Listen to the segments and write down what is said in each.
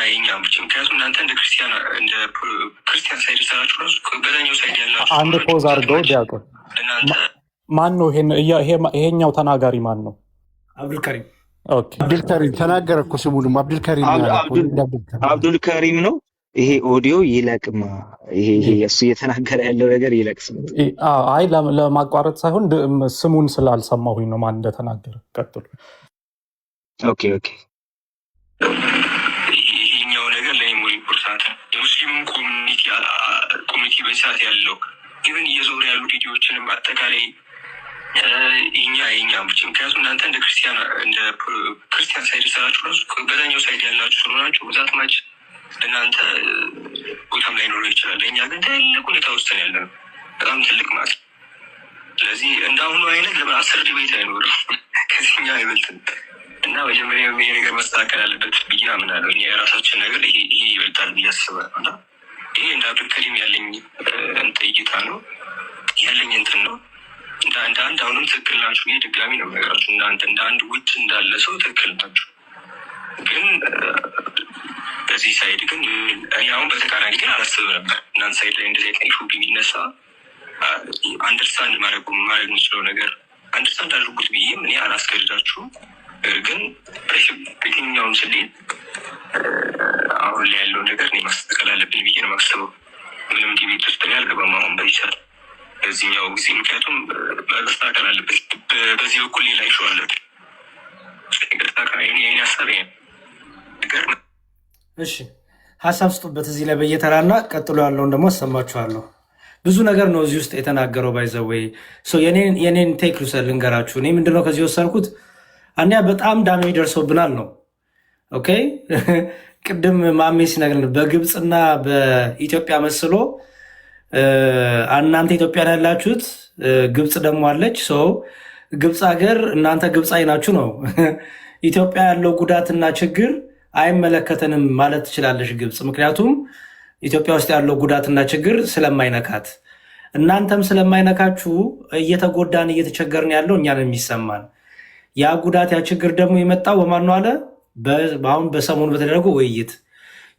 የኛ ብቻ ምክንያቱም እናንተ እንደ ክርስቲያን ሳይድ ሰራችሁ ራሱ በዛኛው ሳይድ ያላችሁ አንድ ፖዝ አድርገው ዲያቆን ማን ነው? ይሄኛው ተናጋሪ ማን ነው? አብዱልከሪም አብዱልከሪም ተናገረ እኮ ስሙንም አብዱልከሪም ነው። ይሄ ኦዲዮ ይለቅማ። ይሄ እሱ እየተናገረ ያለው ነገር ይለቅስ። አይ ለማቋረጥ ሳይሆን ስሙን ስላልሰማሁኝ ነው ማን እንደተናገረ። ቀጥሉ። ኦኬ ይሄኛው ነገር ላይ ሞሪ ቁርሳት የሙስሊሙ ኮሚኒቲ በሰዓት ያለው ኢቨን እየዞሩ ያሉ ቪዲዮዎችንም አጠቃላይ የኛ ብቻ ምክንያቱም እናንተ እንደ ክርስቲያን ሳይድ ሰራችሁ ራሱ በዛኛው ሳይድ ያላችሁ ስለሆናችሁ ብዛት ማች እናንተ ቦታም ላይ ኖሮ ይችላል። እኛ ግን ትልቅ ሁኔታ ውስጥ ነው ያለነው፣ በጣም ትልቅ ማለት ነው። ስለዚህ እንዳሁኑ አይነት ለምን 10 ዲቤት አይኖርም ከዚህኛ አይበልጥም። እና መጀመሪያ ይሄ ነገር መስተካከል አለበት ብዬ አምናለሁ። እኛ የራሳችን ነገር ይሄ ይበልጣል ብዬ አስባለሁ። እና ይሄ እንደ አብዱልከሪም ያለኝ እይታ ነው፣ ያለኝ እንትን ነው። እንደ አንድ አሁንም ትክክል ናችሁ። ይሄ ድጋሚ ነው ነገራችሁ። እንደ አንድ ውጭ እንዳለ ሰው ትክክል ናችሁ። ግን በዚህ ሳይድ ግን እኔ አሁን በተቃራኒ ግን አላስብም ነበር። እናንተ ሳይድ ላይ እንደዚህ አይነት ሹ ቢነሳ አንደርስታንድ ማድረግ የምችለው ነገር አንደርስታንድ አድርጉት ብዬም እኔ አላስገድዳችሁም። ግን በየትኛውም ስሌት አሁን ላይ ያለው ነገር እኔ ማስተካከል አለብኝ ብዬ ነው የማስበው። ምንም ዲቤት ውስጥ ላይ አልገባም አሁን በይቻል በዚህኛው ጊዜ፣ ምክንያቱም ማስተካከል አለበት። በዚህ በኩል ሌላ ይሹ አለብን። እሺ ሀሳብ ስጡበት እዚህ ላይ በየተራና ቀጥሎ ያለውን ደግሞ አሰማችኋለሁ። ብዙ ነገር ነው እዚህ ውስጥ የተናገረው። ባይዘወይ የኔን ቴክ ልንገራችሁ። እኔ ምንድነው ከዚህ ወሰድኩት? አንዲያ በጣም ዳሜጅ ደርሶብናል ነው። ኦኬ ቅድም ማሜ ሲነግረን በግብፅና በኢትዮጵያ መስሎ እናንተ ኢትዮጵያን ያላችሁት ግብፅ ደግሞ አለች። ሰው ግብፅ ሀገር እናንተ ግብፃዊ ናችሁ ነው። ኢትዮጵያ ያለው ጉዳትና ችግር አይመለከተንም ማለት ትችላለች ግብፅ። ምክንያቱም ኢትዮጵያ ውስጥ ያለው ጉዳትና ችግር ስለማይነካት፣ እናንተም ስለማይነካችሁ እየተጎዳን እየተቸገርን ያለው እኛን የሚሰማን ያ ጉዳት ያ ችግር ደግሞ የመጣው በማን ነው አለ። አሁን በሰሞኑ በተደረገው ውይይት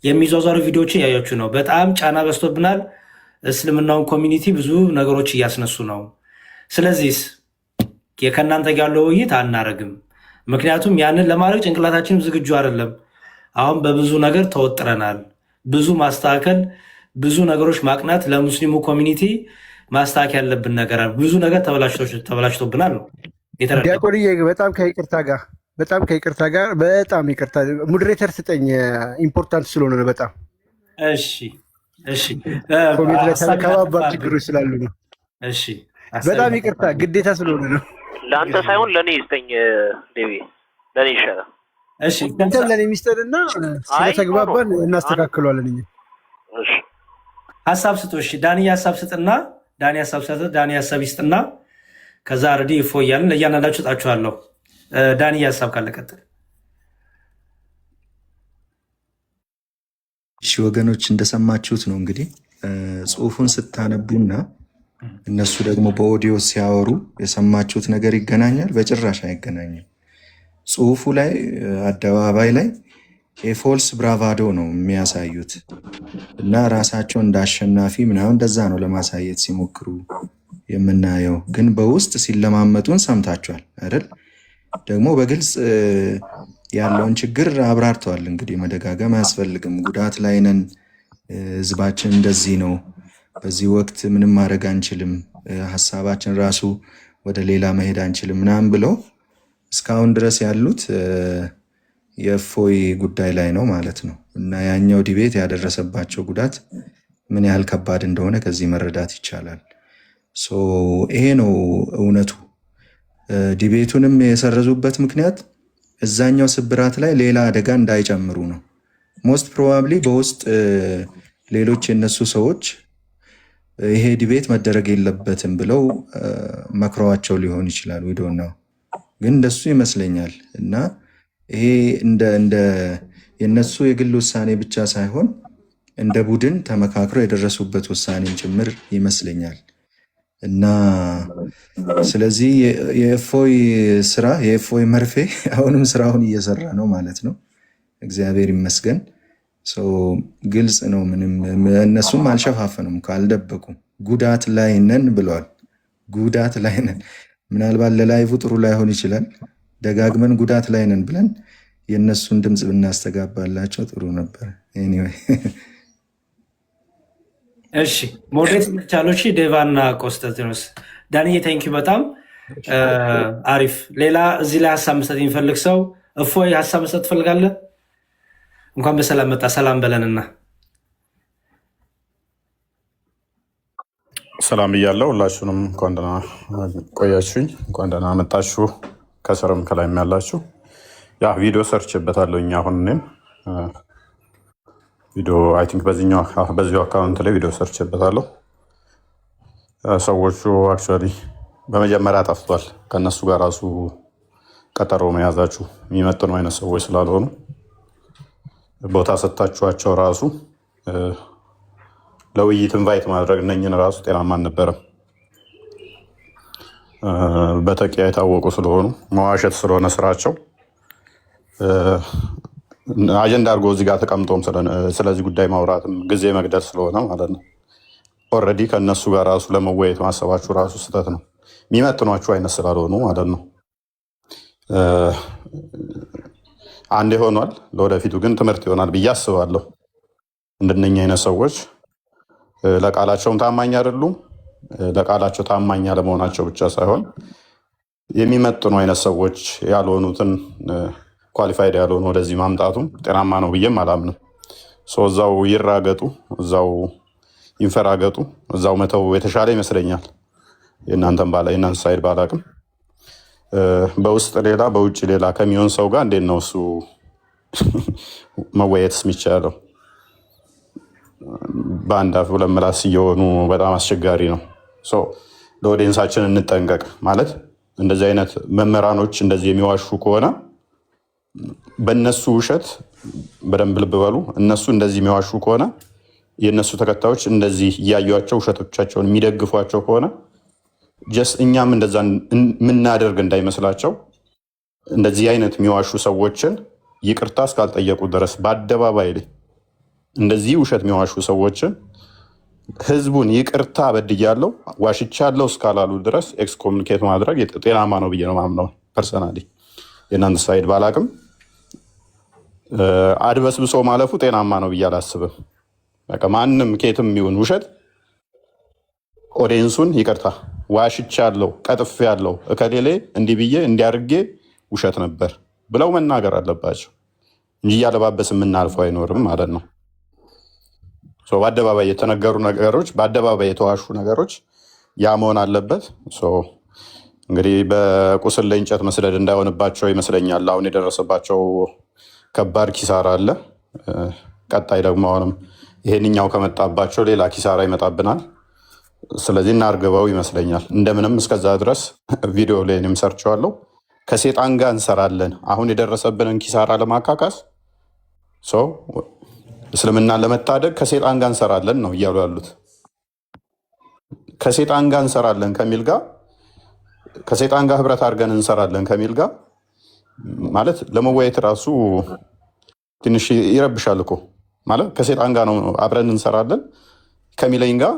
የሚዟዟሩ ቪዲዮዎችን ያያችሁ ነው። በጣም ጫና በዝቶብናል። እስልምናውን ኮሚኒቲ ብዙ ነገሮች እያስነሱ ነው። ስለዚህ ከእናንተ ጋር ያለው ውይይት አናረግም። ምክንያቱም ያንን ለማድረግ ጭንቅላታችንም ዝግጁ አይደለም። አሁን በብዙ ነገር ተወጥረናል። ብዙ ማስተካከል፣ ብዙ ነገሮች ማቅናት፣ ለሙስሊሙ ኮሚኒቲ ማስተካከል ያለብን ነገር ብዙ ነገር ተበላሽቶብናል ነው። ዲያቆንዬ በጣም ከይቅርታ ጋር በጣም ይቅርታ። ሞዴሬተር ስጠኝ፣ ኢምፖርታንት ስለሆነ ነው በጣም እሺ። ኮሜንት ላይ ከባባድ ችግሮች ስላሉ ነው። እሺ በጣም ይቅርታ፣ ግዴታ ስለሆነ ነው። ለአንተ ሳይሆን ለእኔ ይስጠኝ ዴቪ፣ ለእኔ ይሻላል። እሺ እንትን ለእኔ የሚስጠንና ስለተግባባን እናስተካክለዋለን እኛ። ሀሳብ ስጡ። እሺ ዳኒ ሀሳብ ስጥና ዳኒ ሀሳብ ይስጥና ከዛ ረዲ እፎ እያልን ለእያንዳንዳችሁ እጣችኋለሁ። ዳኒ ሀሳብ ካለ ቀጥል። እሺ ወገኖች እንደሰማችሁት ነው እንግዲህ ጽሁፉን ስታነቡና እነሱ ደግሞ በኦዲዮ ሲያወሩ የሰማችሁት ነገር ይገናኛል? በጭራሽ አይገናኝም። ጽሁፉ ላይ አደባባይ ላይ የፎልስ ብራቫዶ ነው የሚያሳዩት እና ራሳቸው እንደ አሸናፊ ምናምን እንደዛ ነው ለማሳየት ሲሞክሩ የምናየው። ግን በውስጥ ሲለማመጡን ሰምታችኋል አይደል? ደግሞ በግልጽ ያለውን ችግር አብራርተዋል። እንግዲህ መደጋገም አያስፈልግም። ጉዳት ላይ ነን፣ ህዝባችን እንደዚህ ነው፣ በዚህ ወቅት ምንም ማድረግ አንችልም፣ ሀሳባችን ራሱ ወደ ሌላ መሄድ አንችልም ምናምን ብለው እስካሁን ድረስ ያሉት የእፎይ ጉዳይ ላይ ነው ማለት ነው። እና ያኛው ዲቤት ያደረሰባቸው ጉዳት ምን ያህል ከባድ እንደሆነ ከዚህ መረዳት ይቻላል። ይሄ ነው እውነቱ። ዲቤቱንም የሰረዙበት ምክንያት እዛኛው ስብራት ላይ ሌላ አደጋ እንዳይጨምሩ ነው። ሞስት ፕሮባብሊ በውስጥ ሌሎች የነሱ ሰዎች ይሄ ዲቤት መደረግ የለበትም ብለው መክረዋቸው ሊሆን ይችላል። ዊዶን ነው ግን እንደሱ ይመስለኛል። እና ይሄ እንደ የነሱ የግል ውሳኔ ብቻ ሳይሆን እንደ ቡድን ተመካክረው የደረሱበት ውሳኔን ጭምር ይመስለኛል። እና ስለዚህ የእፎይ ስራ የእፎይ መርፌ አሁንም ስራውን እየሰራ ነው ማለት ነው። እግዚአብሔር ይመስገን። ግልጽ ነው። ምንም እነሱም አልሸፋፈኑም፣ ካልደበቁም ጉዳት ላይ ነን ብለዋል። ጉዳት ላይ ነን። ምናልባት ለላይቭ ጥሩ ላይሆን ይችላል። ደጋግመን ጉዳት ላይ ነን ብለን የእነሱን ድምፅ ብናስተጋባላቸው ጥሩ ነበር። ኤኒዌይ እሺ፣ ሞዴሬት ቻሎች ዴቫና ቆስጠንጢኖስ ዳንዬ ቴንኪው በጣም አሪፍ። ሌላ እዚህ ላይ ሀሳብ መስጠት የሚፈልግ ሰው እፎይ ሀሳብ መስጠት ትፈልጋለህ? እንኳን በሰላም መጣ። ሰላም በለንና ሰላም ብያለሁ። ሁላችሁንም እንኳን ደህና ቆያችሁኝ፣ እንኳን ደህና መጣችሁ። ከስርም ከላይም ያላችሁ ያ ቪዲዮ ሰርችበታለሁ። እኛ አሁን እኔም ቪዲዮ አይ ቲንክ በዚሁ አካውንት ላይ ቪዲዮ ሰርችበታለሁ። ሰዎቹ አክቹዋሊ በመጀመሪያ ጠፍቷል። ከእነሱ ጋር ራሱ ቀጠሮ መያዛችሁ የሚመጥኑ አይነት ሰዎች ስላልሆኑ ቦታ ሰጥታችኋቸው ራሱ ለውይይት ኢንቫይት ማድረግ እነኝን ራሱ ጤናማ አልነበረም። በተቂያ የታወቁ ስለሆኑ መዋሸት ስለሆነ ስራቸው አጀንዳ አድርጎ እዚህ ጋር ተቀምጦም ስለዚህ ጉዳይ ማውራትም ጊዜ መግደል ስለሆነ ማለት ነው። ኦልሬዲ ከእነሱ ጋር ራሱ ለመወያየት ማሰባችሁ ራሱ ስህተት ነው። የሚመጥኗችሁ አይነት ስላልሆኑ ማለት ነው። አንዴ ሆኗል። ለወደፊቱ ግን ትምህርት ይሆናል ብዬ አስባለሁ። እንደነኛ አይነት ሰዎች ለቃላቸውም ታማኝ አይደሉም። ለቃላቸው ታማኝ አለመሆናቸው ብቻ ሳይሆን የሚመጥኑ አይነት ሰዎች ያልሆኑትን ኳሊፋይድ ያልሆኑ ወደዚህ ማምጣቱም ጤናማ ነው ብዬም አላምንም። እዛው ይራገጡ፣ እዛው ይንፈራገጡ፣ እዛው መተው የተሻለ ይመስለኛል። የእናንተን የእናንተ ሳይድ ባላቅም በውስጥ ሌላ በውጭ ሌላ ከሚሆን ሰው ጋር እንዴት ነው እሱ መወየትስ የሚቻለው? በአንድ አፍ ሁለት ምላስ እየሆኑ በጣም አስቸጋሪ ነው። ለኦዲየንሳችን እንጠንቀቅ። ማለት እንደዚህ አይነት መምህራኖች እንደዚህ የሚዋሹ ከሆነ በእነሱ ውሸት በደንብ ልብ በሉ። እነሱ እንደዚህ የሚዋሹ ከሆነ የእነሱ ተከታዮች እንደዚህ እያዩቸው ውሸቶቻቸውን የሚደግፏቸው ከሆነ ጀስ እኛም እንደዛ የምናደርግ እንዳይመስላቸው እንደዚህ አይነት የሚዋሹ ሰዎችን ይቅርታ እስካልጠየቁ ድረስ በአደባባይ ላይ እንደዚህ ውሸት የሚዋሹ ሰዎችን ህዝቡን ይቅርታ በድያለሁ ዋሽቻለሁ እስካላሉ ድረስ ኤክስኮሙኒኬት ማድረግ ጤናማ ነው ብዬ ነው ማምነው። ፐርሰናሊ የእናንተ ሳይድ ባላቅም አድበስብሶ ማለፉ ጤናማ ነው ብዬ አላስብም። በቃ ማንም ኬትም ይሁን ውሸት ኦዲየንሱን ይቅርታ ዋሽቻለሁ፣ ቀጥፌያለሁ፣ እከሌሌ እንዲህ ብዬ እንዲያርጌ ውሸት ነበር ብለው መናገር አለባቸው እንጂ እያለባበስ የምናልፈው አይኖርም ማለት ነው። በአደባባይ የተነገሩ ነገሮች፣ በአደባባይ የተዋሹ ነገሮች ያ መሆን አለበት። እንግዲህ በቁስል ላይ እንጨት መስደድ እንዳይሆንባቸው ይመስለኛል። አሁን የደረሰባቸው ከባድ ኪሳራ አለ። ቀጣይ ደግሞ አሁንም ይሄንኛው ከመጣባቸው ሌላ ኪሳራ ይመጣብናል። ስለዚህ እናርግበው ይመስለኛል። እንደምንም እስከዛ ድረስ ቪዲዮ ላይ እኔም ሰርቸዋለሁ። ከሴጣን ጋር እንሰራለን። አሁን የደረሰብንን ኪሳራ ለማካካስ እስልምናን ለመታደግ ከሴጣን ጋር እንሰራለን ነው እያሉ ያሉት። ከሴጣን ጋር እንሰራለን ከሚል ጋር ከሴጣን ጋር ህብረት አድርገን እንሰራለን ከሚል ጋር ማለት ለመወያየት ራሱ ትንሽ ይረብሻል እኮ። ማለት ከሴጣን ጋር ነው አብረን እንሰራለን ከሚለኝ ጋር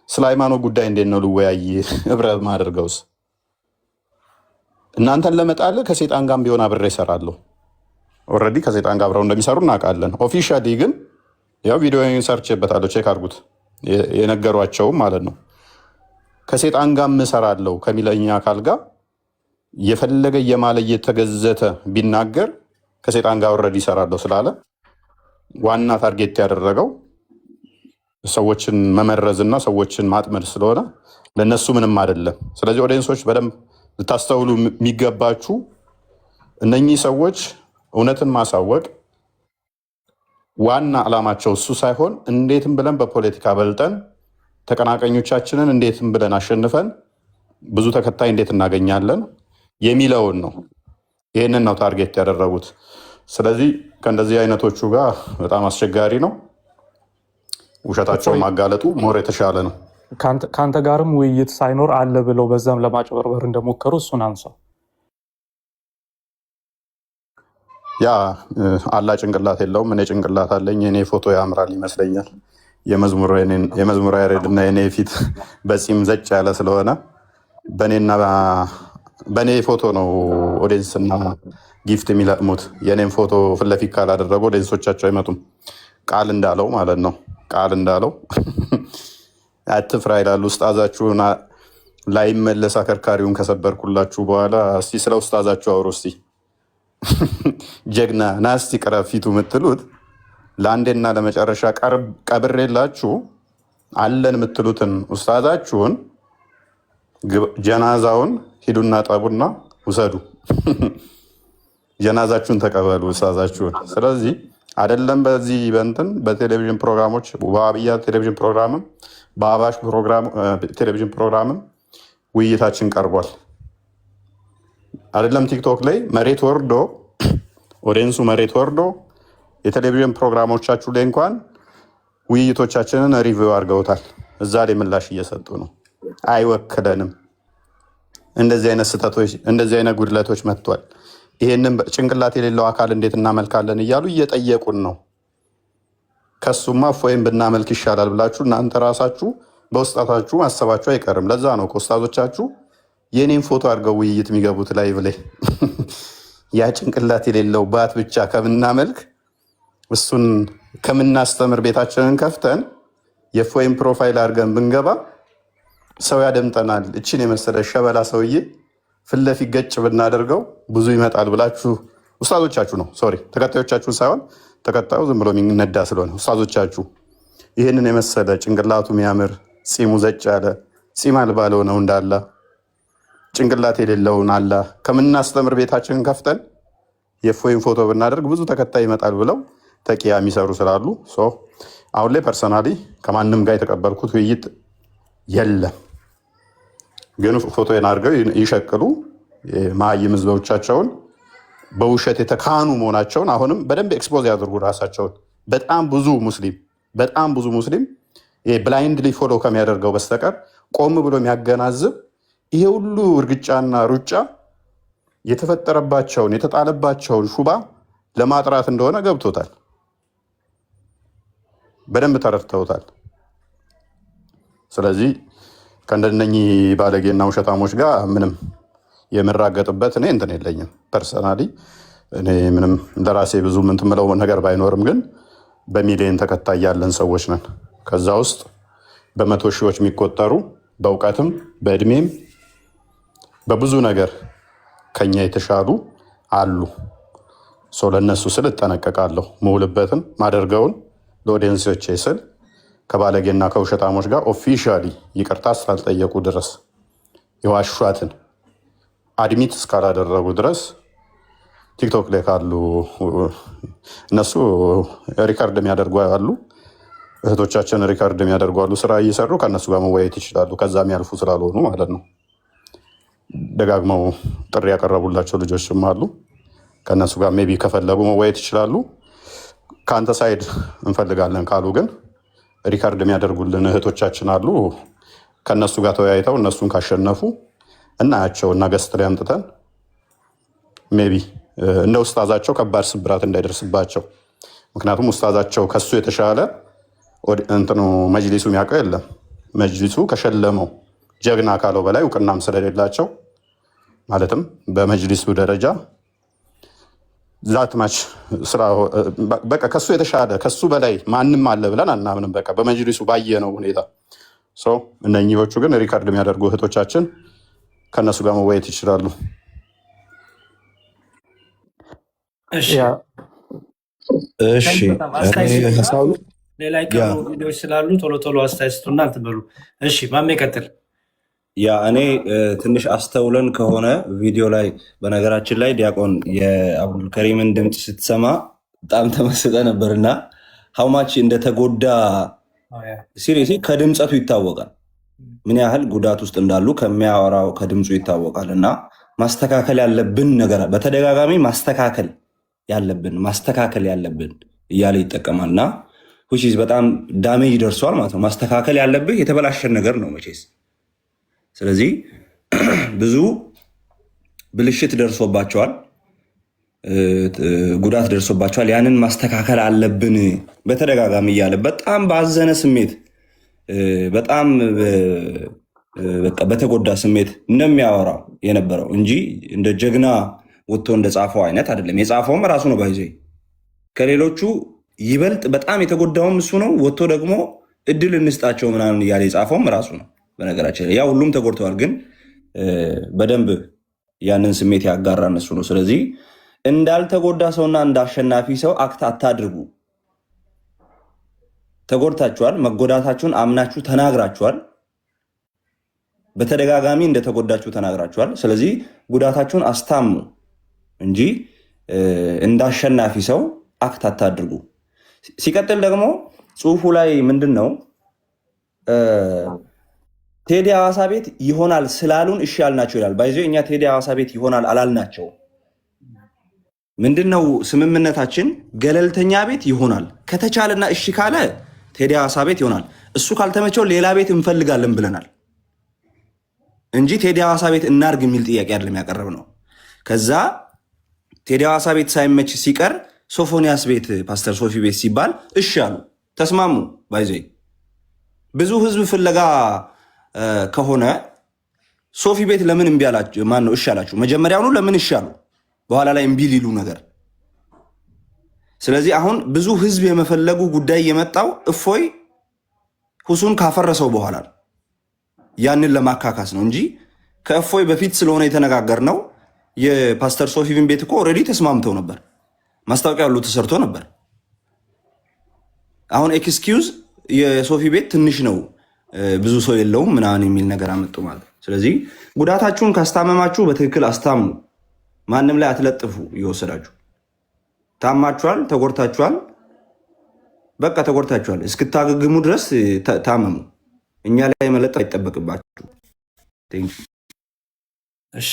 ስለ ሃይማኖት ጉዳይ እንዴት ነው ልወያይ ህብረት ማድረገውስ? እናንተን ለመጣል ከሴጣን ጋር ቢሆን አብሬ እሰራለሁ። ኦልሬዲ ከሴጣን ጋር አብረው እንደሚሰሩ እናውቃለን። ኦፊሻሊ ግን ያው ቪዲዮ ሰርቼበታለሁ፣ ቼክ አድርጉት። የነገሯቸውም ማለት ነው ከሴጣን ጋር እሰራለሁ ከሚለኝ አካል ጋር የፈለገ የማለ እየተገዘተ ቢናገር ከሴጣን ጋር ኦልሬዲ እሰራለሁ ስላለ ዋና ታርጌት ያደረገው ሰዎችን መመረዝና ሰዎችን ማጥመድ ስለሆነ ለነሱ ምንም አይደለም። ስለዚህ ኦዲየንሶች በደንብ ልታስተውሉ የሚገባችሁ እነኚህ ሰዎች እውነትን ማሳወቅ ዋና ዓላማቸው እሱ ሳይሆን እንዴትም ብለን በፖለቲካ በልጠን ተቀናቃኞቻችንን እንዴትም ብለን አሸንፈን ብዙ ተከታይ እንዴት እናገኛለን የሚለውን ነው። ይህንን ነው ታርጌት ያደረጉት። ስለዚህ ከእንደዚህ አይነቶቹ ጋር በጣም አስቸጋሪ ነው። ውሸታቸውን ማጋለጡ ሞር የተሻለ ነው። ከአንተ ጋርም ውይይት ሳይኖር አለ ብለው በዛም ለማጭበርበር እንደሞከሩ እሱን አንሳው። ያ አላ ጭንቅላት የለውም፣ እኔ ጭንቅላት አለኝ። የኔ ፎቶ ያምራል ይመስለኛል። የመዝሙር ያሬድ እና የኔ ፊት በፂም ዘጭ ያለ ስለሆነ በእኔ ፎቶ ነው ኦዲየንስና ጊፍት የሚለቅሙት። የኔም ፎቶ ፊት ለፊት ካላደረጉ ኦዲየንሶቻቸው አይመጡም። ቃል እንዳለው ማለት ነው። ቃል እንዳለው አትፍራ ይላሉ። ኡስጣዛችሁን ላይመለስ አከርካሪውን ከሰበርኩላችሁ በኋላ እስቲ ስለ ኡስጣዛችሁ አውሩ እስቲ። ጀግና ና እስቲ ቅረብ ፊቱ የምትሉት ለአንዴና ለመጨረሻ ቀብሬላችሁ አለን የምትሉትን ኡስጣዛችሁን ጀናዛውን ሂዱና ጠቡና ውሰዱ። ጀናዛችሁን ተቀበሉ ኡስጣዛችሁን። ስለዚህ አይደለም በዚህ በእንትን በቴሌቪዥን ፕሮግራሞች በአብያ ቴሌቪዥን ፕሮግራምም በአባሽ ቴሌቪዥን ፕሮግራምም ውይይታችን ቀርቧል። አይደለም ቲክቶክ ላይ መሬት ወርዶ ኦዲየንሱ መሬት ወርዶ የቴሌቪዥን ፕሮግራሞቻችሁ ላይ እንኳን ውይይቶቻችንን ሪቪው አድርገውታል። እዛ ላይ ምላሽ እየሰጡ ነው። አይወክለንም፣ እንደዚህ አይነት ስህተቶች፣ እንደዚህ አይነት ጉድለቶች መጥቷል፣ ይሄንን ጭንቅላት የሌለው አካል እንዴት እናመልካለን እያሉ እየጠየቁን ነው። ከሱማ እፎይም ብናመልክ ይሻላል ብላችሁ እናንተ ራሳችሁ በውስጣታችሁ ማሰባችሁ አይቀርም። ለዛ ነው ከኡስታዞቻችሁ የኔን ፎቶ አድርገው ውይይት የሚገቡት ላይቭ ላይ። ያ ጭንቅላት የሌለው ባት ብቻ ከምናመልክ እሱን ከምናስተምር ቤታችንን ከፍተን የእፎይም ፕሮፋይል አድርገን ብንገባ ሰው ያደምጠናል። እችን የመሰለ ሸበላ ሰውዬ ፊት ለፊት ገጭ ብናደርገው ብዙ ይመጣል ብላችሁ ኡስታዞቻችሁ ነው፣ ሶሪ ተከታዮቻችሁ ሳይሆን ተከታዩ ዝም ብሎ የሚነዳ ስለሆነ ኡስታዞቻችሁ ይህንን የመሰለ ጭንቅላቱ የሚያምር ፂሙ ዘጭ ያለ ፂም አልባ ለሆነው እንዳላ ጭንቅላት የሌለውን አላ ከምናስተምር ቤታችንን ከፍተን የእፎይን ፎቶ ብናደርግ ብዙ ተከታይ ይመጣል ብለው ተቂያ የሚሰሩ ስላሉ አሁን ላይ ፐርሰናሊ ከማንም ጋር የተቀበልኩት ውይይት የለም። ግን ፎቶን አድርገው ይሸቅሉ ማይም ህዝቦቻቸውን በውሸት የተካኑ መሆናቸውን አሁንም በደንብ ኤክስፖዝ ያድርጉ ራሳቸውን። በጣም ብዙ ሙስሊም ብላይንድሊ ፎሎ ከሚያደርገው በስተቀር ቆም ብሎ የሚያገናዝብ ይሄ ሁሉ እርግጫና ሩጫ የተፈጠረባቸውን የተጣለባቸውን ሹባ ለማጥራት እንደሆነ ገብቶታል። በደንብ ተረድተውታል። ስለዚህ ከእንደነኚህ ባለጌና ውሸታሞች ጋር ምንም የምራገጥበት እኔ እንትን የለኝም። ፐርሰናሊ እኔ ምንም ለራሴ ብዙ ምንትምለው ነገር ባይኖርም ግን በሚሊዮን ተከታይ ያለን ሰዎች ነን። ከዛ ውስጥ በመቶ ሺዎች የሚቆጠሩ በእውቀትም በእድሜም በብዙ ነገር ከኛ የተሻሉ አሉ። ለእነሱ ስል እጠነቀቃለሁ። መውልበትን ማደርገውን ለኦዲየንሶቼ ስል ከባለጌና ከውሸታሞች ጋር ኦፊሻሊ ይቅርታ ስላልጠየቁ ድረስ የዋሿትን አድሚት እስካላደረጉ ድረስ ቲክቶክ ላይ ካሉ እነሱ ሪካርድ የሚያደርጉ አሉ፣ እህቶቻችን ሪካርድ የሚያደርጉ አሉ፣ ስራ እየሰሩ ከእነሱ ጋር መወያየት ይችላሉ። ከዛ የሚያልፉ ስላልሆኑ ማለት ነው። ደጋግመው ጥሪ ያቀረቡላቸው ልጆችም አሉ። ከእነሱ ጋር ሜቢ ከፈለጉ መወያየት ይችላሉ። ከአንተ ሳይድ እንፈልጋለን ካሉ ግን ሪካርድ የሚያደርጉልን እህቶቻችን አሉ። ከእነሱ ጋር ተወያይተው እነሱን ካሸነፉ እናያቸው እና ገስት ላይ አምጥተን ሜቢ እንደ ኡስታዛቸው ከባድ ስብራት እንዳይደርስባቸው። ምክንያቱም ኡስታዛቸው ከሱ የተሻለ እንትኑ መጅሊሱ የሚያውቀው የለም። መጅሊሱ ከሸለመው ጀግና ካለው በላይ እውቅናም ስለሌላቸው ማለትም በመጅሊሱ ደረጃ ዛትማች ስራ በቃ ከሱ የተሻለ ከሱ በላይ ማንም አለ ብለን አናምንም። በቃ በመጅሊሱ ባየነው ሁኔታ እነኚዎቹ ግን ሪካርድ የሚያደርጉ እህቶቻችን ከእነሱ ጋር መወያየት ይችላሉ። ሌላ የቀሩ ቪዲዮዎች ስላሉ ቶሎ ቶሎ አስተያየት ስጡና እንትን በሉ። እሺ ማሜ ቀጥል። እኔ ትንሽ አስተውለን ከሆነ ቪዲዮ ላይ በነገራችን ላይ ዲያቆን የአብዱልከሪምን ድምፅ ስትሰማ በጣም ተመስጠ ነበርና ሀውማች እንደተጎዳ ሲሪየስሊ ከድምፀቱ ይታወቃል። ምን ያህል ጉዳት ውስጥ እንዳሉ ከሚያወራው ከድምፁ ይታወቃል። እና ማስተካከል ያለብን ነገር በተደጋጋሚ ማስተካከል ያለብን እያለ ይጠቀማል። እና በጣም ዳሜጅ ደርሷል ማለት ነው። ማስተካከል ያለብህ የተበላሸን ነገር ነው መቼስ። ስለዚህ ብዙ ብልሽት ደርሶባቸዋል። ጉዳት ደርሶባቸዋል፣ ያንን ማስተካከል አለብን በተደጋጋሚ እያለ በጣም ባዘነ ስሜት በጣም በተጎዳ ስሜት እንደሚያወራው የነበረው እንጂ እንደ ጀግና ወጥቶ እንደጻፈው አይነት አይደለም። የጻፈውም ራሱ ነው። ባይዘ ከሌሎቹ ይበልጥ በጣም የተጎዳውም እሱ ነው። ወጥቶ ደግሞ እድል እንስጣቸው ምናምን እያለ የጻፈውም ራሱ ነው። በነገራችን ያ ሁሉም ተጎድተዋል፣ ግን በደንብ ያንን ስሜት ያጋራ እነሱ ነው። ስለዚህ እንዳልተጎዳ ሰውና እንዳሸናፊ ሰው አክት አታድርጉ። ተጎድታችኋል። መጎዳታችሁን አምናችሁ ተናግራችኋል። በተደጋጋሚ እንደተጎዳችሁ ተናግራችኋል። ስለዚህ ጉዳታችሁን አስታሙ እንጂ እንዳሸናፊ ሰው አክት አታድርጉ። ሲቀጥል ደግሞ ጽሁፉ ላይ ምንድን ነው ቴዲ ሐዋሳ ቤት ይሆናል ስላሉን እሺ ያልናቸው ይላል። ባይዞ እኛ ቴዲ ሐዋሳ ቤት ይሆናል አላልናቸው። ምንድነው ስምምነታችን? ገለልተኛ ቤት ይሆናል ከተቻለና እሺ ካለ ቴዲ ሐዋሳ ቤት ይሆናል። እሱ ካልተመቸው ሌላ ቤት እንፈልጋለን ብለናል እንጂ ቴዲ ሐዋሳ ቤት እናርግ የሚል ጥያቄ አይደለም ያቀረብነው። ከዛ ቴዲ ሐዋሳ ቤት ሳይመች ሲቀር ሶፎንያስ ቤት ፓስተር ሶፊ ቤት ሲባል እሺ አሉ፣ ተስማሙ። ባይዞ ብዙ ህዝብ ፍለጋ ከሆነ ሶፊ ቤት ለምን እምቢ አላችሁ? ማን ነው እሺ አላችሁ? መጀመሪያውኑ ለምን እሺ አሉ? በኋላ ላይ እምቢ ሊሉ ነገር። ስለዚህ አሁን ብዙ ህዝብ የመፈለጉ ጉዳይ የመጣው እፎይ ሁሱን ካፈረሰው በኋላ ያንን ለማካካስ ነው እንጂ ከእፎይ በፊት ስለሆነ የተነጋገርነው። የፓስተር ሶፊን ቤት እኮ ኦልሬዲ ተስማምተው ነበር፣ ማስታወቂያ ሁሉ ተሰርቶ ነበር። አሁን ኤክስኪውዝ የሶፊ ቤት ትንሽ ነው ብዙ ሰው የለውም ምናምን የሚል ነገር አመጡ ማለት። ስለዚህ ጉዳታችሁን ካስታመማችሁ በትክክል አስታሙ። ማንም ላይ አትለጥፉ። እየወሰዳችሁ ታማችኋል፣ ተጎድታችኋል፣ በቃ ተጎድታችኋል። እስክታገግሙ ድረስ ታመሙ። እኛ ላይ መለጠፍ አይጠበቅባችሁ። እሺ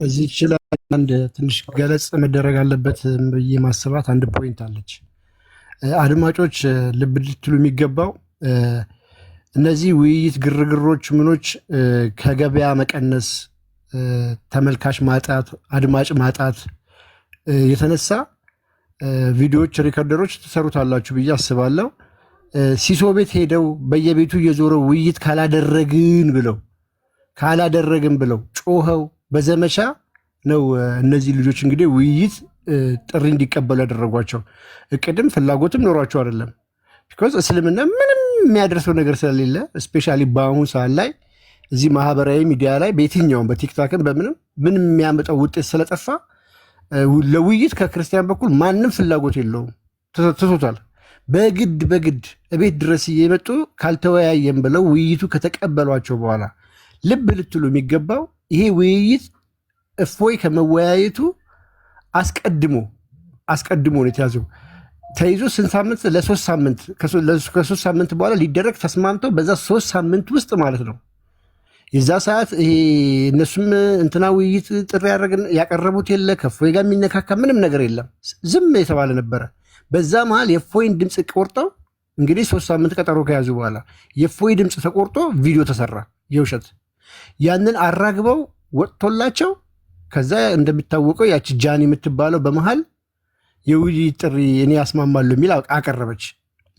እዚህ ይችላል። አንድ ትንሽ ገለጽ መደረግ አለበት ብዬ ማሰባት አንድ ፖይንት አለች። አድማጮች ልብ ልትሉ የሚገባው እነዚህ ውይይት ግርግሮች ምኖች ከገበያ መቀነስ፣ ተመልካች ማጣት፣ አድማጭ ማጣት የተነሳ ቪዲዮዎች፣ ሪከርደሮች ትሰሩታላችሁ ብዬ አስባለሁ። ሲሶ ቤት ሄደው በየቤቱ እየዞረው ውይይት ካላደረግን ብለው ጮኸው በዘመቻ ነው እነዚህ ልጆች እንግዲህ ውይይት ጥሪ እንዲቀበሉ ያደረጓቸው። እቅድም ፍላጎትም ኖሯቸው አይደለም። ቢኮዝ እስልምና ምንም የሚያደርሰው ነገር ስለሌለ ስፔሻሊ በአሁኑ ሰዓት ላይ እዚህ ማህበራዊ ሚዲያ ላይ በየትኛውም በቲክታክን ምንም የሚያመጣው ውጤት ስለጠፋ ለውይይት ከክርስቲያን በኩል ማንም ፍላጎት የለውም፣ ትቶታል። በግድ እቤት ድረስ እየመጡ ካልተወያየም ብለው ውይይቱ ከተቀበሏቸው በኋላ ልብ ልትሉ የሚገባው ይሄ ውይይት እፎይ ከመወያየቱ አስቀድሞ ነው የተያዘው። ተይዞ ስንት ሳምንት? ለሶስት ሳምንት። ከሶስት ሳምንት በኋላ ሊደረግ ተስማምተው በዛ 3 ሳምንት ውስጥ ማለት ነው። የዛ ሰዓት ይሄ እነሱም እንትና ውይይት ጥሪ ያቀረቡት የለ፣ ከእፎይ ጋር የሚነካካ ምንም ነገር የለም። ዝም የተባለ ነበረ። በዛ መሀል የእፎይን ድምፅ ቆርጠው እንግዲህ 3 ሳምንት ቀጠሮ ከያዙ በኋላ የእፎይ ድምፅ ተቆርጦ ቪዲዮ ተሰራ የውሸት። ያንን አራግበው ወጥቶላቸው ከዛ እንደሚታወቀው ያቺ ጃኒ የምትባለው በመሃል የውይይት ጥሪ እኔ ያስማማለሁ የሚል አቀረበች።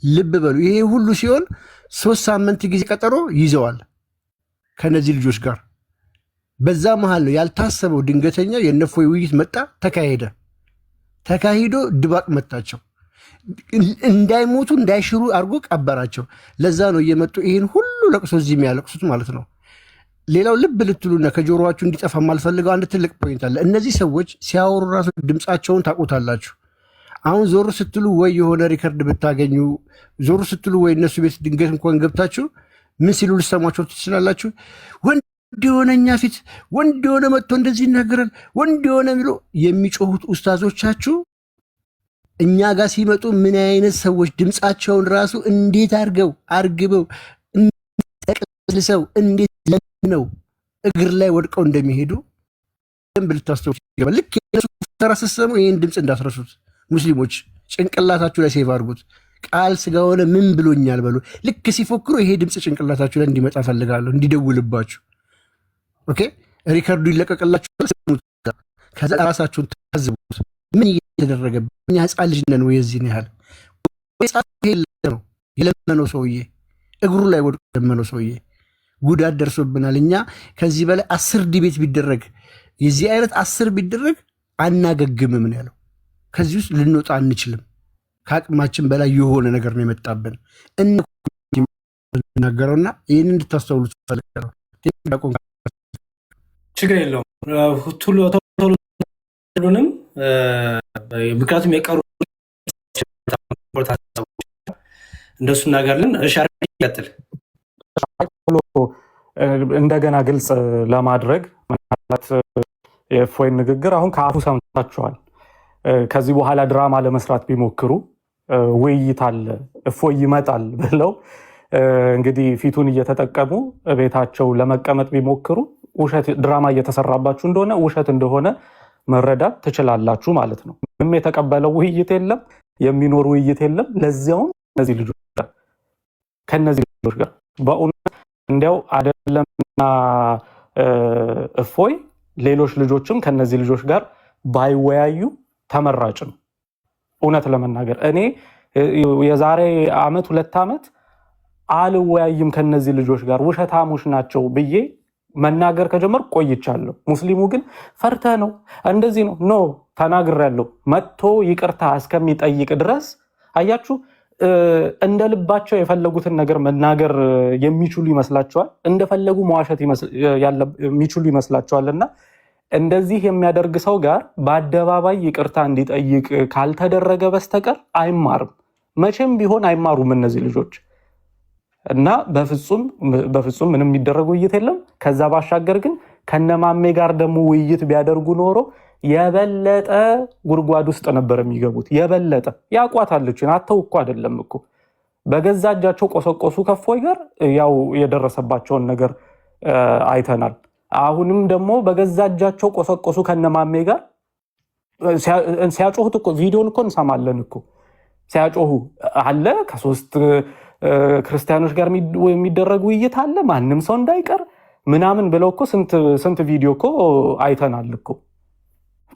ልብ በሉ፣ ይሄ ሁሉ ሲሆን 3 ሳምንት ጊዜ ቀጠሮ ይዘዋል ከነዚህ ልጆች ጋር። በዛ መሃል ነው ያልታሰበው ድንገተኛ የእፎይ ውይይት መጣ፣ ተካሂዶ ድባቅ መታቸው። እንዳይሞቱ እንዳይሽሩ አድርጎ ቀበራቸው። ለዛ ነው እየመጡ ይህን ሁሉ ለቅሶ እዚህ የሚያለቅሱት ማለት ነው። ሌላው ልብ ልትሉና ከጆሮዋችሁ እንዲጠፋ የማልፈልገው አንድ ትልቅ ፖይንት አለ። እነዚህ ሰዎች ሲያወሩ ራሱ ድምፃቸውን ታውቁታላችሁ። አሁን ዞር ስትሉ ወይ የሆነ ሪከርድ ብታገኙ፣ ዞር ስትሉ ወይ እነሱ ቤት ድንገት እንኳን ገብታችሁ ምን ሲሉ ልሰሟቸው ትችላላችሁ። ወንድ የሆነ እኛ ፊት ወንድ የሆነ መጥቶ እንደዚህ ይናገራል፣ ወንድ የሆነ ብሎ የሚጮሁት ኡስታዞቻችሁ እኛ ጋር ሲመጡ ምን አይነት ሰዎች ድምፃቸውን ራሱ እንዴት አርግበው ጠቅልሰው እንዴት ነው እግር ላይ ወድቀው እንደሚሄዱ ደንብ ልታስተውሉ ይገባል። ልክ የነሱ ተራ ስትሰሙ ይህን ድምፅ እንዳትረሱት። ሙስሊሞች ጭንቅላታችሁ ላይ ሴቭ አድርጉት። ቃል ስጋ ሆነ ምን ብሎኛል በሉ። ልክ ሲፎክሩ ይሄ ድምፅ ጭንቅላታችሁ ላይ እንዲመጣ ፈልጋለሁ፣ እንዲደውልባችሁ። ኦኬ ሪከርዱ ይለቀቅላችሁ። ከዛ ራሳችሁን ታዝቡት። ምን እየተደረገ እኛ ህፃን ልጅ ነን ወይ? የዚህን ያህል ነው የለመነው ሰውዬ፣ እግሩ ላይ ወድቆ የለመነው ሰውዬ ጉዳት ደርሶብናል። እኛ ከዚህ በላይ 10 ዲቤት ቢደረግ የዚህ አይነት 10 ቢደረግ አናገግምም ነው ያለው። ከዚህ ውስጥ ልንወጣ አንችልም። ከአቅማችን በላይ የሆነ ነገር ነው የመጣብን እናገረውና ይህን እንድታስተውሉ ፈልገው። ችግር የለውም ሁሉንም ምክንያቱም የቀሩ እንደሱ እናገርልን። ይቀጥል። እንደገና ግልጽ ለማድረግ ምናልባት የእፎይን ንግግር አሁን ከአፉ ሰምታችኋል። ከዚህ በኋላ ድራማ ለመስራት ቢሞክሩ ውይይት አለ እፎይ ይመጣል ብለው እንግዲህ ፊቱን እየተጠቀሙ ቤታቸው ለመቀመጥ ቢሞክሩ ውሸት ድራማ እየተሰራባችሁ እንደሆነ ውሸት እንደሆነ መረዳት ትችላላችሁ ማለት ነው። ምንም የተቀበለው ውይይት የለም፣ የሚኖር ውይይት የለም። ለዚያውም ከነዚህ ልጆች ጋር በእውነት እንዲያው አይደለምና እፎይ ሌሎች ልጆችም ከነዚህ ልጆች ጋር ባይወያዩ ተመራጭ ነው። እውነት ለመናገር እኔ የዛሬ ዓመት 2 ዓመት አልወያይም ከነዚህ ልጆች ጋር ውሸታሞች ናቸው ብዬ መናገር ከጀመርኩ ቆይቻለሁ። ሙስሊሙ ግን ፈርተህ ነው እንደዚህ ነው ኖ ተናግሬያለሁ መጥቶ ይቅርታ እስከሚጠይቅ ድረስ አያችሁ። እንደ ልባቸው የፈለጉትን ነገር መናገር የሚችሉ ይመስላቸዋል፣ እንደፈለጉ መዋሸት የሚችሉ ይመስላቸዋልና እንደዚህ የሚያደርግ ሰው ጋር በአደባባይ ይቅርታ እንዲጠይቅ ካልተደረገ በስተቀር አይማርም። መቼም ቢሆን አይማሩም እነዚህ ልጆች እና በፍጹም ምንም የሚደረግ ውይይት የለም። ከዛ ባሻገር ግን ከነማሜ ጋር ደግሞ ውይይት ቢያደርጉ ኖሮ የበለጠ ጉድጓድ ውስጥ ነበር የሚገቡት። የበለጠ ያቋታለችን አተው እኮ አይደለም እኮ በገዛ እጃቸው ቆሰቆሱ ከእፎይ ጋር ያው የደረሰባቸውን ነገር አይተናል። አሁንም ደግሞ በገዛ እጃቸው ቆሰቆሱ ከነማሜ ጋር ሲያጮሁት እኮ ቪዲዮን እኮ እንሰማለን እኮ ሲያጮሁ አለ። ከ3 ክርስቲያኖች ጋር የሚደረግ ውይይት አለ ማንም ሰው እንዳይቀር ምናምን ብለው እኮ ስንት ቪዲዮ እኮ አይተናል እኮ።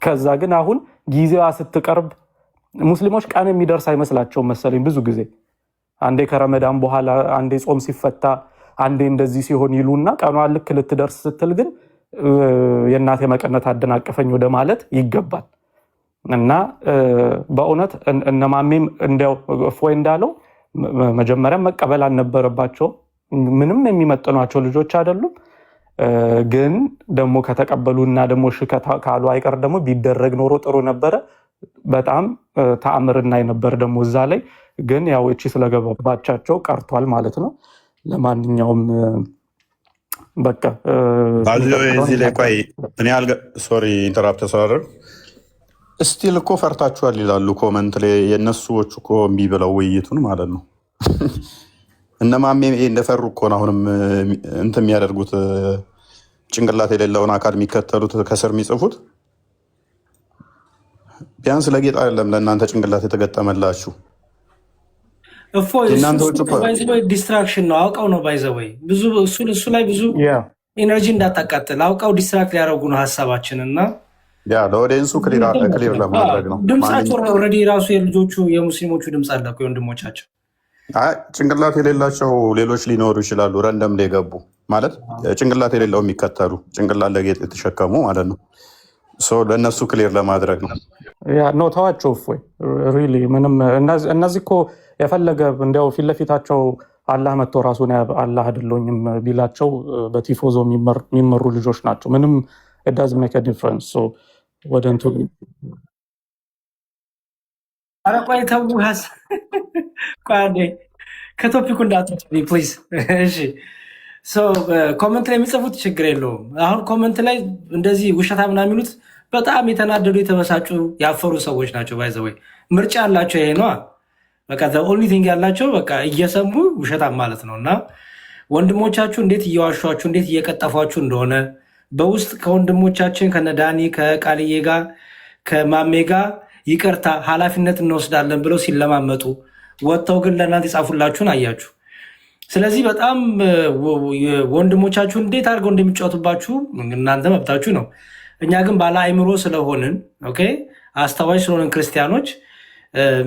ከዛ ግን አሁን ጊዜዋ ስትቀርብ ሙስሊሞች ቀን የሚደርስ አይመስላቸውም መሰለኝ። ብዙ ጊዜ አንዴ ከረመዳን በኋላ አንዴ ጾም ሲፈታ አንዴ እንደዚህ ሲሆን ይሉና ቀኗ ልክ ልትደርስ ስትል ግን የእናቴ መቀነት አደናቀፈኝ ወደ ማለት ይገባል። እና በእውነት እነማሜም እንደው እፎይ እንዳለው መጀመሪያ መቀበል አልነበረባቸው። ምንም የሚመጥኗቸው ልጆች አይደሉም። ግን ደግሞ ከተቀበሉና ደግሞ እሺ ካሉ አይቀር ደግሞ ቢደረግ ኖሮ ጥሩ ነበረ። በጣም ተአምርና ነበር ደግሞ እዛ ላይ ግን ያው እቺ ስለገባባቻቸው ቀርቷል ማለት ነው። ለማንኛውም በቃ እዚህ ላይ ቆይ እኔ ሶሪ ኢንተራፕት ተሰራር እስቲል እኮ ፈርታችኋል ይላሉ ኮመንት ላይ የነሱዎች እኮ እምቢ ብለው ውይይቱን ማለት ነው። እነማሜ እንደፈሩ እኮ ነው አሁንም እንትን የሚያደርጉት ጭንቅላት የሌለውን አካል የሚከተሉት ከስር የሚጽፉት። ቢያንስ ለጌጥ አይደለም ለእናንተ ጭንቅላት የተገጠመላችሁ ዲስትራክሽን ነው። አውቀው ነው ባይዘወይ ብዙ እሱ ላይ ብዙ ኤነርጂ እንዳታቃጥል አውቀው ዲስትራክት ሊያደርጉ ነው ሀሳባችን እና ለኦዲየንሱ ክሊር ለማድረግ ነው። ድምፃቸው ኦልሬዲ ራሱ የልጆቹ የሙስሊሞቹ ድምፅ አለ እኮ የወንድሞቻቸው። ጭንቅላት የሌላቸው ሌሎች ሊኖሩ ይችላሉ። ረንደም ላይ ገቡ ማለት ጭንቅላት የሌለው የሚከተሉ ጭንቅላት ለጌጥ የተሸከሙ ማለት ነው። ለእነሱ ክሊር ለማድረግ ነው። ኖ ተዋቸው እፎይ ሪሊ ምንም እነዚህ እኮ የፈለገ እንዲያው ፊት ለፊታቸው አላህ መጥቶ ራሱን አላህ አይደለሁኝም ቢላቸው በቲፎዞ የሚመሩ ልጆች ናቸው። ምንም it doesn't make a difference. So ወደ እንትን አረቋይ ተውሃስ ቋንዴ ከቶፒኩ እንዳትወጪ ፕሊዝ። እሺ ኮመንት ላይ የሚጽፉት ችግር የለውም። አሁን ኮመንት ላይ እንደዚህ ውሸታ ምናምን የሚሉት በጣም የተናደዱ የተበሳጩ ያፈሩ ሰዎች ናቸው። ባይዘወይ ምርጫ ያላቸው ይሄ ነው በቃ ኦንሊ ቲንግ ያላቸው በቃ እየሰሙ ውሸታም ማለት ነው። እና ወንድሞቻችሁ እንዴት እየዋሿችሁ እንዴት እየቀጠፏችሁ እንደሆነ በውስጥ ከወንድሞቻችን ከነዳኒ ከቃልዬ ጋር ከማሜ ጋር ይቅርታ ኃላፊነት እንወስዳለን ብለው ሲለማመጡ ወጥተው ግን ለእናንተ የጻፉላችሁን አያችሁ። ስለዚህ በጣም ወንድሞቻችሁ እንዴት አድርገው እንደሚጫወቱባችሁ እናንተ መብታችሁ ነው። እኛ ግን ባለ አይምሮ ስለሆንን ኦኬ አስተዋይ ስለሆንን ክርስቲያኖች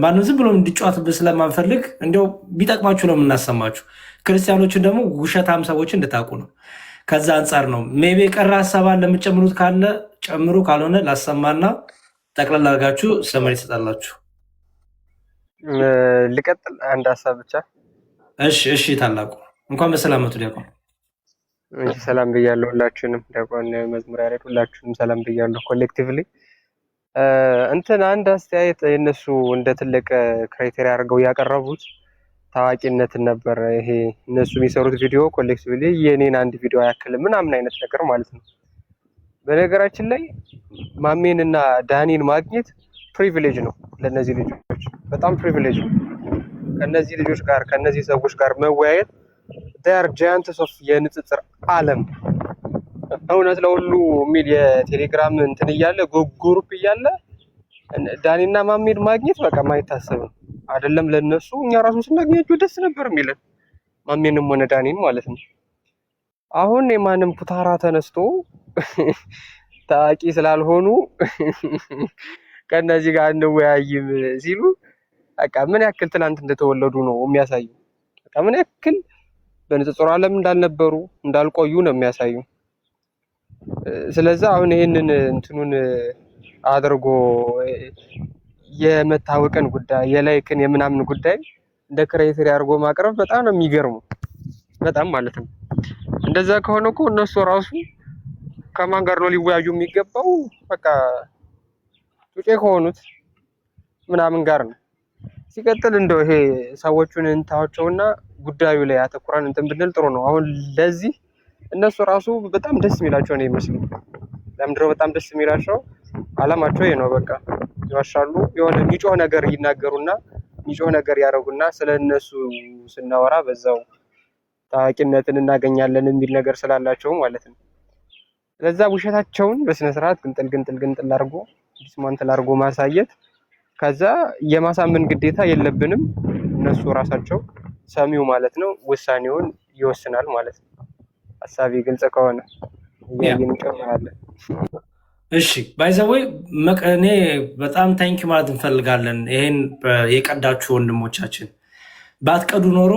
ማንም ዝም ብሎ እንዲጫወትብን ስለማንፈልግ እንዲያው ቢጠቅማችሁ ነው የምናሰማችሁ። ክርስቲያኖችን ደግሞ ውሸታም ሰዎች እንድታውቁ ነው። ከዛ አንጻር ነው ሜቢ የቀረ ሀሳብ አለ የምትጨምሩት ካለ ጨምሩ፣ ካልሆነ ላሰማና ጠቅላላ አድርጋችሁ ሰመሪ ትሰጣላችሁ። ልቀጥል አንድ ሀሳብ ብቻ። እሺ ታላቁ እንኳን በሰላም መጡ ዲያቆን። ሰላም ብያለሁ ሁላችሁንም። ዲያቆን መዝሙር ያሬድ ሁላችሁንም ሰላም ብያለሁ ኮሌክቲቭሊ። አንድ አስተያየት የነሱ እንደ ትልቅ ክራይቴሪያ አድርገው ያቀረቡት ታዋቂነትን ነበር። ይሄ እነሱ የሚሰሩት ቪዲዮ ኮሌክቲቭሊ የኔን አንድ ቪዲዮ አያክልም ምናምን አይነት ነገር ማለት ነው። በነገራችን ላይ ማሜንና ዳኒን ማግኘት ፕሪቪሌጅ ነው ለነዚህ ልጆች፣ በጣም ፕሪቪሌጅ ነው። ከነዚህ ልጆች ጋር ከነዚህ ሰዎች ጋር መወያየት ዳር ጃያንትስ ኦፍ የንጽጽር ዓለም እውነት ለሁሉ የሚል የቴሌግራም እያለ ግሩፕ እያለ ዳኒና ማሜን ማግኘት በቃ ማይታሰብ ነው። አይደለም ለነሱ እኛ ራሱ ስናገኛቸው ደስ ነበር የሚለን ማሜንም ሆነ ዳኒን ማለት ነው። አሁን የማንም ኩታራ ተነስቶ ታዋቂ ስላልሆኑ ከነዚህ ጋር እንወያይም ሲሉ በቃ ምን ያክል ትናንት እንደተወለዱ ነው የሚያሳዩ። በቃ ምን ያክል በንጽጽር ዓለም እንዳልነበሩ እንዳልቆዩ ነው የሚያሳዩ። ስለዚህ አሁን ይሄንን አድርጎ የመታወቅን ጉዳይ የላይክን የምናምን ጉዳይ እንደ ክራይቴሪያ አድርጎ ማቅረብ በጣም ነው የሚገርሙ፣ በጣም ማለት ነው። እንደዛ ከሆነ እኮ እነሱ ራሱ ከማን ጋር ነው ሊወያዩ የሚገባው? በቃ ጩጬ ከሆኑት ምናምን ጋር ነው። ሲቀጥል እንደው ይሄ ሰዎቹን እንታዋቸውና ጉዳዩ ላይ አተኩረን ብንል ጥሩ ነው። አሁን ለዚህ እነሱ ራሱ በጣም ደስ የሚላቸው ነው ይመስለኝ። ለምንድነው በጣም ደስ የሚላቸው? አላማቸው ይሄ ነው። በቃ ይዋሻሉ፣ የሆነ የሚጮህ ነገር ይናገሩና የሚጮህ ነገር ያደርጉና ስለነሱ ስናወራ በዛው ታዋቂነትን እናገኛለን የሚል ነገር ስላላቸው ማለት ነው። ለዛ ውሸታቸውን በስነ ስርዓት ግንጥል አድርጎ ዲስማንትል አድርጎ ማሳየት፣ ከዛ የማሳመን ግዴታ የለብንም። እነሱ ራሳቸው ሰሚው ማለት ነው ውሳኔውን ይወስናል ማለት ነው። ሀሳቤ ግልጽ ከሆነ እንጨምራለን። እሺ ባይዘወይ እኔ በጣም ታንኪ ማለት እንፈልጋለን። ይሄን የቀዳችሁ ወንድሞቻችን ባትቀዱ ኖሮ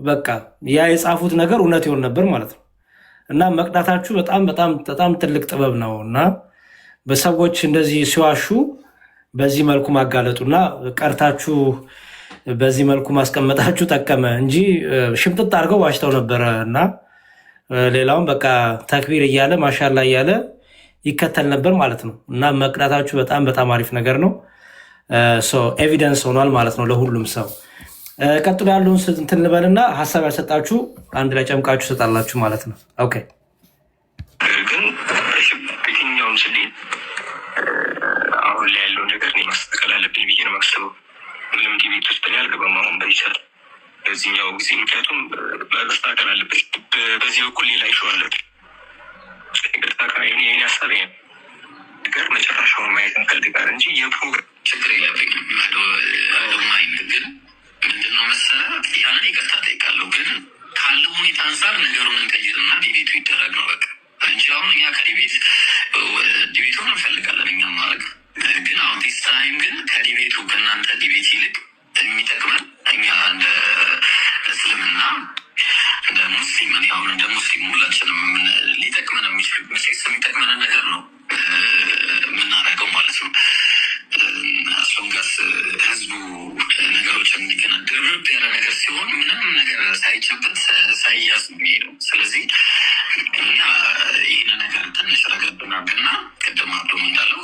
በቃ ያ የጻፉት ነገር እውነት ይሆን ነበር ማለት ነው። እና መቅዳታችሁ በጣም ትልቅ ጥበብ ነው። እና በሰዎች እንደዚህ ሲዋሹ በዚህ መልኩ ማጋለጡና ቀርታችሁ በዚህ መልኩ ማስቀመጣችሁ ጠቀመ እንጂ ሽምጥጥ አድርገው ዋሽተው ነበረ። እና ሌላውን በቃ ተክቢር እያለ ማሻላ እያለ ይከተል ነበር ማለት ነው። እና መቅዳታችሁ በጣም አሪፍ ነገር ነው። ኤቪደንስ ሆኗል ማለት ነው ለሁሉም ሰው። ቀጥሎ ያለውን እንትን ልበልና ሀሳብ ያልሰጣችሁ አንድ ላይ ጨምቃችሁ ሰጣላችሁ ማለት ነው። ኦኬ ግን የትኛውም ስሌት አሁን ላይ ያለው ነገር እኔ ማስተካከል አለብኝ ብዬ ነው የማስበው። ምንም ዲቤት ውስጥ ላይ አልገባም አሁን በይቻል በዚህኛው ጊዜ፣ ምክንያቱም ማስተካከል አለበት። በዚህ በኩል ሌላ ይሸዋለት ይህን ሀሳብ ነገር መጨረሻውን ማየት እንፈልጋለን እንጂ የፕሮግራም ችግር የለብኝም። ግን ምንድነው መሰለህ ያንን ይቅርታ ጠይቃለሁ፣ ግን ካለው ሁኔታ አንጻር ነገሩን እንቀይርና ዲቤቱ ይደረግ ነው በቃ እንጂ አሁን እኛ ዲቤቱን እንፈልጋለን እኛም ማድረግ ግን አሁን ዲስ ታይም ግን ከዲቤቱ ከእናንተ ዲቤት ይልቅ የሚጠቅመን እኛ እንደ እስልምና እንደ ሙስሊም አሁን እንደ ሙስሊም ሁላችንም ሊጠቅመን የሚችል መቼስ የሚጠቅመንን ነገር ነው የምናደርገው ማለት ነው። አስሎንጋስ ህዝቡ ነገሮችን እንዲገና ድርብ ያለ ነገር ሲሆን ምንም ነገር ሳይጨበት ሳይያዝ የሚሄደው። ስለዚህ እኛ ይህን ነገር ትንሽ ረገብናብና ቅድም አብዶም እንዳለው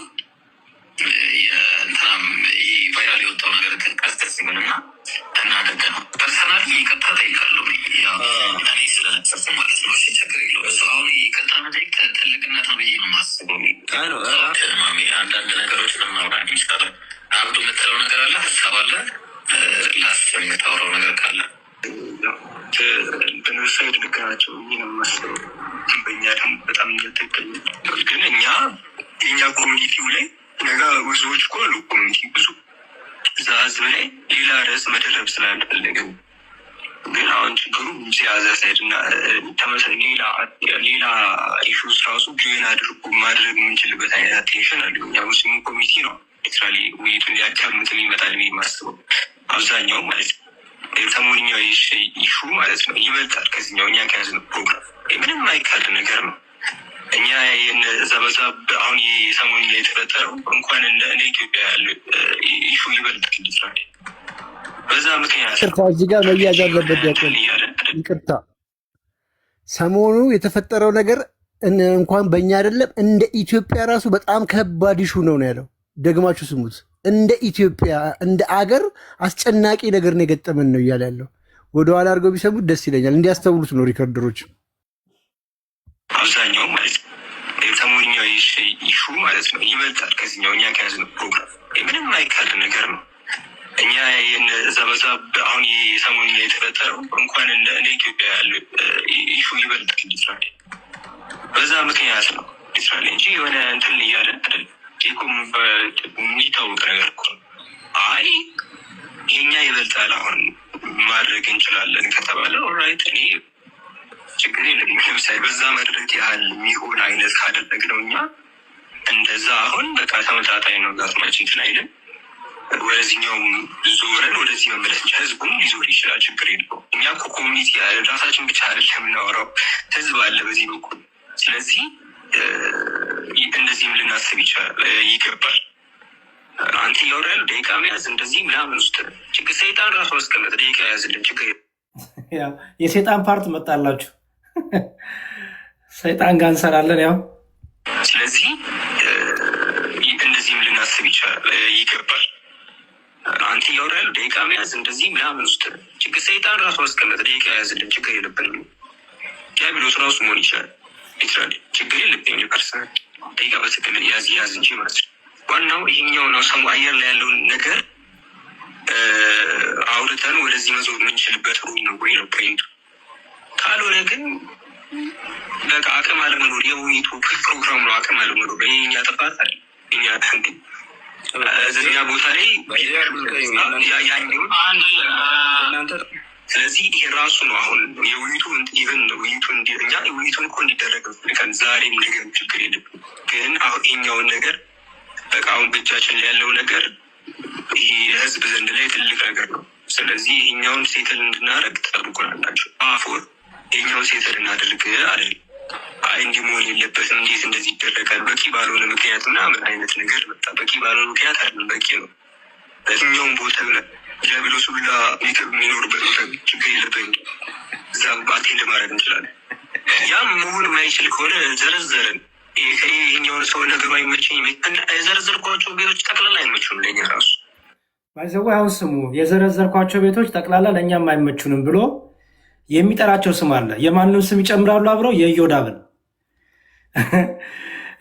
የእንትናም ይህ ቫይራል የወጣው ነገር ቀስደስ ይበልና እናደገ ነው። ፐርሰናሊ ይቅርታ ጠይቃለሁ እኔ ስለነሰፉ ማለት ነው። ችግር የለው እሱ አሁን ይቅርታ መጠየቅ ትልቅነት ነው ብዬ ነው የማስበው። ማሜ አንዳንድ ነገሮች ለማውራ ይችላል። አብዱ የምትለው ነገር አለ፣ ሀሳብ አለ፣ ላስ የምታወራው ነገር ካለ በነሳይድ ልክ ናቸው ብዬ ነው የማስበው። በእኛ ደግሞ በጣም ትክክል ግን የእኛ ኮሚኒቲው ላይ ነገ ብዙዎች እኮ አሉ ኮሚኒቲ ብዙ እዛ ህዝብ ላይ ሌላ ርዕስ መደረብ ስላልፈለግን ግን አሁን ችግሩ ሲያዘ ሳይድ እና ተመሳሳይ ሌላ ኢሹስ ራሱ ግን አድርጎ ማድረግ የምንችልበት አይነት አቴንሽን አለ። እኛ ሙስሊም ኮሚቴ ነው ኤክስትራሊ ውይይቱን ሊያዳምጥ ይመጣል የማስበው አብዛኛው ማለት ነው። ሰሞንኛው ኢሹ ማለት ነው ይበልጣል ከዚኛው እኛ ከያዝነው ፕሮግራም ምንም አይካድ ነገር ነው። እኛ ዘበዛ አሁን የሰሞንኛ የተፈጠረው እንኳን እንደ ኢትዮጵያ ያለ ኢሹ ይበልጣል ይስራል። በዛ ምክንያት እዚህ ጋር መያዝ አለበት። ይቅርታ ሰሞኑ የተፈጠረው ነገር እንኳን በእኛ አይደለም እንደ ኢትዮጵያ ራሱ በጣም ከባድ ኢሹ ነው ያለው። ደግማችሁ ስሙት። እንደ ኢትዮጵያ እንደ አገር አስጨናቂ ነገር ነው የገጠመን ነው እያለ ያለው። ወደኋላ አድርገው ቢሰሙት ደስ ይለኛል። እንዲያስተውሉት ነው ሪከርደሮች አብዛኛው ማለት ነው። ሰሞንኛው ኢሹ ማለት ነው ይበልጣል ከዚኛው እኛ ከያዝነው ፕሮግራም ምንም አይካድ ነገር ነው። እኛ ዘበዛ አሁን የሰሞንኛ የተፈጠረው እንኳን እንደ ኢትዮጵያ ያለ ኢሹ ይበልጣል ይስራል። በዛ ምክንያት ነው ይስራል እንጂ የሆነ እንትን እያለ አይደለም። ቴኩም የሚታወቅ ነገር እኮ ነው። አይ የኛ ይበልጣል አሁን ማድረግ እንችላለን ከተባለ ኦልራይት እኔ ችግር የለም። ለምሳሌ በዛ መድረክ ያህል የሚሆን አይነት ካደረግነው እኛ እንደዛ አሁን በቃ ተመጣጣኝ ነው። ጋትማችን እንትን አይልም። ወደዚህኛውም ዞረን ወደዚህ መመለስ እንጂ ህዝቡም ሊዞር ይችላል። ችግር የለው። እኛ እኮ ኮሚኒቲ ራሳችን ብቻ አይደለም የምናወራው፣ ህዝብ አለ በዚህ በኩል። ስለዚህ እንደዚህም ልናስብ ይገባል። አንተ እያወራ ያለው ደቂቃ መያዝ እንደዚህ ምናምን ውስጥ ችግር ሰይጣን ራሱ አስቀመጠ። ደቂቃ ያዝልን ችግር የሰይጣን ፓርት መጣላችሁ። ሰይጣን ጋር እንሰራለን ያው። ስለዚህ እንደዚህም ልናስብ ይገባል። አንተ እያወራ ያለው ደቂቃ መያዝ እንደዚህ ምናምን ውስጥ ችግር ሰይጣን ራሱ አስቀመጠ። ደቂቃ ያዝልን ችግር የለብንም። ዲያብሎስ ራሱ መሆን ይችላል ይችላል ችግር የለብኝም። ፐርሰናል ደቂቃ በትክክል ያዝ እንጂ ማለት ነው። ዋናው ይሄኛው ነው። ሰሙ አየር ላይ ያለውን ነገር አውርተን ወደዚህ መዞር የምንችልበት ሩም ነው ወይ ነው ፖይንቱ። ካልሆነ ግን በቃ አቅም አለመኖር የውይይቱ ፕሮግራም ነው። አቅም አለመኖር የኛ ጥፋት አለ። እኛ እዚያ ቦታ ላይ ስለዚህ ይሄ ራሱ ነው አሁን የውይይቱ ኢቨን ውይይቱን እኮ እንዲደረግ ልከን ዛሬም ነገር ችግር የለብን። ግን አሁን ይሄኛውን ነገር በቃ አሁን በእጃችን ላይ ያለው ነገር ይሄ ህዝብ ዘንድ ላይ ትልቅ ነገር ነው። ስለዚህ ይሄኛውን ሴትል እንድናደርግ ጠብቁናላችሁ። አፎር ይሄኛውን ሴትል እናደርግ አይደል? አይ እንዲህ መሆን የለበትም እንዴት እንደዚህ ይደረጋል በቂ ባልሆነ ምክንያት ምናምን አይነት ነገር መጣ። በቂ ባልሆነ ምክንያት አይደለም፣ በቂ ነው። በየትኛውም ቦታ ዲያብሎስ ሁላ የሚኖርበት ቦታ ችግር የለብን። እዛ ባቴ ለማድረግ እንችላለን። ያም መሆን የማይችል ከሆነ ዘረዘርን ይሄኛውን ሰው ነገሩ አይመቸኝ የዘረዘርኳቸው ቤቶች ጠቅላላ አይመቹም ለኛ ራሱ ባይዘው። አሁን ስሙ የዘረዘርኳቸው ቤቶች ጠቅላላ ለእኛም አይመቹንም ብሎ የሚጠራቸው ስም አለ። የማንም ስም ይጨምራሉ አብረው የኢዮዳብን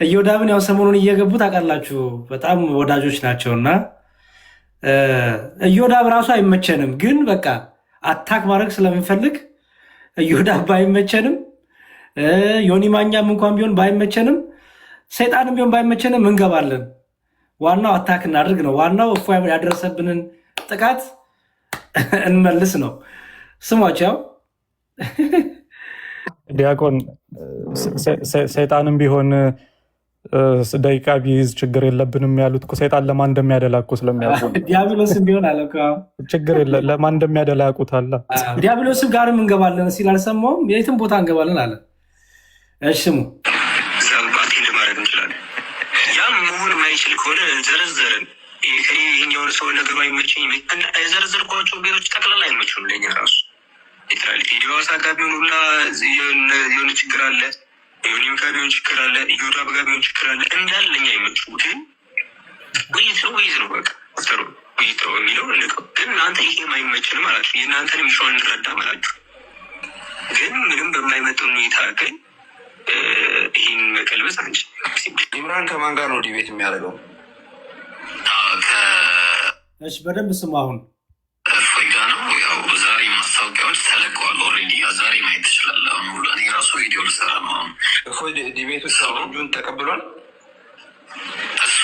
ኢዮዳብን ያው ሰሞኑን እየገቡ ታውቃላችሁ፣ በጣም ወዳጆች ናቸውና ኢዮዳብ ራሱ አይመቸንም፣ ግን በቃ አታክ ማድረግ ስለምንፈልግ ኢዮዳብ ባይመቸንም ዮኒ ማኛም እንኳን ቢሆን ባይመቸንም ሰይጣንም ቢሆን ባይመቸንም እንገባለን። ዋናው አታክ እናድርግ ነው። ዋናው እፎይ ያደረሰብንን ጥቃት እንመልስ ነው። ስሟቸው ዲያቆን ሰይጣንም ቢሆን ደቂቃ ቢይዝ ችግር የለብንም ያሉት እኮ ሰይጣን ለማን እንደሚያደላ እኮ ስለሚያውቁ ዲያብሎስም ቢሆን አለ ችግር ለማን እንደሚያደላ ያውቁታል። ዲያብሎስም ጋርም እንገባለን ሲል አልሰማሁም። የትም ቦታ እንገባለን አለ። እሺ ስሙ ዛባቴ ለማድረግ እንችላለን። ያም መሆን የማይችል ከሆነ ዘረዘርን ይሄኛውን ሰው ነገሩ አይመቸኝ የዘረዘርኳቸው ቤቶች ጠቅላላ አይመቹም ለኛ ራሱ ሊትራሊ ቴዲዋሳ ጋር ቢሆን ሁላ የሆነ ችግር አለ፣ የሆኒም ጋር ቢሆን ችግር አለ፣ ኢዮዳብ ጋር ቢሆን ችግር አለ። እንዳለ ለኛ አይመቹ። ግን ውይይት ነው በቃ ጥሩ ውይይት ነው የሚለው እንቀው። ግን እናንተ ይሄም አይመችንም አላችሁ፣ የእናንተንም ይሸዋ እንረዳ አላችሁ። ግን ምንም በማይመጥን ሁኔታ ግን ይህን መቀልበስ አንቺ ኢምራን ከማን ጋር ነው ዲቤት የሚያደርገው? እሺ በደንብ ስሙ። አሁን እፎይ ጋ ነው። ያው ዛሬ ማስታወቂያዎች ተለቀዋል። ኦልሬዲ ዛሬ ማየት ትችላለህ። አሁን ሁሉ እኔ ራሱ ቪዲዮ ልሰራ ነው። አሁን እፎይ ዲቤቱ ሰውጁን ተቀብሏል። እሱ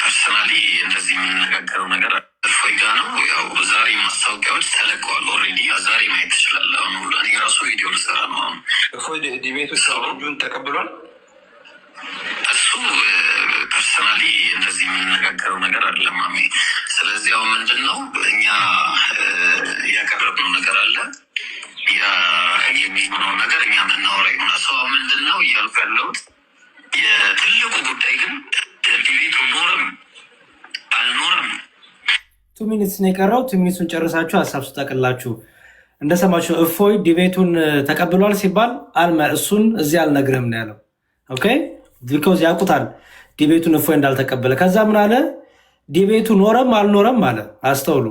ፐርሰናሊ እንደዚህ የምንነጋገረው ነገር እፎይ እፎይ ጋ ነው። ያው ዛሬ ማስታወቂያዎች ተለቀዋል። ኦልሬዲ ዛሬ ማየት ትችላለህ። አሁን ሁሉ እኔ ራሱ ቪዲዮ ልሰራ ነው። አሁን እፎይ ዲቤት ውስጥ ልጁን ተቀብሏል። እሱ ፐርሰናሊ እንደዚህ የምንነጋገረው ነገር አይደለም ማሜ። ስለዚህ ያው ምንድን ነው እኛ ያቀረብነው ነገር አለ። ያ የሚሆነው ነገር እኛ የምናወራ ይሆናል። ሰው ምንድን ነው እያልኩ ያለሁት የትልቁ ጉዳይ ግን ዲቤቱ ኖረም አልኖረም 2 ሚኒትስ ነው የቀረው። 2 ሚኒትሱን ጨርሳችሁ ሀሳብ ስጠቅላችሁ እንደሰማችሁ እፎይ ዲቤቱን ተቀብሏል ሲባል እሱን እዚህ አልነግርህም ነው ያለው። ኦኬ ቢኮዝ ያውቁታል ዲቤቱን እፎይ እንዳልተቀበለ። ከዛ ምን አለ? ዲቤቱ ኖረም አልኖረም አለ። አስተውሉ።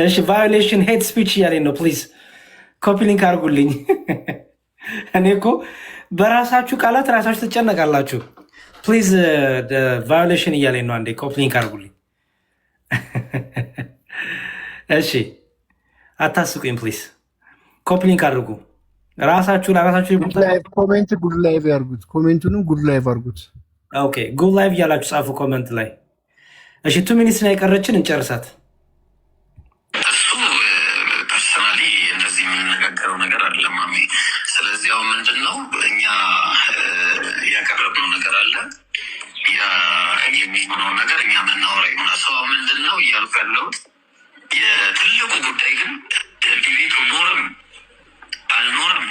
እሺ ቫዮሌሽን ሄት ስፒች እያለኝ ነው። ፕሊዝ ኮፒ ሊንክ አድርጉልኝ። እኔ እኮ በራሳችሁ ቃላት ራሳችሁ ትጨነቃላችሁ። ፕሊዝ ቫዮሌሽን እያለኝ ነው። አንዴ ኮፒ ሊንክ አድርጉልኝ። እሺ አታስቁኝ ፕሊዝ። ኮፒ ሊንክ አድርጉ። ራሳችሁ ለራሳችሁ ኮሜንት ጉድ ላይቭ ያርጉት። ኮሜንቱንም ጉድ ላይቭ አርጉት። ኦኬ ጉድ ላይቭ እያላችሁ ጻፉ ኮሜንት ላይ። እሺ 2 ሚኒትስ ነው የቀረችን፣ እንጨርሳት። እሱ ፐርሰናሊ እንደዚህ የምንነጋገረው ነገር አይደለም ማሜ። ስለዚህ ያው ምንድን ነው እኛ ያቀረብነው ነገር አለ። ያ የሚሆነው ነገር እኛ የምናወራ ይሆናል። ሰው ምንድን ነው እያልኩ ያለሁት የትልቁ ጉዳይ ግን ዲቤቱ ኖረም አልኖረም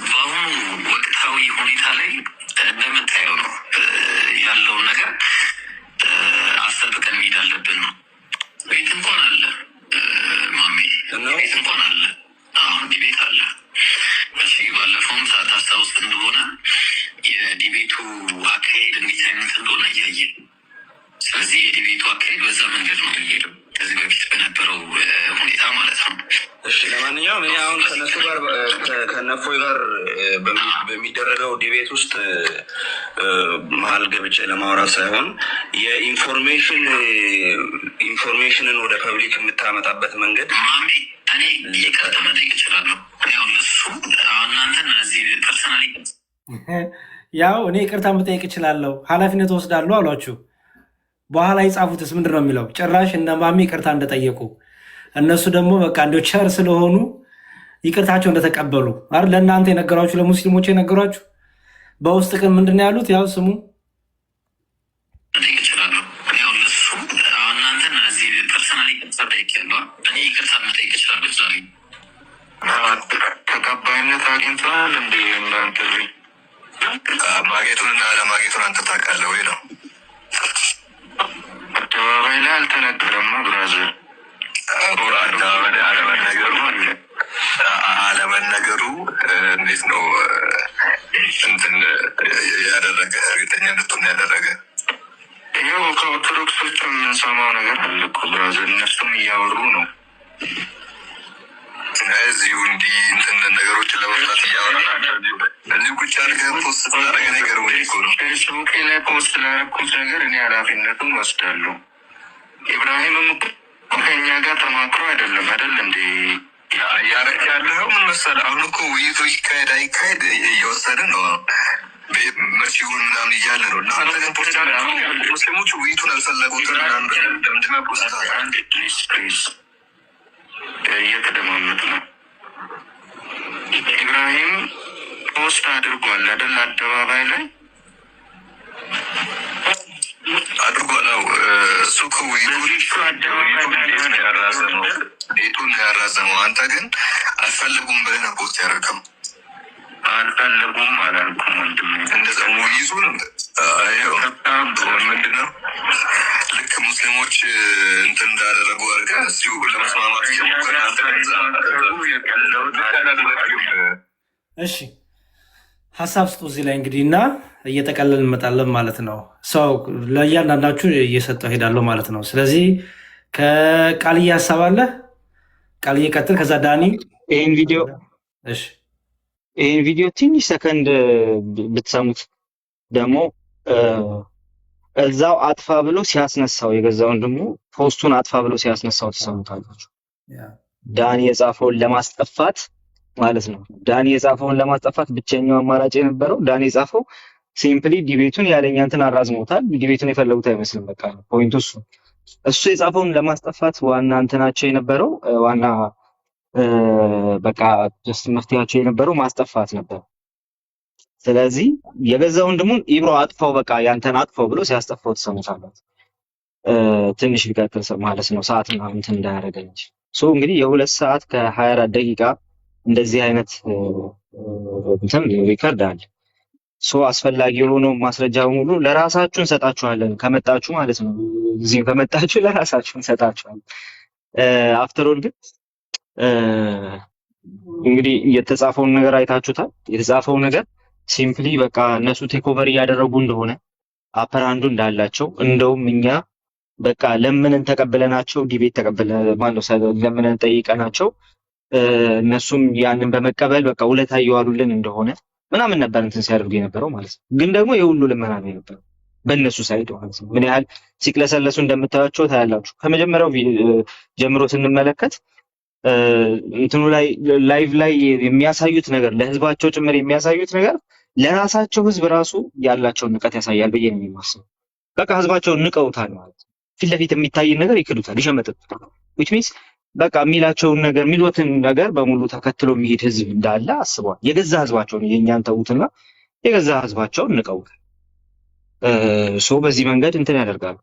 በአሁኑ ወቅታዊ ሁኔታ ላይ እንደምታየው ነው ያለው ነገር። አስጠብቀን መሄድ አለብን ነው። ቤት እንኳን አለ ማሜ፣ ቤት እንኳን አለ። አሁን ዲቤት አለ። እሺ ባለፈውም ሰዓት አስታውስ እንደሆነ የዲቤቱ አካሄድ እንዴት አይነት እንደሆነ እያየ፣ ስለዚህ የዲቤቱ አካሄድ በዛ መንገድ ነው የሚሄደው ከዚህ በፊት በነበረው ሁኔታ ማለት ነው። እሺ ለማንኛውም እኔ አሁን ከነሱ ጋር ከነፎይ ጋር በሚደረገው ዲቤት ውስጥ መሀል ገብቼ ለማውራት ሳይሆን የኢንፎርሜሽንን ወደ ፐብሊክ የምታመጣበት መንገድ ማሜ እኔ ይቅርታ መጠየቅ እችላለሁ። ያው እሱ እናንተን እዚህ ፐርሰናሊ ያው እኔ ይቅርታ መጠየቅ እችላለሁ ኃላፊነት ወስዳለሁ አሏችሁ። በኋላ የጻፉትስ ምንድን ነው የሚለው? ጭራሽ እነ ማሚ ይቅርታ እንደጠየቁ እነሱ ደግሞ በቃ እንዲያው ቸር ስለሆኑ ይቅርታቸው እንደተቀበሉ አይደል? ለእናንተ የነገሯችሁ ለሙስሊሞች የነገሯችሁ። በውስጥ ግን ምንድን ነው ያሉት? ያው ስሙ ተቀባይነት አግኝተዋል እንደ እናንተ ማጌቱንና አለማጌቱን አንተ ታውቃለህ ወይ ነው? አደባባይ ላይ አልተነገረም ብራዘር። አለመነገሩ እንዴት ነው እንትን ያደረገ እርግጠኛ እንድትሆን ያደረገ? ይኸው ከኦርቶዶክሶች የምንሰማው ነገር አለ እኮ ብራዘር። እነሱም እያወሩ ነው እዚሁ እንዲህ እንትን ነገሮችን ለመፍታት እያወራ እዚህ ቁጭ አድርገህ ፖስት ታደረገ ነገር ወይ ነው። ፌስቡክ ላይ ፖስት ላደረኩት ነገር እኔ ኃላፊነቱን ወስዳለሁ። ኢብራሂምም ከኛ ጋር ተማክሮ አይደለም አይደል እንዴ ያረክ ያለው? ምን መሰለህ አሁን እኮ ውይይቱ ይካሄድ አይካሄድ እየወሰድን ነው መሲሁን ምናምን እያለ ነው። እና አንተ ግን ፖስት ሙስሊሞቹ ውይይቱን አልፈለጉትም። ምንድነው ፖስት እየተደማመጡ ነው። ኢብራሂም ፖስት አድርጓል አይደል? አደባባይ ላይ አድርጓል። እሱ ቤቱን ያራዘመው አንተ ግን አልፈልጉም ብለህ ነው ፖስት ያደረገው። አልፈልጉም አላልኩም ወንድሜ። እንደዛ ውይይቱን ምንድነው ልክ ሙስሊሞች እንትን እንዳደረጉ አድርገህ እዚሁ ለመስማማት እሺ ሀሳብ ስጡ እዚህ ላይ እንግዲህ እና እየጠቀለል እንመጣለን ማለት ነው። ሰው ለእያንዳንዳችሁ እየሰጠው ሄዳለሁ ማለት ነው። ስለዚህ ከቃልዬ ሀሳብ አለ። ቃልዬ ቀጥል። ከዛ ዳኒ ይህን ቪዲዮ ትንሽ ሰከንድ ብትሰሙት ደግሞ እዛው አጥፋ ብሎ ሲያስነሳው የገዛ ወንድሙ ፖስቱን አጥፋ ብሎ ሲያስነሳው ትሰሙታላችሁ። ዳኒ የጻፈውን ለማስጠፋት ማለት ነው። ዳኒ የጻፈውን ለማስጠፋት ብቸኛው አማራጭ የነበረው ዳኒ የጻፈው ሲምፕሊ ዲቤቱን ያለኛ እንትን አራዝመውታል። ዲቤቱን የፈለጉት አይመስልም። በቃ ፖይንቱ እሱ የጻፈውን ለማስጠፋት ዋና እንትናቸው የነበረው ዋና በቃ ጀስት መፍትሄያቸው የነበረው ማስጠፋት ነበር። ስለዚህ የገዛ ወንድሙን ኢብሮ አጥፋው፣ በቃ ያንተን አጥፋው ብሎ ሲያስጠፋው ትሰሙታላችሁ። ትንሽ ቢቀጥል ማለት ነው ሰዓት ምናምን እንትን እንዳያደርገኝ እንጂ እንግዲህ የ2 ሰዓት ከ24 ደቂቃ እንደዚህ አይነት እንትን ሪከርድ አለ። አስፈላጊ የሆነው ማስረጃ በሙሉ ለራሳችሁ እንሰጣችኋለን ከመጣችሁ ማለት ነው። እዚህ ከመጣችሁ ለራሳችሁ እንሰጣችኋለን። አፍተሮል ግን እንግዲህ የተጻፈውን ነገር አይታችሁታል። የተጻፈው ነገር ሲምፕሊ በቃ እነሱ ቴክኦቨር እያደረጉ እንደሆነ አፐራንዱ እንዳላቸው እንደውም እኛ በቃ ለምንን ተቀበለናቸው ዲቤት ተቀበለ ማነው ለምንን ጠይቀናቸው እነሱም ያንን በመቀበል በቃ ውለታ እየዋሉልን እንደሆነ ምናምን ነበር እንትን ሲያደርጉ የነበረው ማለት ነው። ግን ደግሞ የሁሉ ልመና ነው የነበረው በእነሱ ሳይድ ማለት ነው። ምን ያህል ሲክለሰለሱ እንደምታዩቸው ታያላችሁ። ከመጀመሪያው ጀምሮ ስንመለከት እንትኑ ላይ ላይቭ ላይ የሚያሳዩት ነገር ለህዝባቸው ጭምር የሚያሳዩት ነገር ለራሳቸው ህዝብ ራሱ ያላቸውን ንቀት ያሳያል ብዬ ነው የማስበው። በቃ ህዝባቸውን ንቀውታል ማለት ነው። ፊት ለፊት የሚታይን ነገር ይክዱታል፣ ይሸመጥጡታል። which means በቃ የሚላቸውን ነገር የሚሉትን ነገር በሙሉ ተከትሎ የሚሄድ ህዝብ እንዳለ አስበዋል። የገዛ ህዝባቸውን የኛን ተዉትና የገዛ ህዝባቸውን ንቀውታል። በዚህ መንገድ እንትን ያደርጋሉ።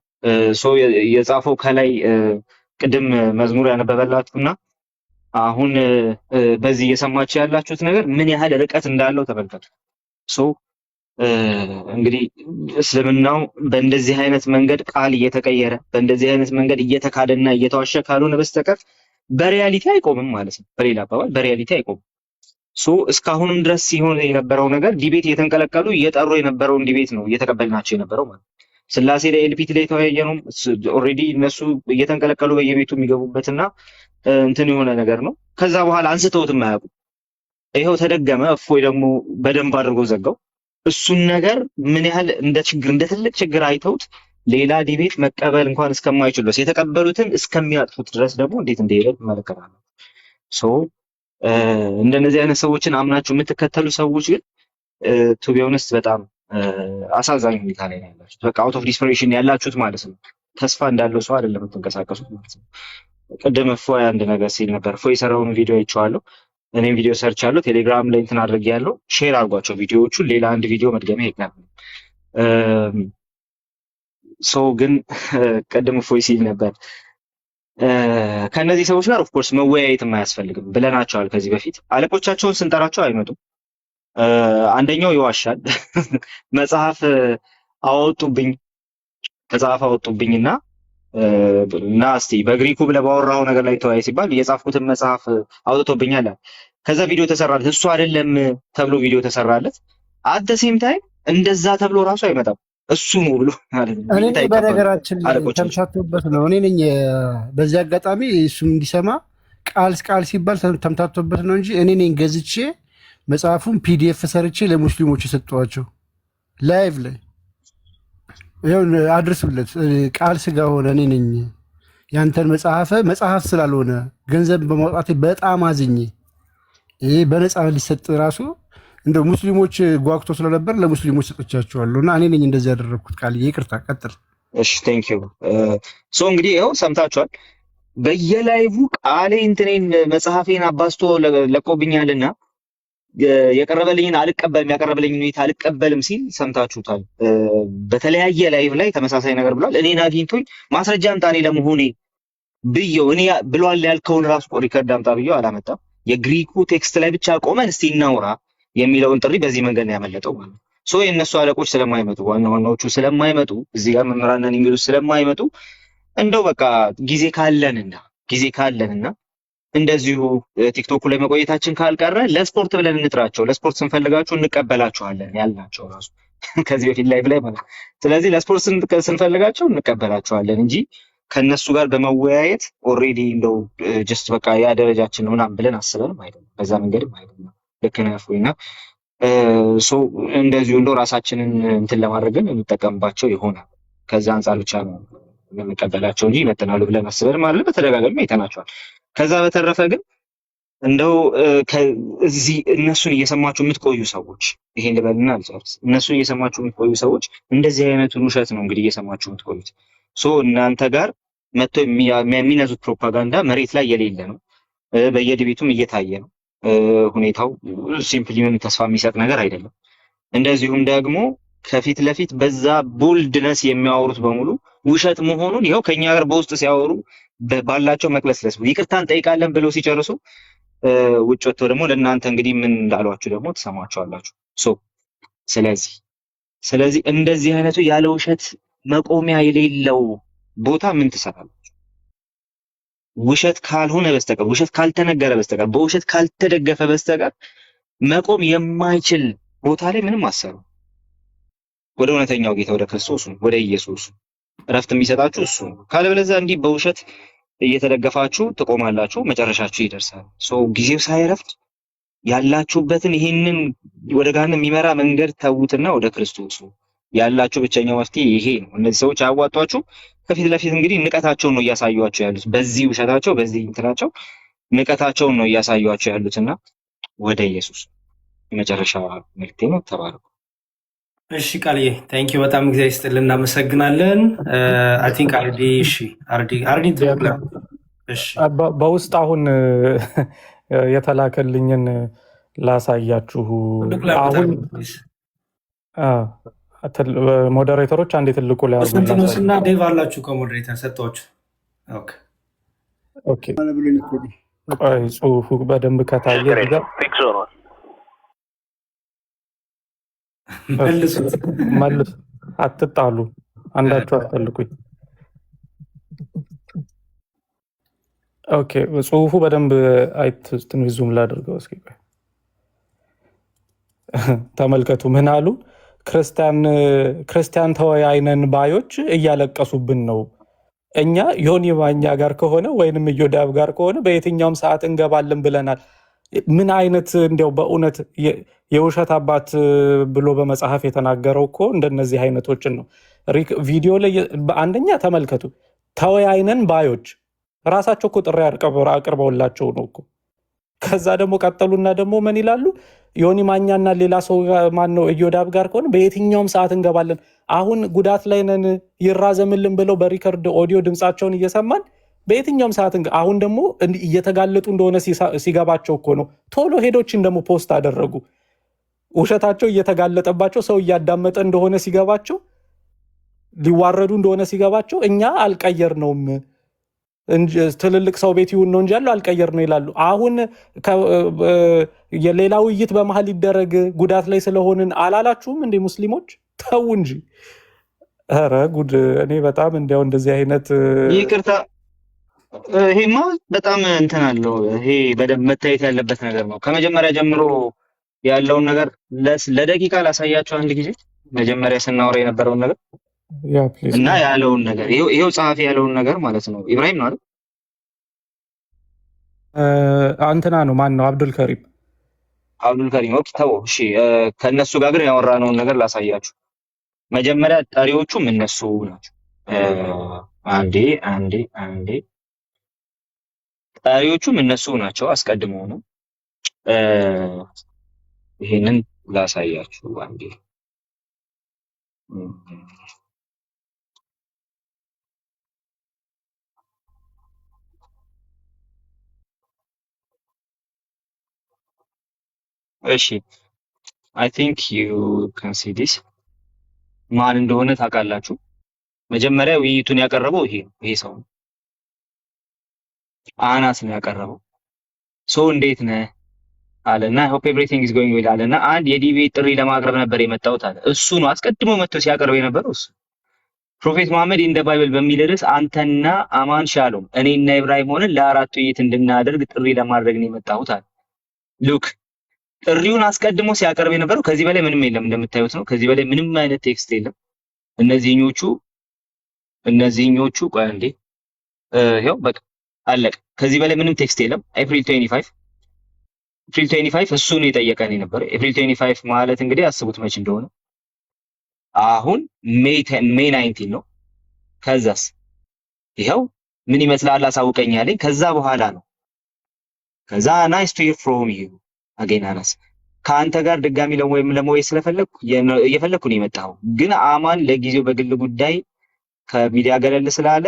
የጻፈው ከላይ ቅድም መዝሙር ያነበበላችሁና አሁን በዚህ እየሰማችሁ ያላችሁት ነገር ምን ያህል ርቀት እንዳለው ተመልከቱ። እንግዲህ እስልምናው በእንደዚህ አይነት መንገድ ቃል እየተቀየረ በእንደዚህ አይነት መንገድ እየተካደና እየተዋሸ ካልሆነ በስተቀር በሪያሊቲ አይቆምም ማለት ነው። በሌላ አባባል በሪያሊቲ አይቆምም። እስካሁንም ድረስ ሲሆን የነበረው ነገር ዲቤት እየተንቀለቀሉ እየጠሩ የነበረውን ዲቤት ነው እየተቀበልናቸው የነበረው ማለት ነው። ስላሴ ላይ ኤልፒቲ ላይ ተወያየነው ኦልሬዲ እነሱ እየተንቀለቀሉ በየቤቱ የሚገቡበትና እንትን የሆነ ነገር ነው። ከዛ በኋላ አንስተውት የማያውቁ ይኸው ተደገመ። እፎይ ደግሞ በደንብ አድርጎ ዘጋው። እሱን ነገር ምን ያህል እንደ ችግር እንደ ትልቅ ችግር አይተውት ሌላ ዲቤት መቀበል እንኳን እስከማይችሉ ድረስ የተቀበሉትን እስከሚያጥፉት ድረስ ደግሞ እንዴት እንደሄደ ትመለከታላችሁ። እንደነዚህ አይነት ሰዎችን አምናችሁ የምትከተሉ ሰዎች ግን ቱ ቢ ኦነስት በጣም አሳዛኝ ሁኔታ ላይ ነው ያላችሁት። በቃ አውት ኦፍ ዲስፐሬሽን ያላችሁት ማለት ነው። ተስፋ እንዳለው ሰው አይደለም የምትንቀሳቀሱት ማለት ነው። ቅድም እፎይ አንድ ነገር ሲል ነበር። እፎይ የሰራውን ቪዲዮ አይቼዋለሁ። እኔም ቪዲዮ ሰርች አለው ቴሌግራም ላይ እንትን አድርጌያለሁ። ሼር አድርጓቸው ቪዲዮዎቹን። ሌላ አንድ ቪዲዮ መድገም ይሄዳል። ግን ቅድም እፎይ ሲል ነበር ከነዚህ ሰዎች ጋር ኦፍኮርስ መወያየት የማያስፈልግም ብለናቸዋል ከዚህ በፊት። አለቆቻቸውን ስንጠራቸው አይመጡም። አንደኛው ይዋሻል። መጽሐፍ አወጡብኝና እና እስቲ በግሪኩ ብለህ ባወራው ነገር ላይ ተወያይ ሲባል የጻፍኩትን መጽሐፍ አውጥቶብኛል። ከዛ ቪዲዮ ተሰራለት። እሱ አይደለም ተብሎ ቪዲዮ ተሰራለት። አት ሴም ታይም እንደዛ ተብሎ ራሱ አይመጣም እሱ ነው ብሎ ማለት ነው። እኔ በነገራችን ላይ ተምታቶበት ነው። እኔ ነኝ በዚህ አጋጣሚ እሱም እንዲሰማ ቃል ሲባል ተምታቶበት ነው እንጂ እኔ ነኝ ገዝቼ መጽሐፉን ፒዲኤፍ ሰርቼ ለሙስሊሞች የሰጠኋቸው ላይቭ ላይ ይኸው አድርሱለት። ቃል ስጋ ሆነ። እኔ ነኝ ያንተን መጽሐፍ ስላልሆነ ገንዘብ በማውጣት በጣም አዝኜ ይሄ በነፃ ሊሰጥ ራሱ እንደ ሙስሊሞች ጓግቶ ስለነበር ለሙስሊሞች ሰጥቻቸዋለሁ እና እኔ ነኝ እንደዚህ ያደረግኩት። ቃል ይቅርታ፣ ቀጥል። እሺ ቴንክ ዩ። እንግዲህ ይኸው ሰምታችኋል። በየላይቭ ቃሌ እንትኔን መጽሐፌን አባስቶ ለቆብኛልና የቀረበልኝን አልቀበልም ያቀረበልኝን ሁኔታ አልቀበልም ሲል ሰምታችሁታል። በተለያየ ላይቭ ላይ ተመሳሳይ ነገር ብሏል። እኔን አግኝቶኝ ማስረጃ አምጣ እኔ ለመሆኔ ብየው እኔ ብሏል ያልከውን ራሱ ሪከርድ አምጣ ብየው አላመጣም። የግሪኩ ቴክስት ላይ ብቻ ቆመን እስቲ እናውራ የሚለውን ጥሪ በዚህ መንገድ ነው ያመለጠው ማለት ነው። የእነሱ አለቆች ስለማይመጡ ዋናዎቹ ስለማይመጡ እዚህ ጋር መምህራንን የሚሉት ስለማይመጡ እንደው በቃ ጊዜ ካለንና እንደዚሁ ቲክቶክ ላይ መቆየታችን ካልቀረ ለስፖርት ብለን እንጥራቸው። ለስፖርት ስንፈልጋችሁ እንቀበላችኋለን ያልናቸው ራሱ ከዚህ በፊት ላይቭ ላይ ማለት። ስለዚህ ለስፖርት ስንፈልጋቸው እንቀበላችኋለን እንጂ ከነሱ ጋር በመወያየት ኦልሬዲ እንደው ጀስት በቃ ያ ደረጃችን ነው ምናምን ብለን አስበንም አይደለም። በዛ መንገድም አይደለም። ልክ ነህ እፎይና እንደዚሁ እንደው ራሳችንን እንትን ለማድረግ እንጠቀምባቸው ይሆናል። ከዛ አንጻር ብቻ ነው የምንቀበላቸው እንጂ ይመጥናሉ ብለን አስበንም አይደለም። በተደጋጋሚ አይተናቸዋል። ከዛ በተረፈ ግን እንደው እዚህ እነሱን እየሰማችሁ የምትቆዩ ሰዎች ይሄን ልበልና አልጨርስ። እነሱን እየሰማችሁ የምትቆዩ ሰዎች እንደዚህ አይነቱን ውሸት ነው እንግዲህ እየሰማችሁ የምትቆዩት። እናንተ ጋር መጥቶ የሚነዙት ፕሮፓጋንዳ መሬት ላይ የሌለ ነው። በየድቤቱም እየታየ ነው ሁኔታው። ሲምፕሊ ምንም ተስፋ የሚሰጥ ነገር አይደለም። እንደዚሁም ደግሞ ከፊት ለፊት በዛ ቦልድነስ የሚያወሩት በሙሉ ውሸት መሆኑን ይኸው ከኛ ጋር በውስጥ ሲያወሩ ባላቸው መቅለስለስ ይቅርታ እንጠይቃለን ብለው ሲጨርሱ ውጭ ወጥተው ደግሞ ለእናንተ እንግዲህ ምን እንዳሏችሁ ደግሞ ትሰማችኋላችሁ። ስለዚህ እንደዚህ አይነቱ ያለ ውሸት መቆሚያ የሌለው ቦታ ምን ትሰራላችሁ? ውሸት ካልሆነ በስተቀር ውሸት ካልተነገረ በስተቀር በውሸት ካልተደገፈ በስተቀር መቆም የማይችል ቦታ ላይ ምንም አሰሩ። ወደ እውነተኛው ጌታ ወደ ክርስቶስ ወደ ኢየሱስ እረፍት የሚሰጣችሁ እሱ ነው። ካለበለዚያ እንዲህ በውሸት እየተደገፋችሁ ትቆማላችሁ፣ መጨረሻችሁ ይደርሳል። ጊዜው ሳይረፍድ ያላችሁበትን ይሄንን ወደ ገሃነም የሚመራ መንገድ ተዉትና ወደ ክርስቶስ ያላችሁ ብቸኛው መፍትሄ ይሄ ነው። እነዚህ ሰዎች አያዋጧችሁ። ከፊት ለፊት እንግዲህ ንቀታቸውን ነው እያሳዩአቸው ያሉት። በዚህ ውሸታቸው በዚህ እንትናቸው ንቀታቸውን ነው እያሳዩአቸው ያሉትና ወደ ኢየሱስ የመጨረሻ መልክቴ ነው። ተባረኩ። እሺ ቃልዬ ታንኪዩ በጣም እግዚአብሔር ይስጥልን፣ እናመሰግናለን። አይ ቲንክ አርዲ በውስጥ አሁን የተላከልኝን ላሳያችሁ። አሁን ሞዴሬተሮች አንዴ ትልቁ ላይ አርጉና ዴቭ አላችሁ ከሞዴሬተር ሰጥቷችሁ። ኦኬ ቆይ ጽሁፉ በደንብ ከታየ መልስ አትጣሉ፣ አንዳችሁ አትጠልቁኝ። ኦኬ ጽሁፉ በደንብ ትንሽ ዙም ላድርገው እስኪ። ተመልከቱ ምን አሉ? ክርስቲያን ተወያይነን ባዮች እያለቀሱብን ነው። እኛ ዮኒ ማኛ ጋር ከሆነ ወይንም ኢዮዳብ ጋር ከሆነ በየትኛውም ሰዓት እንገባለን ብለናል። ምን አይነት እንዲያው በእውነት የውሸት አባት ብሎ በመጽሐፍ የተናገረው እኮ እንደነዚህ አይነቶችን ነው። ቪዲዮ ላይ አንደኛ ተመልከቱ፣ ተወያይነን ባዮች ራሳቸው እኮ ጥሪ አቅርበውላቸው ነው እኮ። ከዛ ደግሞ ቀጠሉና ደግሞ ምን ይላሉ? ዮኒ ማኛና ሌላ ሰው ማን ነው ኢዮዳብ ጋር ከሆነ በየትኛውም ሰዓት እንገባለን። አሁን ጉዳት ላይ ነን ይራዘምልን ብለው በሪከርድ ኦዲዮ ድምፃቸውን እየሰማን በየትኛውም ሰዓት አሁን ደግሞ እየተጋለጡ እንደሆነ ሲገባቸው እኮ ነው ቶሎ ሄዶችን ደግሞ ፖስት አደረጉ። ውሸታቸው እየተጋለጠባቸው ሰው እያዳመጠ እንደሆነ ሲገባቸው፣ ሊዋረዱ እንደሆነ ሲገባቸው እኛ አልቀየር ነውም ትልልቅ ሰው ቤት ይሁን ነው እንጂ ያለው አልቀየር ነው ይላሉ። አሁን የሌላ ውይይት በመሀል ይደረግ ጉዳት ላይ ስለሆንን አላላችሁም እንዴ ሙስሊሞች? ተው እንጂ። ኧረ ጉድ! እኔ በጣም እንዲያው እንደዚህ አይነት ይቅርታ ይሄማ በጣም እንትን አለው። ይሄ በደንብ መታየት ያለበት ነገር ነው። ከመጀመሪያ ጀምሮ ያለውን ነገር ለደቂቃ ላሳያቸው አንድ ጊዜ። መጀመሪያ ስናወራ የነበረውን ነገር እና ያለውን ነገር ይሄው ጸሐፊ ያለውን ነገር ማለት ነው። ኢብራሂም ነው አይደል? አንተና ነው ማን ነው? አብዱል ከሪም። ኦኬ ተው እሺ። ከነሱ ጋር ግን ያወራነውን ነገር ላሳያችሁ። መጀመሪያ ጠሪዎቹም እነሱ ናቸው። አንዴ ጠሪዎቹም እነሱ ናቸው። አስቀድመው ነው። ይሄንን ላሳያችሁ አንዴ። እሺ አይ ቲንክ ዩ ካን ሲ ዲስ። ማን እንደሆነ ታውቃላችሁ? መጀመሪያ ውይይቱን ያቀረበው ይሄ ሰው ነው። አናስ ነው ያቀረበው። እንዴት ነህ አለና ሆፕ ኤቭሪቲንግ ኢዝ ጎይንግ ዌል አለና አንድ የዲቤት ጥሪ ለማቅረብ ነበር የመጣሁት አለ። እሱ ነው አስቀድሞ መጥቶ ሲያቀርብ የነበረው እሱ። ፕሮፌት መሐመድ ኢን ዘ ባይብል በሚል ርዕስ አንተና አማን ሻሎም እኔና ኢብራሂም ሆነን ለአራት ውይይት እንድናደርግ ጥሪ ለማድረግ ነው የመጣሁት አለ። ሉክ ጥሪውን አስቀድሞ ሲያቀርብ የነበረው ከዚህ በላይ ምንም የለም፣ እንደምታዩት ነው። ከዚህ በላይ ምንም አይነት ቴክስት የለም። እነዚህኞቹ ቆይ አንዴ ይኸው በቃ አለቀ። ከዚህ በላይ ምንም ቴክስት የለም። ኤፕሪል 25 እሱ ነው የጠየቀን የነበረው። ኤፕሪል 25 ማለት እንግዲህ አስቡት መች እንደሆነ። አሁን ሜይ 19 ነው። ከዛስ ይኸው ምን ይመስላል አሳውቀኝ አለኝ። ከዛ በኋላ ነው ከዛ ናይስ ቱ ሂር ፍሮም ዩ አገን አናስ ከአንተ ጋር ድጋሚ ለመወያየት ስለፈለኩ እየፈለኩ ነው የመጣው። ግን አማን ለጊዜው በግል ጉዳይ ከሚዲያ ገለል ስላለ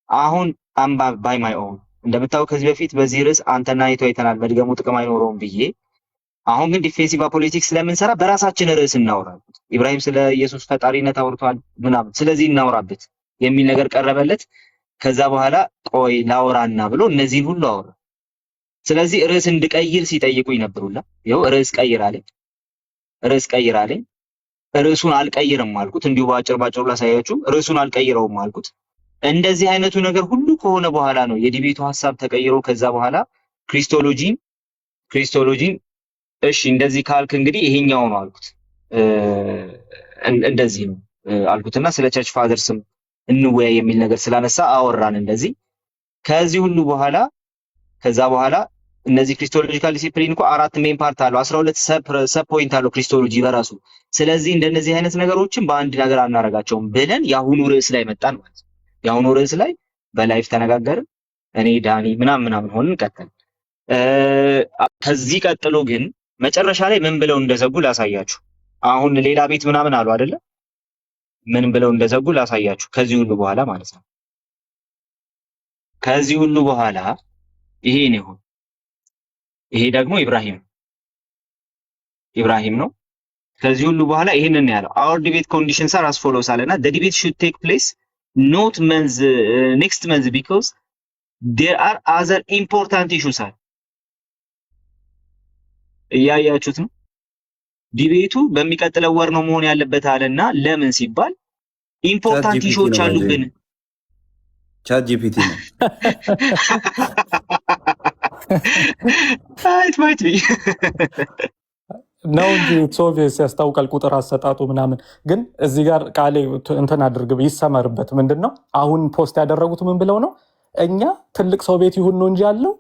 አሁን አምባ ባይ ማይ ኦን እንደምታው ከዚህ በፊት በዚህ ርዕስ አንተና አይቶ አይተናል። መድገሙ ጥቅም አይኖረውም ብዬ አሁን ግን ዲፌንሲቭ ፖለቲክስ ስለምንሰራ በራሳችን ርዕስ እናወራበት። ኢብራሂም ስለ ኢየሱስ ፈጣሪነት አውርቷል ምናምን፣ ስለዚህ እናወራበት የሚል ነገር ቀረበለት። ከዛ በኋላ ቆይ ላውራና ብሎ እነዚህን ሁሉ አወራ። ስለዚህ ርዕስ እንድቀይር ሲጠይቁኝ ነበሩላ። ይኸው ርዕስ ቀይር አለኝ። ርዕሱን አልቀይርም አልኩት። እንዲሁ ባጭር ላሳያችሁ። ርዕሱን አልቀይረውም አልኩት። እንደዚህ አይነቱ ነገር ሁሉ ከሆነ በኋላ ነው የዲቤቱ ሐሳብ ተቀይሮ ከዛ በኋላ ክሪስቶሎጂን እሺ እንደዚህ ካልክ እንግዲህ ይሄኛው ነው አልኩት። እንደዚህ ነው አልኩትና ስለ ቸርች ፋዘርስም እንወያይ የሚል ነገር ስላነሳ አወራን እንደዚህ። ከዛ በኋላ እነዚህ ክሪስቶሎጂካል ዲሲፕሊን እኮ 4 ሜን ፓርት አለው፣ 12 ሰብ ፖይንት አለው ክሪስቶሎጂ በራሱ። ስለዚህ እንደነዚህ አይነት ነገሮችን በአንድ ነገር አናረጋቸውም ብለን የአሁኑ ርዕስ ላይ መጣን ማለት ነው። የአሁኑ ርዕስ ላይ በላይፍ ተነጋገርን። እኔ ዳኒ ምናምን ሆንን ቀጠል። ከዚህ ቀጥሎ ግን መጨረሻ ላይ ምን ብለው እንደዘጉ ላሳያችሁ። አሁን ሌላ ቤት ምናምን አሉ አይደለ? ምን ብለው እንደዘጉ ላሳያችሁ። ከዚህ ሁሉ በኋላ ማለት ነው። ከዚህ ሁሉ በኋላ ይሄ ነው። ይሄ ደግሞ ኢብራሂም ነው። ከዚህ ሁሉ በኋላ ይሄንን ያለው our debate conditions are as follows አለና the debate should take place not next month because there are other important issues አለ። እያያችሁት ነው። ዲቤቱ በሚቀጥለው ወር ነው መሆን ያለበት አለና ለምን ሲባል ኢምፖርታንት ኢሹዎች አሉብን። ቻት ጂፒቲ ነው ማይት ቢ ነው እንጂ ሶቪየስ ያስታውቃል ቁጥር አሰጣጡ ምናምን። ግን እዚህ ጋር ቃሌ እንትን አድርግ ይሰመርበት። ምንድነው አሁን ፖስት ያደረጉት ምን ብለው ነው? እኛ ትልቅ ሰው ቤት ይሁን ነው እንጂ ያለው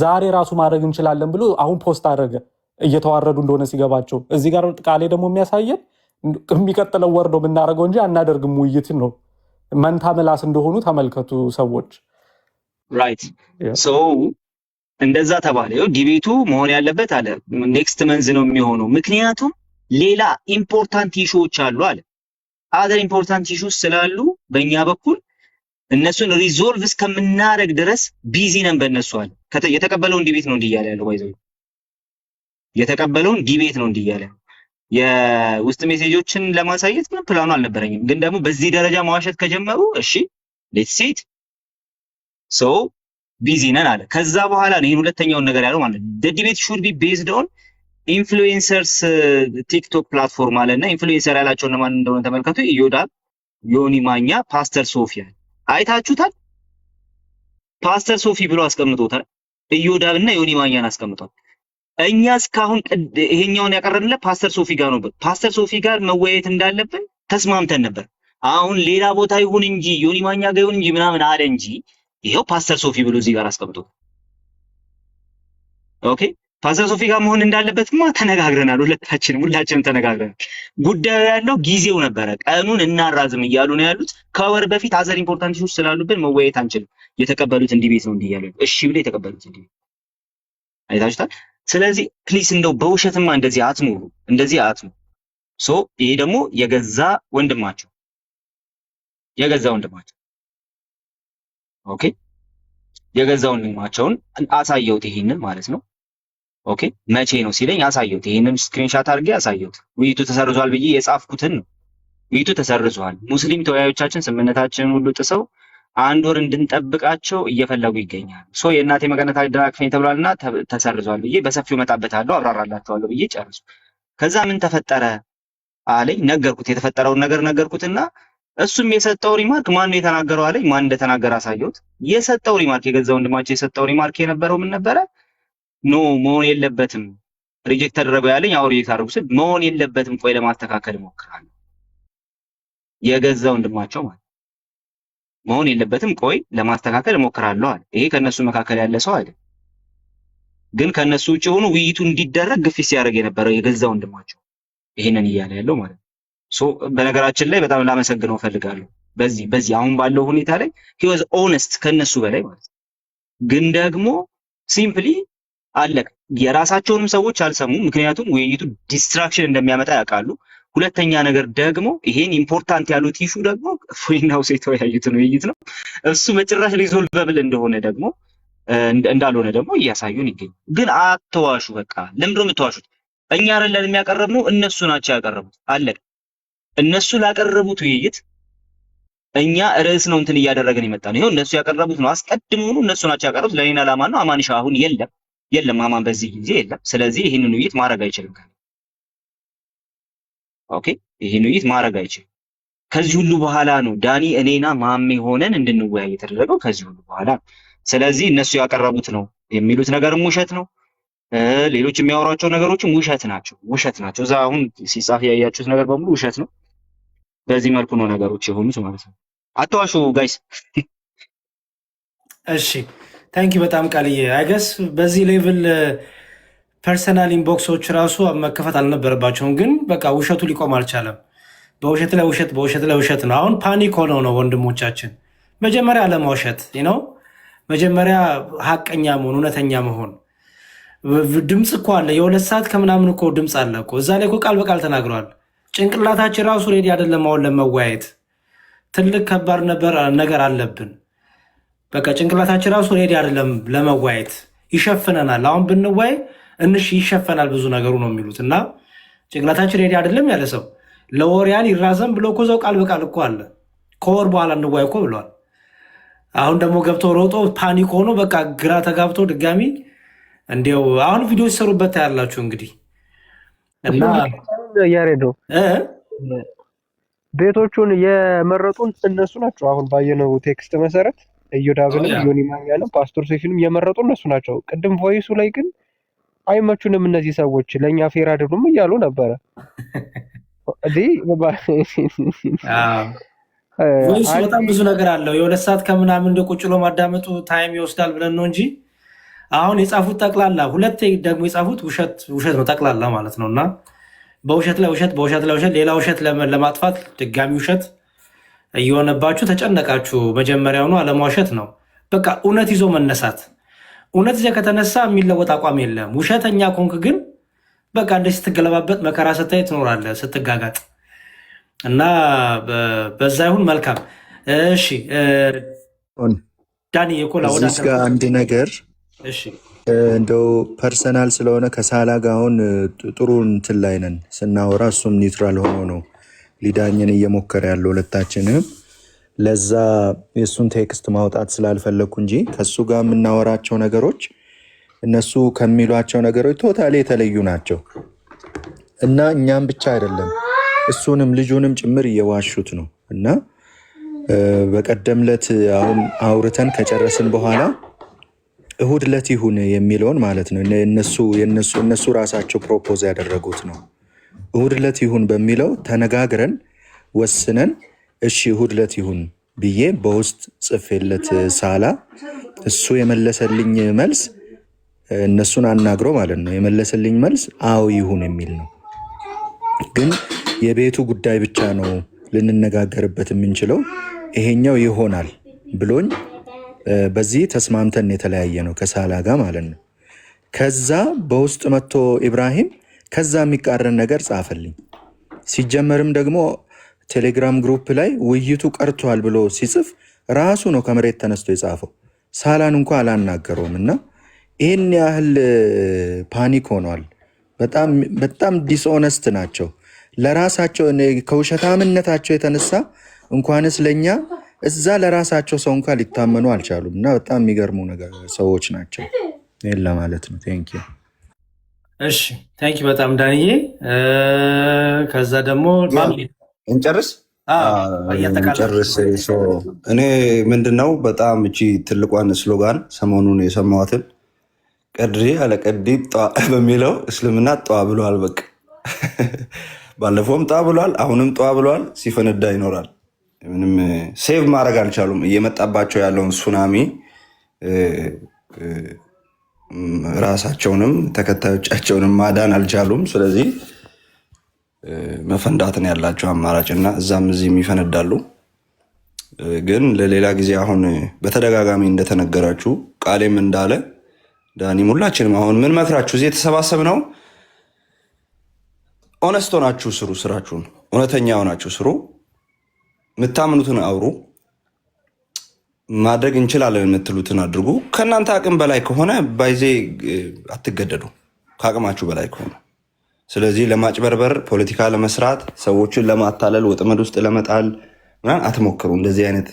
ዛሬ ራሱ ማድረግ እንችላለን ብሎ አሁን ፖስት አደረገ። እየተዋረዱ እንደሆነ ሲገባቸው። እዚህ ጋር ቃሌ ደግሞ የሚያሳየን የሚቀጥለው ወር ነው የምናደርገው እንጂ አናደርግም ውይይት ነው። መንታ ምላስ እንደሆኑ ተመልከቱ ሰዎች። ራይት ሶ እንደዛ ተባለ። ዲቤቱ መሆን ያለበት አለ ኔክስት መንዝ ነው የሚሆነው፣ ምክንያቱም ሌላ ኢምፖርታንት ኢሹዎች አሉ አለ። አዘር ኢምፖርታንት ኢሹስ ስላሉ በእኛ በኩል እነሱን ሪዞልቭ እስከምናደርግ ድረስ ቢዚ ነን በእነሱ አለ። የተቀበለውን ዲቤት ነው እንዲያለ ያለው ባይዘው የተቀበለውን ዲቤት ነው እንዲያለ የውስጥ ሜሴጆችን ለማሳየት ግን ፕላኑ አልነበረኝም። ግን ደግሞ በዚህ ደረጃ ማዋሸት ከጀመሩ እሺ ሌትስ ሴት ሶ ቢዚ ነን አለ። ከዛ በኋላ ነው ይሄን ሁለተኛውን ነገር ያለው ማለት ነው። the debate should be based on influencers ቲክቶክ ፕላትፎርም አለና ኢንፍሉዌንሰር ያላቸው ለማን እንደሆነ ተመልከቱ። ኢዮዳብ፣ ዮኒ ማኛ፣ ፓስተር ሶፊያ አይታችሁታል። ፓስተር ሶፊ ብሎ አስቀምጦታል። ኢዮዳብ እና ዮኒ ማኛን አስቀምጧል። እኛ እስካሁን ይሄኛውን ያቀረብንለት ፓስተር ሶፊ ጋር ነው። ፓስተር ሶፊ ጋር መወያየት እንዳለብን ተስማምተን ነበር። አሁን ሌላ ቦታ ይሁን እንጂ ዮኒ ማኛ ጋር ይሁን እንጂ ምናምን አለ እንጂ ይሄው ፓስተር ሶፊ ብሎ እዚህ ጋር አስቀምጦታል። ኦኬ ፓስተር ሶፊ ጋር መሆን እንዳለበትማ ተነጋግረናል። ሁላችንም ተነጋግረናል። ጉዳዩ ያለው ጊዜው ነበረ። ቀኑን እናራዝም እያሉ ነው ያሉት። ከወር በፊት አዘር ኢምፖርታንት ኢሹስ ስላሉብን መወያየት አንችልም። የተቀበሉት እንዲቤት ነው እንዲያሉ እሺ ብለ የተቀበሉት እንዲቤት አይታችሁታል። ስለዚህ ፕሊስ እንደው በውሸትማ እንደዚህ አትኑሩ። ሶ ይሄ ደግሞ የገዛ ወንድማቸው ኦኬ የገዛ ወንድማቸውን አሳየሁት። ይሄንን ማለት ነው ኦኬ መቼ ነው ሲለኝ አሳየሁት። ይሄንን ስክሪንሻት አድርጌ አሳየሁት። ውይይቱ ተሰርዟል ብዬ የጻፍኩትን ነው። ውይይቱ ተሰርዟል። ሙስሊም ተወያዮቻችን ስምምነታችንን ሁሉ ጥሰው 1 ወር እንድንጠብቃቸው እየፈለጉ ይገኛሉ። ሶ የእናቴ መቀነት አደራክፈኝ ተብሏልና ተሰርዟል ብዬ በሰፊው መጣበታለሁ፣ አብራራላችኋለሁ ብዬ ጨርሱ። ከዛ ምን ተፈጠረ አለኝ። ነገርኩት፣ የተፈጠረውን ነገር ነገርኩትና እሱም የሰጠው ሪማርክ ማን ነው የተናገረው አለኝ። ማን እንደተናገረ አሳየሁት። የሰጠው ሪማርክ የገዛ ወንድማቸው የሰጠው ሪማርክ የነበረው ምን ነበረ? ኖ መሆን የለበትም ሪጀክት ተደረገው ያለኝ። አው ሪጀክት አድርጉ ስል መሆን የለበትም ቆይ ለማስተካከል እሞክራለሁ። የገዛ ወንድማቸው ማለት መሆን የለበትም ቆይ ለማስተካከል እሞክራለሁ አለ። ይሄ ከነሱ መካከል ያለ ሰው አይደል፣ ግን ከነሱ ውጪ ሆኖ ውይይቱ እንዲደረግ ግፊት ሲያደርግ የነበረው የገዛ ወንድማቸው ይሄንን እያለ ያለው ማለት ነው። ሶ በነገራችን ላይ በጣም ላመሰግነው ፈልጋለሁ። በዚህ አሁን ባለው ሁኔታ ላይ he was honest ከነሱ በላይ ማለት ነው። ግን ደግሞ ሲምፕሊ አለቀ። የራሳቸውንም ሰዎች አልሰሙም፣ ምክንያቱም ውይይቱ ዲስትራክሽን እንደሚያመጣ ያውቃሉ። ሁለተኛ ነገር ደግሞ ይሄን ኢምፖርታንት ያሉት ኢሹ ደግሞ እፎይና ሁሴ የተወያዩትን ውይይት ነው። እሱ በጭራሽ ሪዞልቨብል እንደሆነ ደግሞ እንዳልሆነ ደግሞ እያሳዩን ይገኛል። ግን አትዋሹ። በቃ ለምንድን ነው የምትዋሹት? እኛ አይደለን የሚያቀርብነው፣ እነሱ ናቸው ያቀረቡት። አለቀ። እነሱ ላቀረቡት ውይይት እኛ ርዕስ ነው እንትን እያደረገን የመጣ ነው። ይሄው እነሱ ያቀረቡት ነው። አስቀድመውኑ እነሱ ናቸው ያቀረቡት። ለኔና ለማን ነው? አማንሻ አሁን የለም አማን በዚህ ጊዜ የለም። ስለዚህ ይህንን ውይይት ማድረግ አይችልም። ኦኬ፣ ይህን ውይይት ማድረግ አይችልም። ከዚህ ሁሉ በኋላ ነው ዳኒ እኔና ማሜ ሆነን እንድንወያይ የተደረገው። ከዚህ ሁሉ በኋላ ስለዚህ እነሱ ያቀረቡት ነው የሚሉት ነገርም ውሸት ነው። ሌሎች የሚያወሯቸው ነገሮችም ውሸት ናቸው። እዛ አሁን ሲጻፍ ያያችሁት ነገር በሙሉ ውሸት ነው። በዚህ መልኩ ነው ነገሮች የሆኑት ማለት ነው። አትዋሹ ጋይስ። እሺ ታንኪ በጣም ቃልዬ። አይገስ በዚህ ሌቭል ፐርሰናል ኢንቦክሶች ራሱ መከፈት አልነበረባቸውም፣ ግን በቃ ውሸቱ ሊቆም አልቻለም። በውሸት ላይ ውሸት፣ በውሸት ላይ ውሸት ነው። አሁን ፓኒክ ሆነው ነው ወንድሞቻችን። መጀመሪያ አለማውሸት ነው። መጀመሪያ ሀቀኛ መሆን፣ እውነተኛ መሆን። ድምፅ እኮ አለ፣ የ2 ሰዓት ከምናምን እኮ ድምፅ አለ እኮ እዛ ላይ እኮ ቃል በቃል ተናግረዋል። ጭንቅላታችን ራሱ ሬዲ አይደለም አሁን ለመወያየት። ትልቅ ከባድ ነገር አለብን። በቃ ጭንቅላታችን ራሱ ሬዲ አይደለም ለመወያየት፣ ይሸፍነናል። አሁን ብንወያይ ይሸፈናል ብዙ ነገሩ ነው የሚሉት እና ጭንቅላታችን ሬዲ አይደለም ያለ ሰው ለወሪያን ይራዘም ብሎ እኮ እዛው ቃል በቃል እኮ አለ። ከወር በኋላ እንወያይ እኮ ብለዋል። አሁን ደግሞ ገብቶ ሮጦ ፓኒክ ሆኖ በቃ ግራ ተጋብቶ ድጋሚ እንዲያው አሁን ቪዲዮ ሲሰሩበት ያላችሁ እንግዲህ እና ያሬዶ ቤቶቹን የመረጡን እነሱ ናቸው። አሁን ባየነው ቴክስት መሰረት እዮዳብንም ዮኒ ማኛንም ፓስቶር ሴፊንም የመረጡ እነሱ ናቸው። ቅድም ቮይሱ ላይ ግን አይመቹንም እነዚህ ሰዎች ለኛ ፌር አይደሉም እያሉ ነበረ። ቮይሱ በጣም ብዙ ነገር አለው። የ2 ሰዓት ከምናምን እንደ ቁጭ ብሎ ማዳመጡ ታይም ይወስዳል ብለን ነው እንጂ አሁን የጻፉት ጠቅላላ ሁለቴ ደግሞ የጻፉት ውሸት ነው ጠቅላላ ማለት ነው። እና በውሸት ላይ ውሸት፣ በውሸት ላይ ውሸት፣ ሌላ ውሸት ለማጥፋት ድጋሚ ውሸት እየሆነባችሁ ተጨነቃችሁ። መጀመሪያውኑ አለማውሸት ነው በቃ እውነት ይዞ መነሳት። እውነት ይዘህ ከተነሳ የሚለወጥ አቋም የለም። ውሸተኛ ኮንክ ግን በቃ እንደ ስትገለባበጥ መከራ ስታይ ትኖራለህ ስትጋጋጥ። እና በዛ ይሁን መልካም። እሺ ዳኒ የኮላ ወደ አንድ ነገር እንደው ፐርሰናል ስለሆነ ከሳላ ጋር አሁን ጥሩ እንትን ላይ ነን ስናወራ፣ እሱም ኒውትራል ሆኖ ነው ሊዳኝን እየሞከረ ያለው ሁለታችንም። ለዛ የእሱን ቴክስት ማውጣት ስላልፈለግኩ እንጂ ከእሱ ጋር የምናወራቸው ነገሮች እነሱ ከሚሏቸው ነገሮች ቶታሊ የተለዩ ናቸው እና እኛም ብቻ አይደለም እሱንም ልጁንም ጭምር እየዋሹት ነው። እና በቀደም ዕለት አሁን አውርተን ከጨረስን በኋላ እሁድ ዕለት ይሁን የሚለውን ማለት ነው እነሱ ራሳቸው ፕሮፖዝ ያደረጉት ነው። እሁድ ዕለት ይሁን በሚለው ተነጋግረን ወስነን እሺ እሁድ ዕለት ይሁን ብዬ በውስጥ ጽፌለት ሳላ እሱ የመለሰልኝ መልስ እነሱን አናግሮ ማለት ነው የመለሰልኝ መልስ አዎ ይሁን የሚል ነው። ግን የቤቱ ጉዳይ ብቻ ነው ልንነጋገርበት የምንችለው፣ ይሄኛው ይሆናል ብሎኝ በዚህ ተስማምተን የተለያየ ነው ከሳላ ጋር ማለት ነው። ከዛ በውስጥ መጥቶ ኢብራሂም ከዛ የሚቃረን ነገር ጻፈልኝ። ሲጀመርም ደግሞ ቴሌግራም ግሩፕ ላይ ውይይቱ ቀርቷል ብሎ ሲጽፍ ራሱ ነው ከመሬት ተነስቶ የጻፈው። ሳላን እንኳ አላናገረውም። እና ይህን ያህል ፓኒክ ሆኗል። በጣም ዲስኦነስት ናቸው ለራሳቸው ከውሸታምነታቸው የተነሳ እንኳንስ ለኛ እዛ ለራሳቸው ሰው እንኳ ሊታመኑ አልቻሉም። እና በጣም የሚገርሙ ሰዎች ናቸው። ይህን ለማለት ነው። ቴንክ ዩ። እሺ ቴንክ ዩ በጣም ዳንዬ። ከዛ ደግሞ እንጨርስ። እኔ ምንድነው በጣም እቺ ትልቋን ስሎጋን ሰሞኑን የሰማዋትን ቀድሪ አለ ቀዲ ጧ በሚለው እስልምና ጧ ብሏል። በቃ ባለፈውም ጧ ብሏል፣ አሁንም ጧ ብሏል። ሲፈነዳ ይኖራል። ምንም ሴቭ ማድረግ አልቻሉም። እየመጣባቸው ያለውን ሱናሚ ራሳቸውንም ተከታዮቻቸውንም ማዳን አልቻሉም። ስለዚህ መፈንዳትን ያላቸው አማራጭ እና እዛም እዚህም ይፈነዳሉ። ግን ለሌላ ጊዜ አሁን በተደጋጋሚ እንደተነገራችሁ ቃሌም እንዳለ ዳኒም ሁላችንም አሁን ምን መክራችሁ እዚህ የተሰባሰብነው ኦነስት ሆናችሁ ስሩ፣ ስራችሁን እውነተኛ ሆናችሁ ስሩ፣ የምታምኑትን አውሩ፣ ማድረግ እንችላለን የምትሉትን አድርጉ። ከእናንተ አቅም በላይ ከሆነ ባይዜ አትገደዱ፣ ከአቅማችሁ በላይ ከሆነ። ስለዚህ ለማጭበርበር፣ ፖለቲካ ለመስራት፣ ሰዎችን ለማታለል፣ ወጥመድ ውስጥ ለመጣል ምናምን አትሞክሩ። እንደዚህ አይነት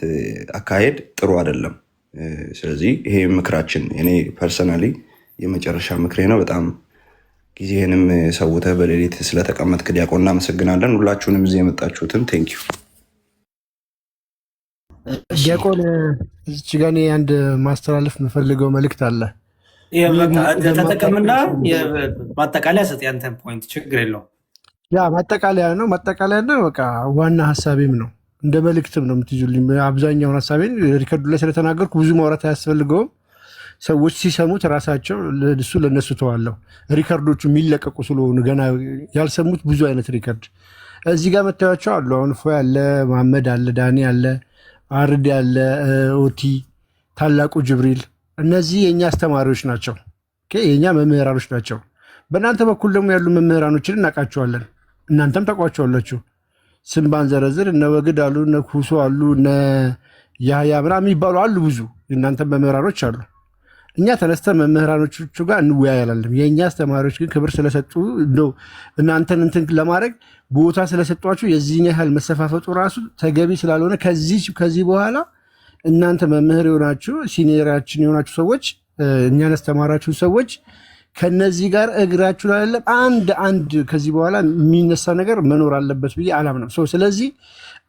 አካሄድ ጥሩ አይደለም። ስለዚህ ይሄ ምክራችን እኔ ፐርሰናሊ የመጨረሻ ምክሬ ነው። በጣም ጊዜህንም ሰውተህ በሌሊት ስለተቀመጥክ ዲያቆን እናመሰግናለን። ሁላችሁንም እዚህ የመጣችሁትን ቴንኪዩ። ዲያቆን እዚች ጋ እኔ አንድ ማስተላለፍ የምፈልገው መልእክት አለ። ተጠቀምና ማጠቃለያ ሰጥ፣ ያንተን ፖይንት ችግር የለውም። ያ ማጠቃለያ ነው፣ ማጠቃለያ ነው። በቃ ዋና ሀሳቤም ነው፣ እንደ መልእክትም ነው የምትይዙልኝ። አብዛኛውን ሀሳቤን ሪከርዱ ላይ ስለተናገርኩ ብዙ ማውራት አያስፈልገውም። ሰዎች ሲሰሙት ራሳቸው እሱ ለነሱ ተዋለሁ። ሪከርዶቹ የሚለቀቁ ስለሆኑ ገና ያልሰሙት ብዙ አይነት ሪከርድ እዚህ ጋር መታያቸው አሉ። አሁን ፎ ያለ፣ መሐመድ አለ፣ ዳኒ አለ፣ አርድ ያለ፣ ኦቲ፣ ታላቁ ጅብሪል፣ እነዚህ የእኛ አስተማሪዎች ናቸው፣ የእኛ መምህራኖች ናቸው። በእናንተ በኩል ደግሞ ያሉ መምህራኖችን እናውቃቸዋለን፣ እናንተም ታውቋቸዋላችሁ። ስም ባንዘረዝር እነ ወግድ አሉ፣ እነ ኩሶ አሉ፣ እነ ያህያ ምናምን የሚባሉ አሉ። ብዙ የእናንተ መምህራኖች አሉ። እኛ ተነስተን መምህራኖቹ ጋር እንወያያለን። የእኛ አስተማሪዎች ግን ክብር ስለሰጡ ነው እናንተን እንትን ለማድረግ ቦታ ስለሰጧችሁ የዚህን ያህል መሰፋፈጡ ራሱ ተገቢ ስላልሆነ ከዚህ በኋላ እናንተ መምህር የሆናችሁ ሲኒየራችን የሆናችሁ ሰዎች እኛን ያስተማራችሁ ሰዎች ከነዚህ ጋር እግራችሁ አይደለም አንድ ከዚህ በኋላ የሚነሳ ነገር መኖር አለበት ብዬ አላምንም። ስለዚህ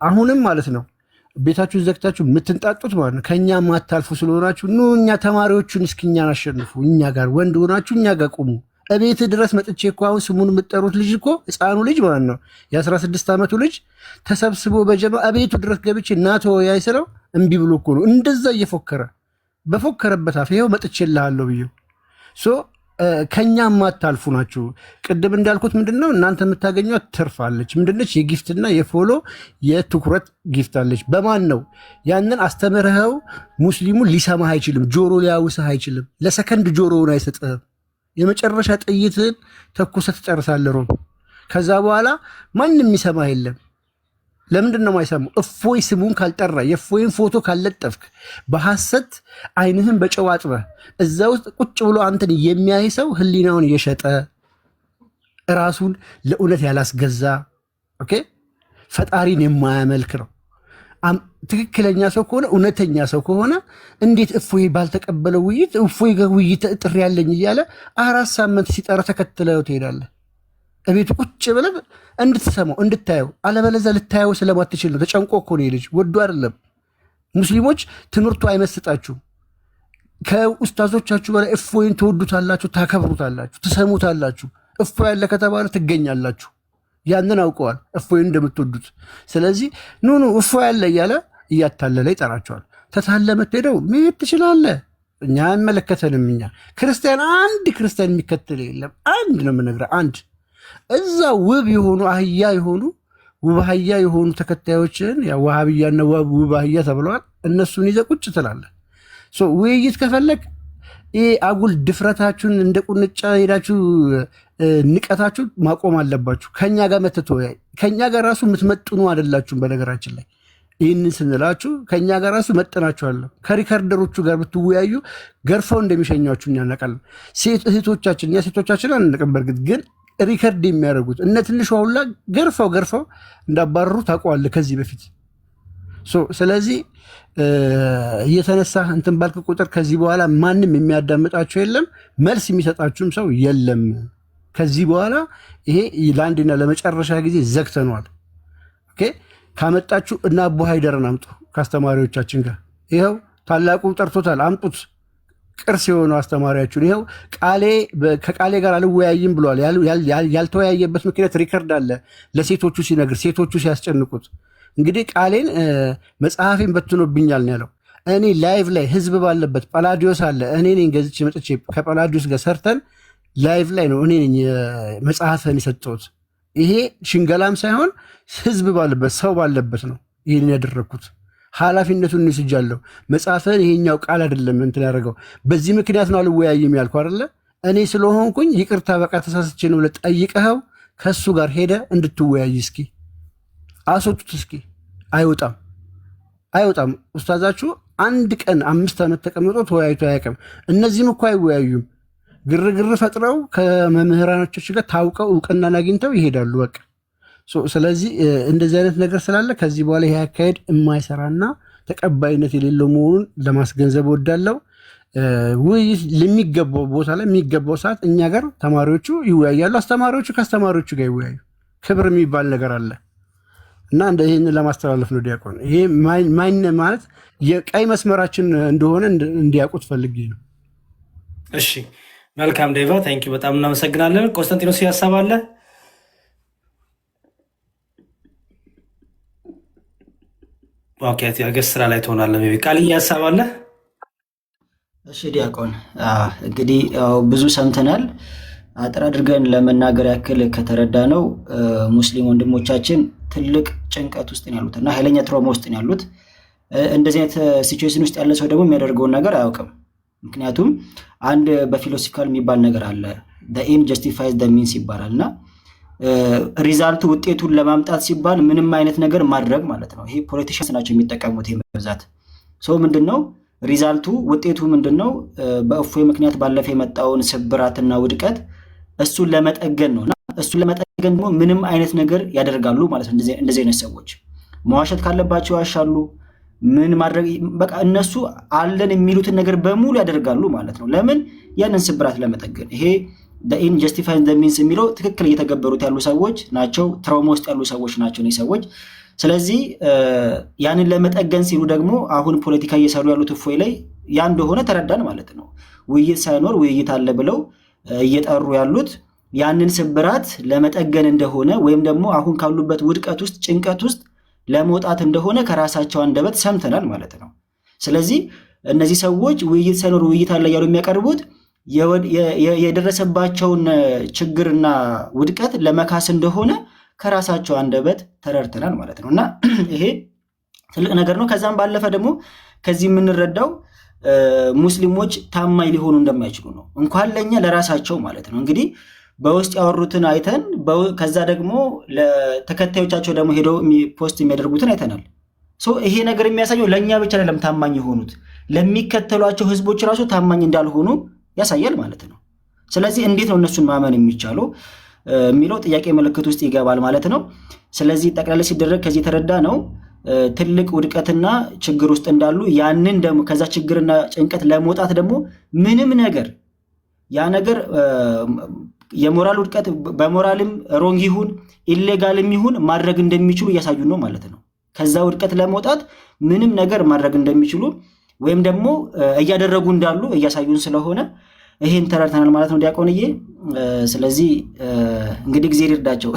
አሁንም ማለት ነው ቤታችሁን ዘግታችሁ የምትንጣጡት ማለት ነው ከኛ ማታልፉ ስለሆናችሁ ኑ እኛ ተማሪዎቹን እስኪኛን አሸንፉ፣ እኛ ጋር ወንድ ሆናችሁ እኛ ጋር ቁሙ። እቤት ድረስ መጥቼ እኮ አሁን ስሙን የምትጠሩት ልጅ እኮ ህፃኑ ልጅ ማለት ነው የ16 ዓመቱ ልጅ ተሰብስቦ በጀማ እቤቱ ድረስ ገብቼ እናቶ ያይ ስለው እምቢ ብሎ እኮ ነው እንደዛ እየፎከረ በፎከረበት አፍ ይኸው መጥቼልሃለሁ ብዬ ከኛ ማታልፉ ናችሁ። ቅድም እንዳልኩት ምንድነው እናንተ የምታገኟት ትርፍ አለች። ምንድነች? የጊፍትና የፎሎ የትኩረት ጊፍት አለች። በማን ነው? ያንን አስተምረኸው ሙስሊሙ ሊሰማህ አይችልም፣ ጆሮ ሊያውስህ አይችልም፣ ለሰከንድ ጆሮውን አይሰጥህም። የመጨረሻ ጥይትን ተኩሰህ ትጨርሳለህ ሮብ። ከዛ በኋላ ማንም የሚሰማህ የለም። ለምንድን ነው የማይሰማው? እፎይ ስሙን ካልጠራ የእፎይን ፎቶ ካልለጠፍክ በሐሰት አይንህን በጨው አጥበህ እዛ ውስጥ ቁጭ ብሎ አንተን የሚያይ ሰው ህሊናውን እየሸጠ ራሱን ለእውነት ያላስገዛ ፈጣሪን የማያመልክ ነው። ትክክለኛ ሰው ከሆነ እውነተኛ ሰው ከሆነ እንዴት እፎይ ባልተቀበለው ውይይት እፎይ ጋር ውይይት ጥሪ ያለኝ እያለ 4 ሳምንት ሲጠራ ተከትለው ትሄዳለህ። እቤቱ ቁጭ ብለህ እንድትሰማው እንድታየው፣ አለበለዚያ ልታየው ስለማትችል ነው። ተጨንቆ እኮ ነው ልጅ ወዶ አይደለም። ሙስሊሞች ትምህርቱ አይመስጣችሁ። ከኡስታዞቻችሁ በላይ እፎይን ትወዱታላችሁ፣ ታከብሩታላችሁ፣ ትሰሙታላችሁ። እፎይ ያለ ከተባለ ትገኛላችሁ። ያንን አውቀዋል እፎይን እንደምትወዱት። ስለዚህ ኑ እፎይ ያለ እያለ እያታለለ ይጠራቸዋል። ተታለ የምትሄደው መሄድ ትችላለህ። እኛ አንመለከተንም። እኛ ክርስቲያን አንድ ክርስቲያን የሚከተል የለም። አንድ ነው የምነግርህ፣ አንድ እዛ ውብ የሆኑ ውብ አህያ የሆኑ ተከታዮችን ዋሃብያና ውብ አህያ ተብለዋል። እነሱን ይዘህ ቁጭ ትላለህ። ውይይት ከፈለግ ይሄ አጉል ድፍረታችሁን እንደ ቁንጫ ሄዳችሁ ንቀታችሁን ማቆም አለባችሁ። ከኛ ጋር መተተወያይ ከኛ ጋር ራሱ የምትመጥኑ አይደላችሁም። በነገራችን ላይ ይህንን ስንላችሁ ከኛ ጋር ራሱ መጠናችኋለሁ። ከሪከርደሮቹ ጋር ብትወያዩ ገርፈው እንደሚሸኟችሁ እኛ እናውቃለን። ሴቶቻችን እኛ ሴቶቻችን አንነቅም። በእርግጥ ግን ሪከርድ የሚያደርጉት እነ ትንሿ ሁላ ገርፈው እንዳባረሩ ታውቀዋለህ ከዚህ በፊት። ስለዚህ እየተነሳ እንትን ባልክ ቁጥር ከዚህ በኋላ ማንም የሚያዳምጣቸው የለም፣ መልስ የሚሰጣችሁም ሰው የለም። ከዚህ በኋላ ይሄ ለአንድና ለመጨረሻ ጊዜ ዘግተነዋል። ካመጣችሁ እና አቡ ሀይደርን አምጡ ከአስተማሪዎቻችን ጋር። ይኸው ታላቁ ጠርቶታል፣ አምጡት። ቅርስ የሆነው አስተማሪያችሁን ይኸው ከቃሌ ጋር አልወያይም ብሏል። ያልተወያየበት ምክንያት ሪከርድ አለ። ለሴቶቹ ሲነግር ሴቶቹ ሲያስጨንቁት እንግዲህ ቃሌን መጽሐፌን በትኖብኛል ነው ያለው። እኔ ላይቭ ላይ ህዝብ ባለበት ጳላዲዮስ አለ። እኔ ነኝ ገዝቼ መጥቼ ከጳላዲዮስ ጋር ሰርተን ላይቭ ላይ ነው እኔ ነኝ መጽሐፍን የሰጠሁት። ይሄ ሽንገላም ሳይሆን ህዝብ ባለበት ሰው ባለበት ነው ይህን ያደረግኩት። ኃላፊነቱን እንስጃለሁ። መጽሐፍን ይሄኛው ቃል አይደለም እንትን ያደርገው በዚህ ምክንያት ነው አልወያይም ያልኩ አይደለ? እኔ ስለሆንኩኝ ይቅርታ በቃ ተሳስቼ ነው ብለህ ጠይቀኸው ከሱ ጋር ሄደ እንድትወያይ እስኪ አስወጡት። እስኪ አይወጣም። ኡስታዛችሁ አንድ ቀን 5 ዓመት ተቀምጦ ተወያይቶ አያውቅም። እነዚህም እኮ አይወያዩም። ግርግር ፈጥረው ከመምህራኖች ጋር ታውቀው እውቅናን አግኝተው ይሄዳሉ። በቃ ስለዚህ እንደዚህ አይነት ነገር ስላለ ከዚህ በኋላ ይሄ አካሄድ የማይሰራና ተቀባይነት የሌለው መሆኑን ለማስገንዘብ እወዳለሁ። ውይይት ለሚገባው ቦታ ላይ የሚገባው ሰዓት እኛ ጋር ተማሪዎቹ ይወያያሉ፣ አስተማሪዎቹ ከአስተማሪዎቹ ጋር ይወያዩ። ክብር የሚባል ነገር አለ እና ይህን ለማስተላለፍ ነው ዲያቆን። ይሄ ማለት የቀይ መስመራችን እንደሆነ እንዲያውቁት ፈልጌ ነው። እሺ መልካም ዴቫ ታንኪ በጣም እናመሰግናለን። ቆስጠንጢኖስ ያሳባለ ኦኬ ያገስ ስራ ላይ ትሆናለህ። ሜቢ ቃል ያሳባለ እሺ ዲያቆን እንግዲህ ብዙ ሰምተናል። አጥር አድርገን ለመናገር ያክል ከተረዳ ነው ሙስሊም ወንድሞቻችን ትልቅ ጭንቀት ውስጥ ነው ያሉት እና ኃይለኛ ትራውማ ውስጥ ነው ያሉት። እንደዚህ አይነት ሲቹዌሽን ውስጥ ያለ ሰው ደግሞ የሚያደርገውን ነገር አያውቅም። ምክንያቱም አንድ በፊሎሶፊካል የሚባል ነገር አለ the end justifies the means ይባላል እና ሪዛልቱ ውጤቱን ለማምጣት ሲባል ምንም አይነት ነገር ማድረግ ማለት ነው። ይሄ ፖለቲሽንስ ናቸው የሚጠቀሙት በብዛት። ሰው ምንድነው ሪዛልቱ ውጤቱ ምንድነው? በእፎይ ምክንያት ባለፈ የመጣውን ስብራትና ውድቀት እሱን ለመጠገን ነውና እሱን ለመጠገን ደግሞ ምንም አይነት ነገር ያደርጋሉ ማለት ነው። እንደዚህ አይነት ሰዎች መዋሸት ካለባቸው ያሻሉ። ምን ማድረግ በቃ እነሱ አለን የሚሉትን ነገር በሙሉ ያደርጋሉ ማለት ነው። ለምን? ያንን ስብራት ለመጠገን። ይሄ the end justifies the means የሚለው ትክክል እየተገበሩት ያሉ ሰዎች ናቸው። ትራውማ ውስጥ ያሉ ሰዎች ናቸው እነዚህ ሰዎች። ስለዚህ ያንን ለመጠገን ሲሉ ደግሞ አሁን ፖለቲካ እየሰሩ ያሉት እፎይ ላይ ያ እንደሆነ ተረዳን ማለት ነው። ውይይት ሳይኖር ውይይት አለ ብለው እየጠሩ ያሉት ያንን ስብራት ለመጠገን እንደሆነ ወይም ደግሞ አሁን ካሉበት ውድቀት ውስጥ ጭንቀት ውስጥ ለመውጣት እንደሆነ ከራሳቸው አንደበት ሰምተናል ማለት ነው። ስለዚህ እነዚህ ሰዎች ውይይት ሳይኖር ውይይት አለ እያሉ የሚያቀርቡት የደረሰባቸውን ችግርና ውድቀት ለመካስ እንደሆነ ከራሳቸው አንደበት ተረድተናል ማለት ነው። እና ይሄ ትልቅ ነገር ነው። ከዛም ባለፈ ደግሞ ከዚህ የምንረዳው ሙስሊሞች ታማኝ ሊሆኑ እንደማይችሉ ነው። እንኳን ለኛ ለራሳቸው ማለት ነው። እንግዲህ በውስጥ ያወሩትን አይተን ከዛ ደግሞ ለተከታዮቻቸው ደግሞ ሄደው ፖስት የሚያደርጉትን አይተናል። ይሄ ነገር የሚያሳየው ለኛ ብቻ አይደለም ታማኝ የሆኑት ለሚከተሏቸው ህዝቦች ራሱ ታማኝ እንዳልሆኑ ያሳያል ማለት ነው። ስለዚህ እንዴት ነው እነሱን ማመን የሚቻለው የሚለው ጥያቄ ምልክት ውስጥ ይገባል ማለት ነው። ስለዚህ ጠቅላላ ሲደረግ ከዚህ የተረዳ ነው ትልቅ ውድቀትና ችግር ውስጥ እንዳሉ ያንን ደግሞ ከዛ ችግርና ጭንቀት ለመውጣት ደግሞ ምንም ነገር ያ ነገር የሞራል ውድቀት በሞራልም ሮንግ ይሁን ኢሌጋልም ይሁን ማድረግ እንደሚችሉ እያሳዩ ነው ማለት ነው። ከዛ ውድቀት ለመውጣት ምንም ነገር ማድረግ እንደሚችሉ ወይም ደግሞ እያደረጉ እንዳሉ እያሳዩን ስለሆነ ይሄን ተረድተናል ማለት ነው ዲያቆንዬ። ስለዚህ እንግዲህ ጊዜ ይርዳቸው።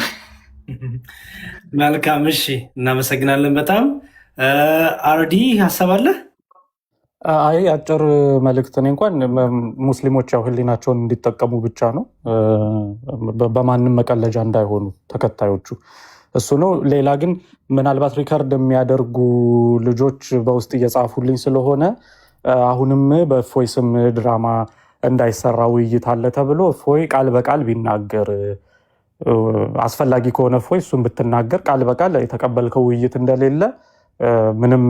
መልካም እሺ፣ እናመሰግናለን በጣም አርዲ ሀሳብ አለ? አይ አጭር መልእክት። እኔ እንኳን ሙስሊሞች ያው ህሊናቸውን እንዲጠቀሙ ብቻ ነው፣ በማንም መቀለጃ እንዳይሆኑ ተከታዮቹ፣ እሱ ነው። ሌላ ግን ምናልባት ሪከርድ የሚያደርጉ ልጆች በውስጥ እየጻፉልኝ ስለሆነ አሁንም በእፎይ ስም ድራማ እንዳይሰራ ውይይት አለ ተብሎ እፎይ ቃል በቃል ቢናገር አስፈላጊ ከሆነ እፎይ እሱን ብትናገር ቃል በቃል የተቀበልከው ውይይት እንደሌለ ምንም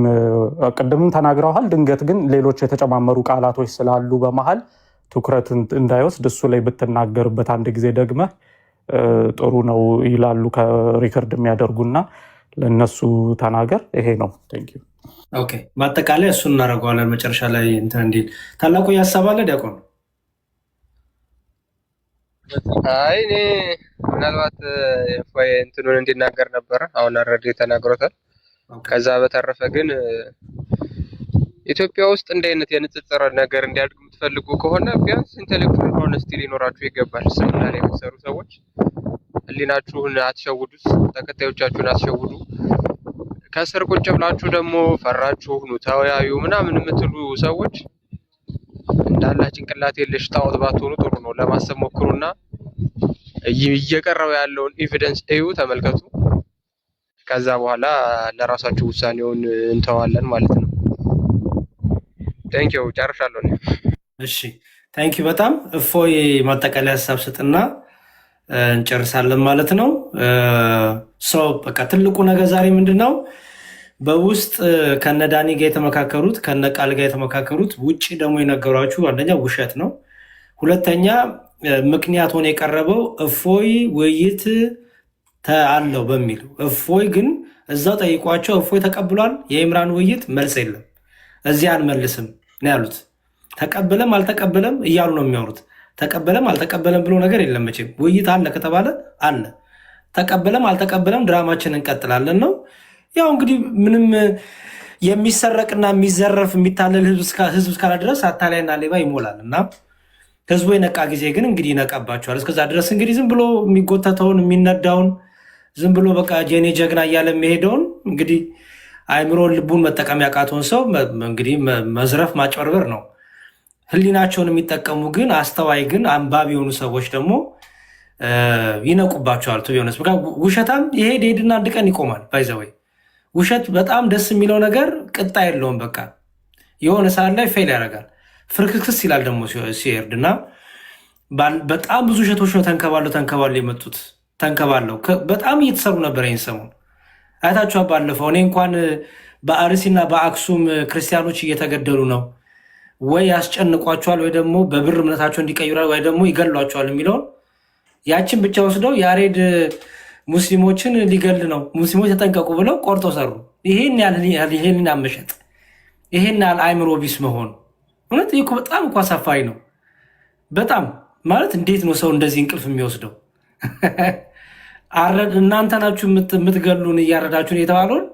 ቅድምም ተናግረዋል። ድንገት ግን ሌሎች የተጨማመሩ ቃላቶች ስላሉ በመሃል ትኩረት እንዳይወስድ እሱ ላይ ብትናገርበት አንድ ጊዜ ደግመህ ጥሩ ነው ይላሉ ከሪከርድ የሚያደርጉና ለነሱ ተናገር። ይሄ ነው። ቴንክ ዩ። ኦኬ፣ ማጠቃለያ እሱን እናደርገዋለን መጨረሻ ላይ እንትን እንዲል ታላቁ ያሳባለ ዲያቆን። አይ እኔ ምናልባት እፎይ እንትኑን እንዲናገር ነበረ። አሁን አረድ ተናግሮታል። ከዛ በተረፈ ግን ኢትዮጵያ ውስጥ እንደ አይነት የንጽጽር ነገር እንዲያድግ የምትፈልጉ ከሆነ ቢያንስ ኢንተሌክቹዋል ሆነስቲ ሊኖራችሁ ይገባል። እስልምና ላይ የምትሰሩ ሰዎች ህሊናችሁን አትሸውዱስ፣ ተከታዮቻችሁን አትሸውዱ። ከስር ቁጭ ብላችሁ ደግሞ ፈራችሁ ኑ ተወያዩ ምናምን የምትሉ ሰዎች እንዳላ ጭንቅላት የለሽ ጣዖት ባትሆኑ ጥሩ ነው። ለማሰብ ሞክሩና እየቀረበ ያለውን ኤቪደንስ እዩ፣ ተመልከቱ። ከዛ በኋላ ለራሳችሁ ውሳኔውን እንተዋለን ማለት ነው። ቴንኪው ጨርሻለሁ። እሺ ታንኪዩ በጣም እፎይ ማጠቃለያ ሀሳብ ስጥና እንጨርሳለን ማለት ነው። ሰው በቃ ትልቁ ነገር ዛሬ ምንድነው በውስጥ ከነዳኒ ጋር የተመካከሩት ከነቃል ጋር የተመካከሩት ውጪ ደግሞ የነገሯችሁ አንደኛ ውሸት ነው። ሁለተኛ ምክንያት ሆነ የቀረበው እፎይ ውይይት አለው በሚል እፎይ ግን እዛው ጠይቋቸው እፎይ ተቀብሏል። የኢምራን ውይይት መልስ የለም እዚህ አንመልስም ነው ያሉት። ተቀበለም አልተቀበለም እያሉ ነው የሚያወሩት። ተቀበለም አልተቀበለም ብሎ ነገር የለም። መቼም ውይይት አለ ከተባለ አለ። ተቀበለም አልተቀበለም ድራማችን እንቀጥላለን ነው። ያው እንግዲህ ምንም የሚሰረቅና የሚዘረፍ የሚታለል ህዝብ እስካለ ድረስ አታላይና ሌባ ይሞላል እና ህዝቡ የነቃ ጊዜ ግን እንግዲህ ይነቃባቸዋል። እስከዛ ድረስ እንግዲህ ዝም ብሎ የሚጎተተውን የሚነዳውን ዝም ብሎ በቃ ጄኔ ጀግና እያለ የሚሄደውን እንግዲህ አይምሮን ልቡን መጠቀም ያቃተውን ሰው እንግዲህ መዝረፍ ማጭበርበር ነው። ህሊናቸውን የሚጠቀሙ ግን አስተዋይ ግን አንባቢ የሆኑ ሰዎች ደግሞ ይነቁባቸዋል። ቢሆነስ በቃ ውሸታም ይሄድ ሄድና አንድ ቀን ይቆማል። ባይዘወይ ውሸት በጣም ደስ የሚለው ነገር ቅጣ የለውም። በቃ የሆነ ሰዓት ላይ ፌል ያደርጋል። ፍርክስክስ ይላል ደግሞ ሲሄድ እና በጣም ብዙ ውሸቶች ነው ተንከባለው የመጡት። ተንከባለው በጣም እየተሰሩ ነበር። ይህን ሰሞን አይታችኋ። ባለፈው እኔ እንኳን በአርሲና በአክሱም ክርስቲያኖች እየተገደሉ ነው ወይ ያስጨንቋቸዋል ወይ ደግሞ በብር እምነታቸው እንዲቀይራል ወይ ደግሞ ይገሏቸዋል የሚለውን ያችን ብቻ ወስደው ያሬድ ሙስሊሞችን ሊገል ነው ሙስሊሞች ተጠንቀቁ ብለው ቆርጦ ሰሩ። ይሄን ያህል አመሸጥ፣ ይሄን ያህል አይምሮ ቢስ መሆን እውነት ይህ በጣም እኮ አሳፋሪ ነው። በጣም ማለት እንዴት ነው ሰው እንደዚህ እንቅልፍ የሚወስደው? እናንተ ናችሁ የምትገሉን እያረዳችሁን የተባለውን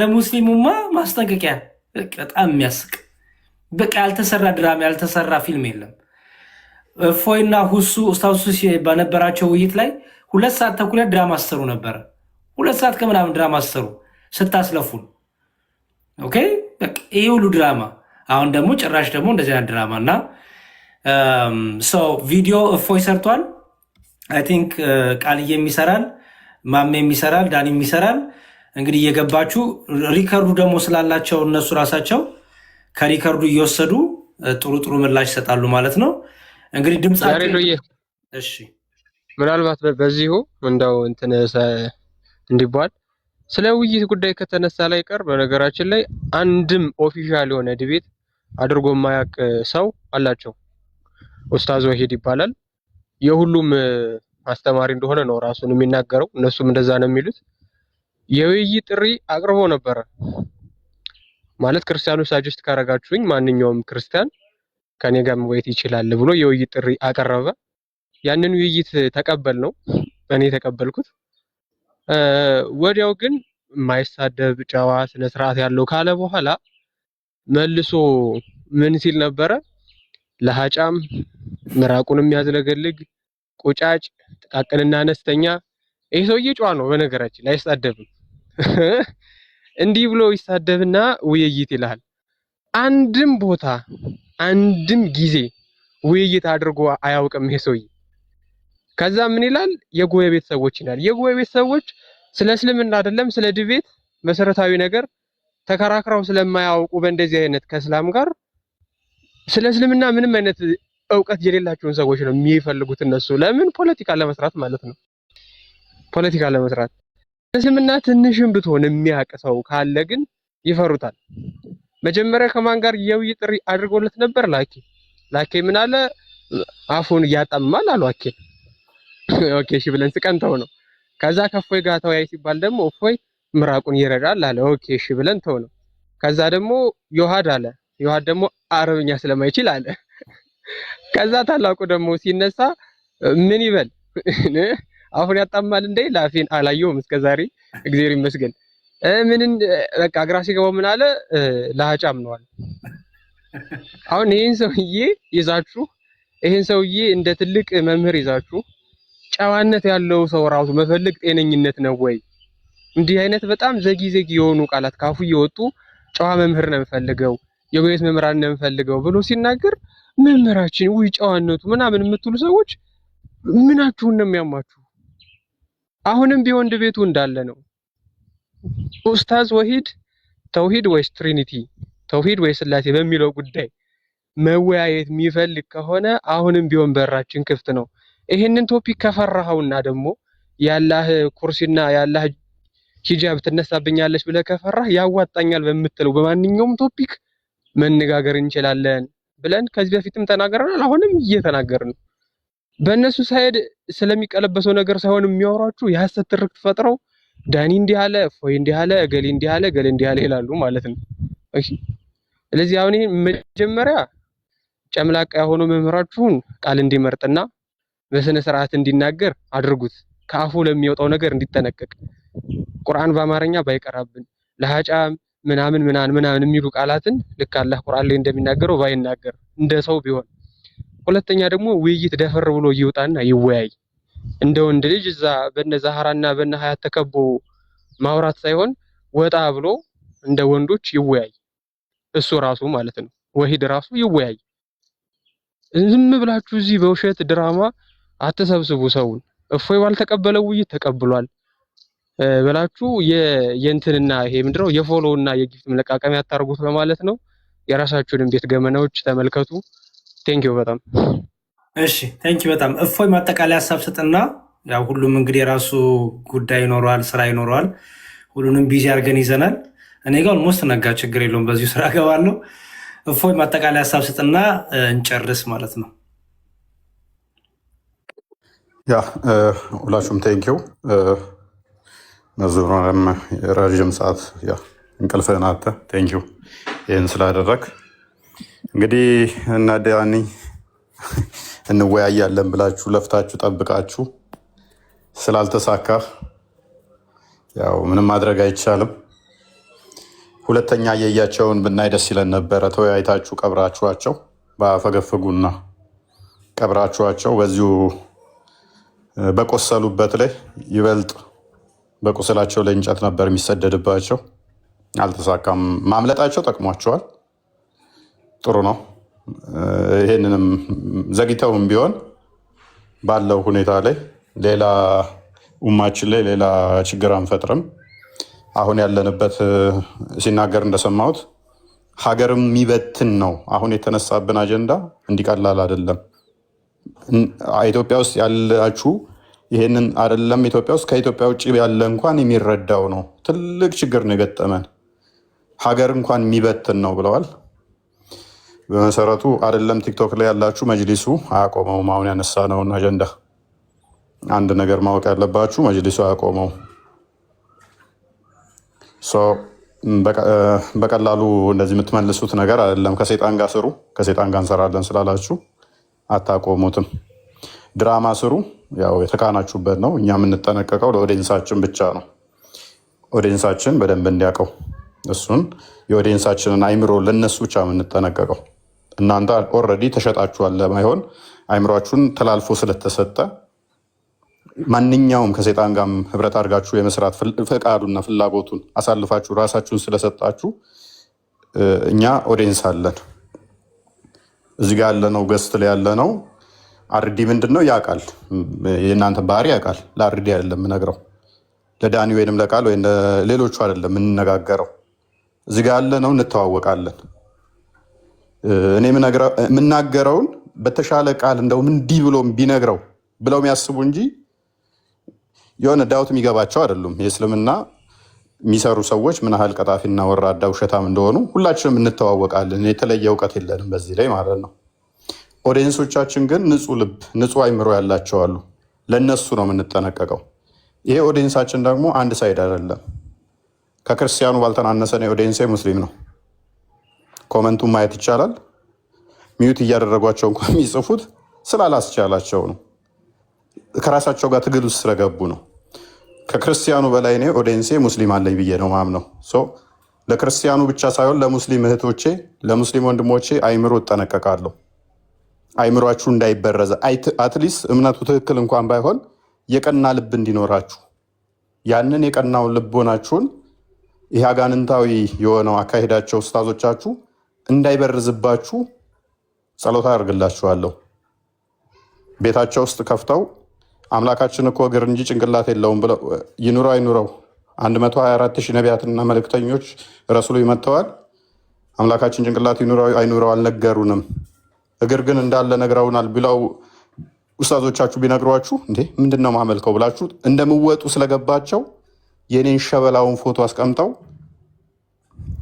ለሙስሊሙማ ማስጠንቀቂያ። በጣም የሚያስቅ በቃ ያልተሰራ ድራማ ያልተሰራ ፊልም የለም። እፎይና ሁሱ ኡስታዝ በነበራቸው ውይይት ላይ 2 ሰዓት ተኩል ድራማ አሰሩ ነበረ። 2 ሰዓት ከምናምን ድራማ አሰሩ ስታስለፉን። ኦኬ በቃ ይሄ ሁሉ ድራማ አሁን ደግሞ ጭራሽ ደግሞ እንደዚህ አይነት ድራማ እና ሰው ቪዲዮ እፎይ ሰርቷል። አይ ቲንክ ቃልዬም ይሰራል፣ ማሜም ይሰራል፣ ዳኒም ይሰራል። እንግዲህ እየገባችሁ ሪከርዱ ደግሞ ስላላቸው እነሱ ራሳቸው ከሪከርዱ እየወሰዱ ጥሩ ጥሩ ምላሽ ይሰጣሉ ማለት ነው። እንግዲህ ድምጻቸው እሺ፣ ምናልባት በዚሁ እንደው እንትን እንዲባል ስለ ውይይት ጉዳይ ከተነሳ ላይ ቀር በነገራችን ላይ አንድም ኦፊሻል የሆነ ዲቤት አድርጎ የማያውቅ ሰው አላቸው። ኡስታዝ ወሂድ ይባላል። የሁሉም አስተማሪ እንደሆነ ነው ራሱን የሚናገረው። እነሱም እንደዛ ነው የሚሉት። የውይይት ጥሪ አቅርቦ ነበረ ማለት ክርስቲያኖች ሳጀስት ካረጋችሁኝ ማንኛውም ክርስቲያን ከኔ ጋር መወያየት ይችላል ብሎ የውይይት ጥሪ አቀረበ። ያንን ውይይት ተቀበል ነው እኔ ተቀበልኩት። ወዲያው ግን የማይሳደብ ጨዋ ስነ ስርዓት ያለው ካለ በኋላ መልሶ ምን ሲል ነበረ? ለሃጫም ምራቁን የሚያዝለገልግ ቁጫጭ ጥቃቅንና አነስተኛ። ይሄ ሰውዬ ጨዋ ነው በነገራችን ላይ አይሳደብም። እንዲህ ብሎ ይሳደብና ውይይት ይላል። አንድም ቦታ አንድም ጊዜ ውይይት አድርጎ አያውቅም ይሄ ሰውዬ። ከዛ ምን ይላል? የጎረቤት ሰዎች ይላል። የጎረቤት ሰዎች ስለ እስልምና አይደለም ስለ ዲቤት መሰረታዊ ነገር ተከራክረው ስለማያውቁ በእንደዚህ አይነት ከእስላም ጋር ስለ እስልምና ምንም አይነት እውቀት የሌላቸውን ሰዎች ነው የሚፈልጉት እነሱ። ለምን? ፖለቲካ ለመስራት ማለት ነው። ፖለቲካ ለመስራት እስልምና ትንሽም ብትሆን የሚያውቅ ሰው ካለ ግን ይፈሩታል። መጀመሪያ ከማን ጋር የውይይት ጥሪ አድርጎለት ነበር? ላኬ ምን አለ? አፉን እያጠማል አሉ አኬ። ኦኬ እሺ ብለን ስቀንተው ነው። ከዛ ከእፎይ ጋር ተወያይ ሲባል ደግሞ እፎይ ምራቁን ይረዳል አለ። ኦኬ እሺ ብለን ተው ነው። ከዛ ደግሞ ዮሐድ አለ። ዮሐድ ደግሞ አረብኛ ስለማይችል አለ። ከዛ ታላቁ ደግሞ ሲነሳ ምን ይበል? አሁን ያጣማል እንዴ? ላፊን አላየውም እስከዛሬ እግዚአብሔር ይመስገን። ምንን በቃ ግራ ሲገባው ምን አለ? ለሃጫም ነው አለ። አሁን ይሄን ሰውዬ ይዛችሁ ይሄን ሰውዬ እንደ ትልቅ መምህር ይዛችሁ ጨዋነት ያለው ሰው ራሱ መፈልግ ጤነኝነት ነው ወይ? እንዲህ አይነት በጣም ዘጊ የሆኑ ቃላት ካፉ እየወጡ ጨዋ መምህር ነው የምፈልገው የጎየት መምህራን ነው የምፈልገው ብሎ ሲናገር መምህራችን ውይ ጨዋነቱ ምናምን የምትሉ ሰዎች ምናችሁን ነው የሚያማችሁ? አሁንም ቢሆን ድቤቱ እንዳለ ነው። ኡስታዝ ወሂድ ተውሂድ ወይስ ትሪኒቲ፣ ተውሂድ ወይስ ስላሴ በሚለው ጉዳይ መወያየት የሚፈልግ ከሆነ አሁንም ቢሆን በራችን ክፍት ነው። ይሄንን ቶፒክ ከፈራኸውና ደግሞ ያላህ ኩርሲና ያላህ ሂጃብ ትነሳብኛለች ብለህ ከፈራህ ያዋጣኛል በምትለው በማንኛውም ቶፒክ መነጋገር እንችላለን ብለን ከዚህ በፊትም ተናገረናል። አሁንም እየተናገርን ነው። በእነሱ ሳይድ ስለሚቀለበሰው ነገር ሳይሆን የሚያወራችሁ የሐሰት ትርክት ፈጥረው ዳኒ እንዲህ አለ፣ እፎይ እንዲህ አለ፣ እገሌ እንዲህ አለ፣ እገሌ እንዲህ አለ ይላሉ ማለት ነው። እሺ፣ ስለዚህ አሁን ይሄ መጀመሪያ ጨምላቃ የሆኑ መምህራችሁን ቃል እንዲመርጥና በስነ ስርዓት እንዲናገር አድርጉት። ከአፉ ለሚወጣው ነገር እንዲጠነቀቅ ቁርአን በአማርኛ ባይቀራብን ለሃጫም ምናምን የሚሉ ቃላትን ልክ አላህ ቁርአን ላይ እንደሚናገረው ባይናገር እንደ ሰው ቢሆን። ሁለተኛ ደግሞ ውይይት ደፈር ብሎ ይውጣና ይወያይ። እንደ ወንድ ልጅ እዛ በነ ዛህራና በነ ሀያት ተከቦ ማውራት ሳይሆን ወጣ ብሎ እንደ ወንዶች ይወያይ። እሱ ራሱ ማለት ነው ወሂድ ራሱ ይወያይ። ዝም ብላችሁ እዚህ በውሸት ድራማ አትሰብስቡ ሰውን። እፎይ ባልተቀበለው ውይይት ተቀብሏል ብላችሁ የእንትንና ይሄ ምንድነው የፎሎውና የጊፍት መለቃቀሚያ ያታርጉት በማለት ነው። የራሳችሁንም ቤት ገመናዎች ተመልከቱ። ቴንኪው በጣም እሺ፣ ቴንኪው በጣም እፎይ ማጠቃለያ ሀሳብ ስጥና፣ ያው ሁሉም እንግዲህ የራሱ ጉዳይ ይኖረዋል፣ ስራ ይኖረዋል። ሁሉንም ቢዚ አድርገን ይዘናል። እኔ ጋር ኦልሞስት ነጋ፣ ችግር የለውም በዚሁ ስራ ገባለሁ። እፎይ ማጠቃለያ ሀሳብ ስጥና እንጨርስ ማለት ነው። ያ ሁላችሁም ቴንኪው። መዝሙርም ረዥም ሰዓት እንቅልፍህን አጥተህ ቴንኪው ይህን ስላደረግ። እንግዲህ እና ዳኒ እንወያያለን ብላችሁ ለፍታችሁ ጠብቃችሁ ስላልተሳካ ያው ምንም ማድረግ አይቻልም። ሁለተኛ የያቸውን ብናይ ደስ ይለን ነበረ። ተወያይታችሁ ቀብራችኋቸው ባፈገፈጉና ቀብራችኋቸው በዚሁ በቆሰሉበት ላይ ይበልጥ በቁስላቸው ላይ እንጨት ነበር የሚሰደድባቸው። አልተሳካም። ማምለጣቸው ጠቅሟቸዋል። ጥሩ ነው። ይሄንንም ዘግይተውም ቢሆን ባለው ሁኔታ ላይ ሌላ ኡማችን ላይ ሌላ ችግር አንፈጥርም። አሁን ያለንበት ሲናገር እንደሰማሁት ሀገርም የሚበትን ነው። አሁን የተነሳብን አጀንዳ እንዲቀላል አይደለም። ኢትዮጵያ ውስጥ ያላችሁ ይሄንን አይደለም ኢትዮጵያ ውስጥ ከኢትዮጵያ ውጭ ያለ እንኳን የሚረዳው ነው። ትልቅ ችግር ነው የገጠመን። ሀገር እንኳን የሚበትን ነው ብለዋል። በመሰረቱ አይደለም ቲክቶክ ላይ ያላችሁ መጅሊሱ አያቆመውም። አሁን ያነሳነውን አጀንዳ አንድ ነገር ማወቅ ያለባችሁ መጅሊሱ አያቆመው። በቀላሉ እንደዚህ የምትመልሱት ነገር አይደለም። ከሴጣን ጋር ስሩ። ከሴጣን ጋር እንሰራለን ስላላችሁ አታቆሙትም። ድራማ ስሩ። ያው የተካናችሁበት ነው። እኛ የምንጠነቀቀው ለኦዲየንሳችን ብቻ ነው። ኦዲየንሳችን በደንብ እንዲያውቀው እሱን የኦዲየንሳችንን አይምሮ ለነሱ ብቻ የምንጠነቀቀው። እናንተ ኦልሬዲ ተሸጣችኋል ለማይሆን አይምሯችሁን ተላልፎ ስለተሰጠ ማንኛውም ከሴጣን ጋር ህብረት አድርጋችሁ የመስራት ፈቃዱና ፍላጎቱን አሳልፋችሁ ራሳችሁን ስለሰጣችሁ እኛ ኦዲየንስ አለን። እዚህ ጋር ያለነው ገስት ላይ ያለነው አርዲ ምንድን ነው ያውቃል። የእናንተ ባህሪ ያውቃል። ለአርዲ አይደለም የምነግረው፣ ለዳኒ ወይንም ለቃል ወይ ሌሎቹ አይደለም የምንነጋገረው። እዚህ ጋር ያለነው እንተዋወቃለን። እኔ የምናገረውን በተሻለ ቃል እንደውም እንዲህ ብሎ ቢነግረው ብለው የሚያስቡ እንጂ የሆነ ዳውት የሚገባቸው አይደሉም። የእስልምና የሚሰሩ ሰዎች ምን ያህል ቀጣፊና ወራዳ ውሸታም እንደሆኑ ሁላችንም እንተዋወቃለን። የተለየ እውቀት የለንም በዚህ ላይ ማለት ነው። ኦዲየንሶቻችን ግን ንጹህ ልብ፣ ንጹህ አይምሮ ያላቸው አሉ። ለእነሱ ነው የምንጠነቀቀው። ይሄ ኦዲየንሳችን ደግሞ አንድ ሳይድ አይደለም። ከክርስቲያኑ ባልተናነሰ ኦዲየንሴ ሙስሊም ነው። ኮመንቱን ማየት ይቻላል። ሚዩት እያደረጓቸው እንኳን የሚጽፉት ስላላስቻላቸው ነው። ከራሳቸው ጋር ትግል ውስጥ ስለገቡ ነው። ከክርስቲያኑ በላይ እኔ ኦዲየንሴ ሙስሊም አለኝ ብዬ ነው ማምነው። ለክርስቲያኑ ብቻ ሳይሆን ለሙስሊም እህቶቼ፣ ለሙስሊም ወንድሞቼ አይምሮ እጠነቀቃለሁ። አይምሯችሁ እንዳይበረዘ አትሊስት እምነቱ ትክክል እንኳን ባይሆን የቀና ልብ እንዲኖራችሁ ያንን የቀናውን ልቦናችሁን ይህ አጋንንታዊ የሆነው አካሄዳቸው ኡስታዞቻችሁ እንዳይበርዝባችሁ ጸሎት አደርግላችኋለሁ። ቤታቸው ውስጥ ከፍተው አምላካችን እኮ እግር እንጂ ጭንቅላት የለውም ብለው ይኑረው አይኑረው 124,000 ነቢያትና መልእክተኞች ረሱሎች መጥተዋል። አምላካችን ጭንቅላት ይኑረው አይኑረው አልነገሩንም። እግር ግን እንዳለ ነግረውናል ብለው ኡስታዞቻችሁ ቢነግሯችሁ እንዴ ምንድነው ማመልከው ብላችሁ እንደምወጡ ስለገባቸው የኔን ሸበላውን ፎቶ አስቀምጠው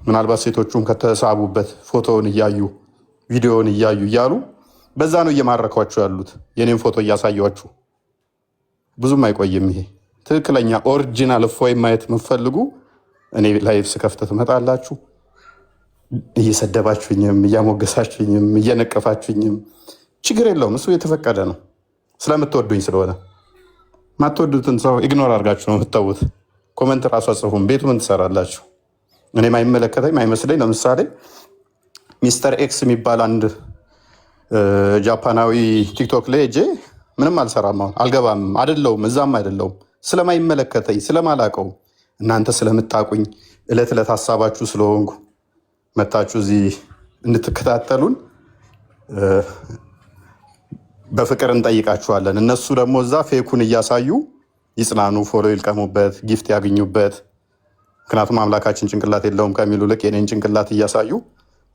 ምናልባት ሴቶቹም ከተሳቡበት ፎቶውን እያዩ ቪዲዮውን እያዩ እያሉ በዛ ነው እየማረኳችሁ ያሉት። የኔን ፎቶ እያሳያችሁ ብዙም አይቆይም። ይሄ ትክክለኛ ኦሪጂናል እፎይ ማየት የምትፈልጉ እኔ ላይቭ ስከፍት ትመጣላችሁ። እየሰደባችሁኝም እያሞገሳችሁኝም እየነቀፋችሁኝም ችግር የለውም። እሱ የተፈቀደ ነው ስለምትወዱኝ ስለሆነ። ማትወዱትን ሰው ኢግኖር አድርጋችሁ ነው የምትተዉት። ኮመንት ራሱ አጽፉም። ቤቱ ምን ትሰራላችሁ? እኔ ማይመለከተኝ ማይመስለኝ። ለምሳሌ ሚስተር ኤክስ የሚባል አንድ ጃፓናዊ ቲክቶክ ላይ እጄ ምንም አልሰራም፣ አልገባም፣ አይደለውም፣ እዛም አይደለውም። ስለማይመለከተኝ ስለማላቀው እናንተ ስለምታቁኝ እለት እለት ሀሳባችሁ ስለሆንኩ መታችሁ እዚህ እንድትከታተሉን በፍቅር እንጠይቃችኋለን። እነሱ ደግሞ እዛ ፌኩን እያሳዩ ይጽናኑ፣ ፎሎ ይልቀሙበት፣ ጊፍት ያገኙበት። ምክንያቱም አምላካችን ጭንቅላት የለውም ከሚሉ ልቅ የኔን ጭንቅላት እያሳዩ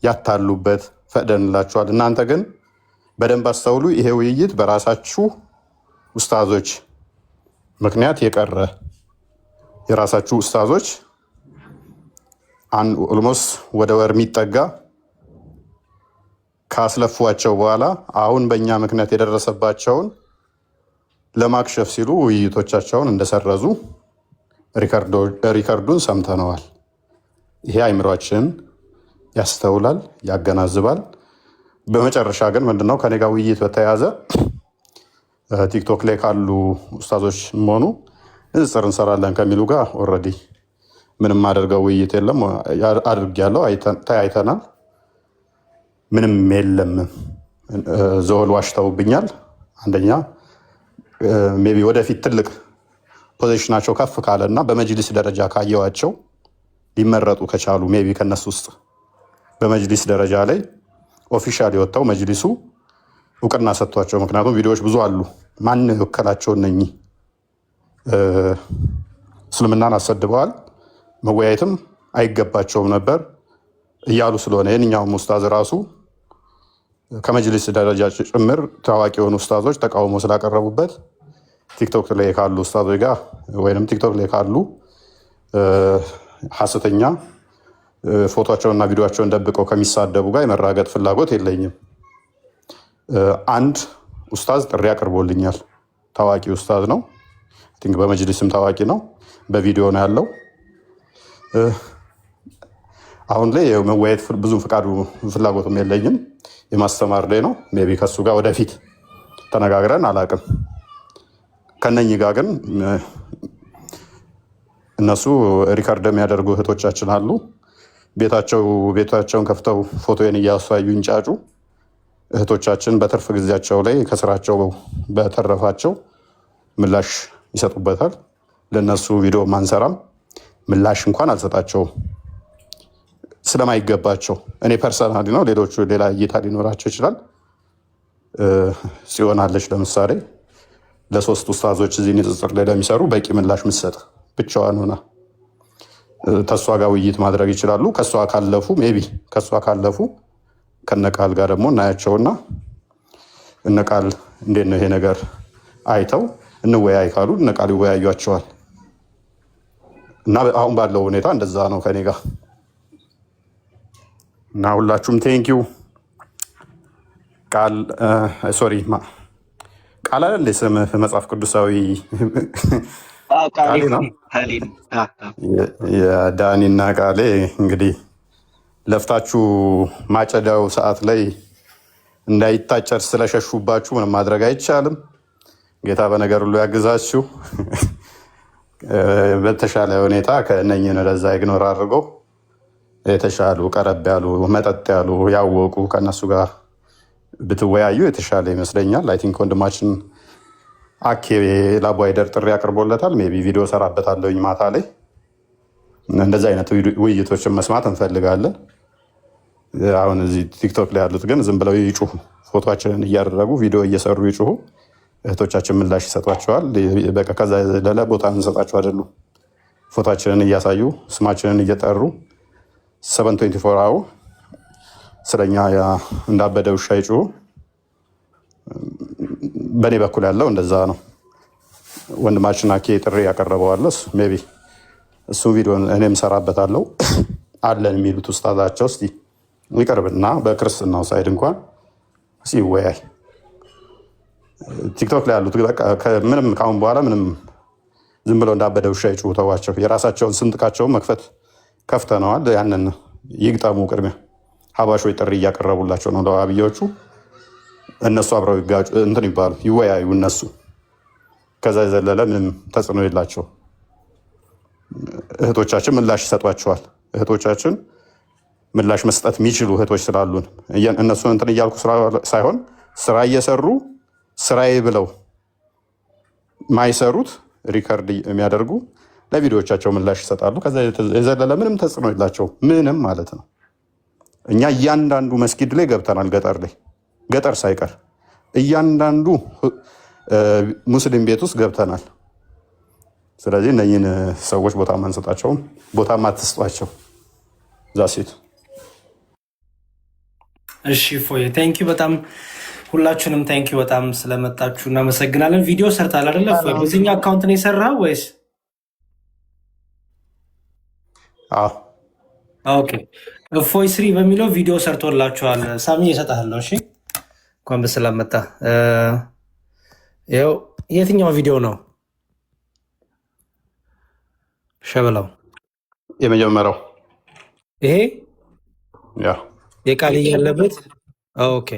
ያታሉበት ፈቅደንላችኋል። እናንተ ግን በደንብ አስተውሉ። ይሄ ውይይት በራሳችሁ ኡስታዞች ምክንያት የቀረ የራሳችሁ ኡስታዞች ኦልሞስት ወደ ወር የሚጠጋ ካስለፏቸው በኋላ አሁን በእኛ ምክንያት የደረሰባቸውን ለማክሸፍ ሲሉ ውይይቶቻቸውን እንደሰረዙ ሪከርዱን ሰምተነዋል። ይሄ አይምሯችንን ያስተውላል፣ ያገናዝባል። በመጨረሻ ግን ምንድነው ከኔ ጋር ውይይት በተያያዘ ቲክቶክ ላይ ካሉ ኡስታዞች መሆኑ ንጽጽር እንሰራለን ከሚሉ ጋር ኦልሬዲ ምንም አድርገው ውይይት የለም። አድርጌያለሁ፣ ተያይተናል። ምንም የለም። ዘወል ዋሽተውብኛል። አንደኛ ሜይ ቢ ወደፊት ትልቅ ፖዚሽናቸው ከፍ ካለ እና በመጅሊስ ደረጃ ካየዋቸው ሊመረጡ ከቻሉ ሜይ ቢ ከነሱ ውስጥ በመጅሊስ ደረጃ ላይ ኦፊሻል የወጣው መጅሊሱ እውቅና ሰጥቷቸው፣ ምክንያቱም ቪዲዮዎች ብዙ አሉ። ማን የወከላቸው እነኚህ እስልምናን አሰድበዋል፣ መወያየትም አይገባቸውም ነበር እያሉ ስለሆነ የእኛውም ኡስታዝ ራሱ ከመጅሊስ ደረጃ ጭምር ታዋቂ የሆኑ ኡስታዞች ተቃውሞ ስላቀረቡበት ቲክቶክ ላይ ካሉ ኡስታዞች ጋር ወይም ቲክቶክ ላይ ካሉ ሐሰተኛ ፎቶቸውና ቪዲዮቸውን ደብቀው ከሚሳደቡ ጋር የመራገጥ ፍላጎት የለኝም። አንድ ኡስታዝ ጥሪ አቅርቦልኛል። ታዋቂ ኡስታዝ ነው። ቲንክ በመጅሊስም ታዋቂ ነው። በቪዲዮ ነው ያለው። አሁን ላይ መወያየት ብዙ ፍቃዱ ፍላጎትም የለኝም። የማስተማር ላይ ነው። ሜይ ቢ ከሱ ጋር ወደፊት ተነጋግረን አላቅም። ከነኚህ ጋር ግን እነሱ ሪከርድ የሚያደርጉ እህቶቻችን አሉ። ቤታቸውን ከፍተው ፎቶን እያሳዩ እንጫጩ እህቶቻችን በትርፍ ጊዜያቸው ላይ ከስራቸው በተረፋቸው ምላሽ ይሰጡበታል። ለነሱ ቪዲዮ ማንሰራም ምላሽ እንኳን አልሰጣቸውም ስለማይገባቸው። እኔ ፐርሰናሊ ነው፣ ሌሎቹ ሌላ እይታ ሊኖራቸው ይችላል። ጽዮን አለች ለምሳሌ ለሶስት ኡስታዞች እዚህ ንጽጽር ላይ ለሚሰሩ በቂ ምላሽ ምትሰጥ ብቻዋን ሆና ከእሷ ጋር ውይይት ማድረግ ይችላሉ። ከእሷ ካለፉ ሜይ ቢ ከእሷ ካለፉ ከነቃል ጋር ደግሞ እናያቸውና እነቃል እንዴት ነው ይሄ ነገር አይተው እንወያይ ካሉ እነቃል ይወያዩቸዋል። እና አሁን ባለው ሁኔታ እንደዛ ነው ከኔ ጋር እና ሁላችሁም ቴንኪው። ቃል ሶሪ ቃል አለ እንደ ስም መጽሐፍ ቅዱሳዊ ቃሌ ነው። የዳኒና ቃሌ እንግዲህ ለፍታችሁ ማጨዳው ሰዓት ላይ እንዳይታጨድ ስለሸሹባችሁ ምንም ማድረግ አይቻልም። ጌታ በነገር ሁሉ ያግዛችሁ። በተሻለ ሁኔታ ከእነኝህን ወደዛ ኢግኖር አድርገው የተሻሉ ቀረብ ያሉ መጠጥ ያሉ ያወቁ ከእነሱ ጋር ብትወያዩ የተሻለ ይመስለኛል። አይ ቲንክ ወንድማችን አኬ ላቧይደር ጥሪ አቅርቦለታል። ሜይ ቢ ቪዲዮ ሰራበታለሁኝ ማታ ላይ። እንደዚህ አይነት ውይይቶችን መስማት እንፈልጋለን። አሁን እዚህ ቲክቶክ ላይ ያሉት ግን ዝም ብለው ይጩሁ፣ ፎቶችንን እያደረጉ ቪዲዮ እየሰሩ ይጩሁ። እህቶቻችን ምላሽ ይሰጧቸዋል። በቃ ከዛ የዘለለ ቦታ እንሰጣቸው አይደሉም። ፎቶችንን እያሳዩ ስማችንን እየጠሩ 724 አው ስለኛ እንዳበደ ውሻ ይጩሁ። በእኔ በኩል ያለው እንደዛ ነው። ወንድማችን አኬ ጥሪ ያቀረበዋለ ሜይ ቢ እሱ ቪዲዮ እኔም ሰራበታለሁ አለን የሚሉት ውስጣታቸው እስቲ ይቀርብና በክርስትናው ሳይድ እንኳን ሲወያይ ቲክቶክ ላይ ያሉት ምንም ካሁን በኋላ ምንም ዝም ብለው እንዳበደ ውሻ ይጩሁ ተዋቸው። የራሳቸውን ስንጥቃቸውን መክፈት ከፍተነዋል። ያንን ይግጠሙ። ቅድሚያ ሀባሾች ጥሪ እያቀረቡላቸው ነው ለዋሃብያዎቹ። እነሱ አብረው ይጋጩ እንትን ይባሉ ይወያዩ እነሱ። ከዛ የዘለለ ምንም ተጽዕኖ የላቸው። እህቶቻችን ምላሽ ይሰጧቸዋል። እህቶቻችን ምላሽ መስጠት የሚችሉ እህቶች ስላሉን እነሱን እንትን እያልኩ ሳይሆን ስራ እየሰሩ ስራዬ ብለው ማይሰሩት ሪከርድ የሚያደርጉ ለቪዲዮዎቻቸው ምላሽ ይሰጣሉ። ከዛ የዘለለ ምንም ተጽዕኖ የላቸው ምንም ማለት ነው። እኛ እያንዳንዱ መስጊድ ላይ ገብተናል። ገጠር ሳይቀር እያንዳንዱ ሙስሊም ቤት ውስጥ ገብተናል። ስለዚህ እነኝህን ሰዎች ቦታ ማንሰጣቸውም፣ ቦታ ማትስጧቸው። ዛሴት እሺ ፎይ ቴንክ ዩ በጣም ሁላችሁንም ቴንክ ዩ በጣም ስለመጣችሁ እናመሰግናለን። ቪዲዮ ሰርታል አይደለ ፎይ? በዚህኛው አካውንት ነው የሰራው ወይስ? ኦኬ ፎይ ስሪ በሚለው ቪዲዮ ሰርቶላችኋል። ሳሚ እሰጥሃለሁ። እሺ እንኳን በሰላም መጣ። ይኸው የትኛው ቪዲዮ ነው ሸበላው? የመጀመሪያው ይሄ ያ የቃል ያለበት። ኦኬ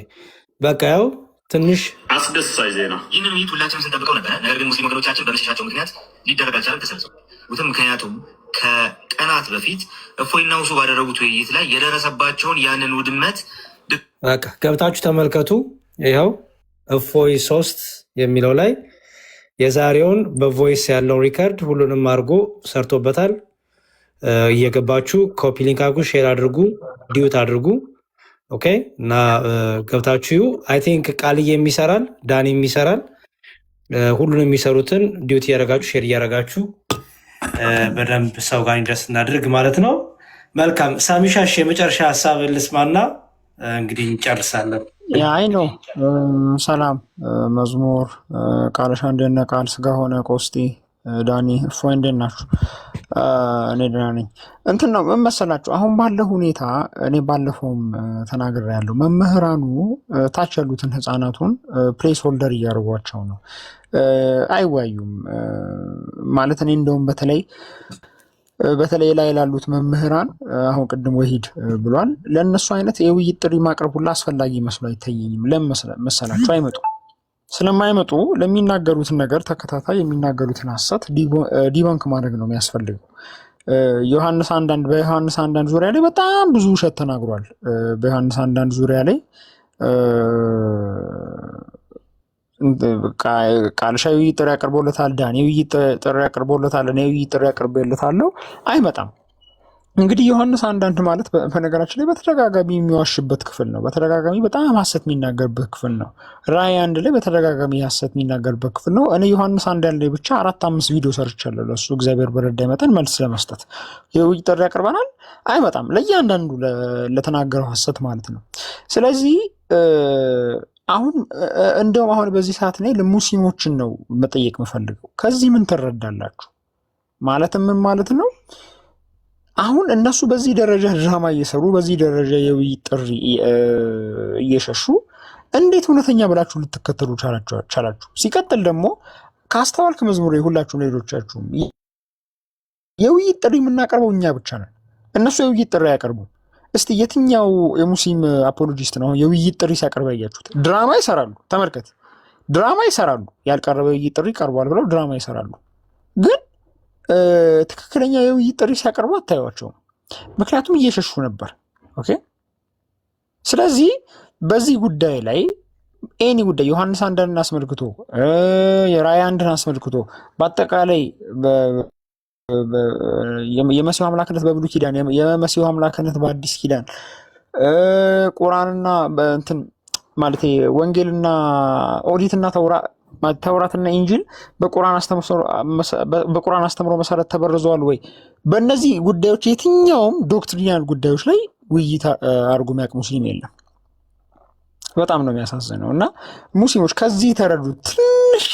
በቃ ያው ትንሽ አስደሳች ዜና። ይህንን ውይይት ሁላችንም ስንጠብቀው ነበረ። ነገር ግን ሙስሊም ወገኖቻችን በመሸሻቸው ምክንያት ሊደረግ አልቻለም፣ ተሰብስበው። ምክንያቱም ከቀናት በፊት እፎይና ውሱ ባደረጉት ውይይት ላይ የደረሰባቸውን ያንን ውድመት በቃ ገብታችሁ ተመልከቱ። ይኸው እፎይ 3 የሚለው ላይ የዛሬውን በቮይስ ያለው ሪከርድ ሁሉንም አድርጎ ሰርቶበታል። እየገባችሁ ኮፒ ሊንክ አድርጉ፣ ሼር አድርጉ፣ ዲዩት አድርጉ። ኦኬ እና ገብታችሁ አይ ቲንክ ቃልዬም ይሰራል፣ ዳኒም ይሰራል። ሁሉንም የሚሰሩትን ዲዩት እያደረጋችሁ ሼር እያደረጋችሁ በደንብ ሰው ጋር እንዲደርስ እናድርግ ማለት ነው። መልካም ሳሚሻሽ የመጨረሻ ሀሳብ ልስማና እንግዲህ እንጨርሳለን። አይ ነው ሰላም መዝሙር ቃልሻ እንደነ ቃል ስጋ ሆነ ቆስጤ ዳኒ እፎይ እንዴት ናችሁ? እኔ ደህና ነኝ። እንትን ነው ምን መሰላችሁ፣ አሁን ባለው ሁኔታ እኔ ባለፈውም ተናግሬያለሁ። መምህራኑ ታች ያሉትን ህፃናቱን ፕሌስ ሆልደር እያደረጓቸው ነው፣ አይወያዩም ማለት እኔ እንደውም በተለይ ላይ ላሉት መምህራን አሁን ቅድም ወሂድ ብሏል፣ ለእነሱ አይነት የውይይት ጥሪ ማቅረብ ሁላ አስፈላጊ መስሎ አይታየኝም። ለምን መሰላችሁ? አይመጡም። ስለማይመጡ ለሚናገሩትን ነገር ተከታታይ የሚናገሩትን ሀሰት ዲባንክ ማድረግ ነው የሚያስፈልገው። በዮሐንስ አንዳንድ ዙሪያ ላይ በጣም ብዙ ውሸት ተናግሯል። በዮሐንስ አንዳንድ ዙሪያ ላይ ቃልሻ ውይይት ጥሪ ያቀርቦለታል፣ ዳኒ ውይይት ጥሪ ያቀርቦለታል፣ እኔ ውይይት ጥሪ ያቀርቦለታለሁ። አይመጣም። እንግዲህ ዮሐንስ አንዳንድ ማለት በነገራችን ላይ በተደጋጋሚ የሚዋሽበት ክፍል ነው። በተደጋጋሚ በጣም ሀሰት የሚናገርበት ክፍል ነው። ራእይ 1 ላይ በተደጋጋሚ ሀሰት የሚናገርበት ክፍል ነው። እኔ ዮሐንስ 1 ላይ ብቻ 4-5 ቪዲዮ ሰርቻለሁ ለእሱ እግዚአብሔር በረዳኝ መጠን መልስ ለመስጠት። የውይይት ጥሪ ያቀርበናል፣ አይመጣም። ለእያንዳንዱ ለተናገረው ሀሰት ማለት ነው። ስለዚህ አሁን እንደውም አሁን በዚህ ሰዓት ላይ ሙስሊሞችን ነው መጠየቅ የምፈልገው። ከዚህ ምን ትረዳላችሁ? ማለትም ምን ማለት ነው? አሁን እነሱ በዚህ ደረጃ ድራማ እየሰሩ በዚህ ደረጃ የውይይት ጥሪ እየሸሹ እንዴት እውነተኛ ብላችሁ ልትከተሉ ቻላችሁ? ሲቀጥል ደግሞ ካስተዋልክ መዝሙር ሁላችሁም ሌሎቻችሁም የውይይት ጥሪ የምናቀርበው እኛ ብቻ ነን። እነሱ የውይይት ጥሪ አያቀርቡም። እስቲ የትኛው የሙስሊም አፖሎጂስት ነው የውይይት ጥሪ ሲያቀርብ ያያችሁት? ድራማ ይሰራሉ። ተመልከት፣ ድራማ ይሰራሉ። ያልቀረበ የውይይት ጥሪ ቀርቧል ብለው ድራማ ይሰራሉ። ግን ትክክለኛ የውይይት ጥሪ ሲያቀርቡ አታዩዋቸውም። ምክንያቱም እየሸሹ ነበር። ኦኬ። ስለዚህ በዚህ ጉዳይ ላይ ኤኒ ጉዳይ ዮሐንስ 1 አስመልክቶ የራእይ 1 አስመልክቶ በአጠቃላይ የመሲሁ አምላክነት በብሉይ ኪዳን የመሲሁ አምላክነት በአዲስ ኪዳን ቁርአንና እንትን ማለት ወንጌልና ኦሪትና ተውራትና ኢንጂል በቁርአን አስተምሮ መሰረት ተበርዘዋል ወይ? በእነዚህ ጉዳዮች የትኛውም ዶክትሪናል ጉዳዮች ላይ ውይይት አድርጎ የሚያውቅ ሙስሊም የለም። በጣም ነው የሚያሳዝነው። እና ሙስሊሞች ከዚህ ተረዱ። ትንሽ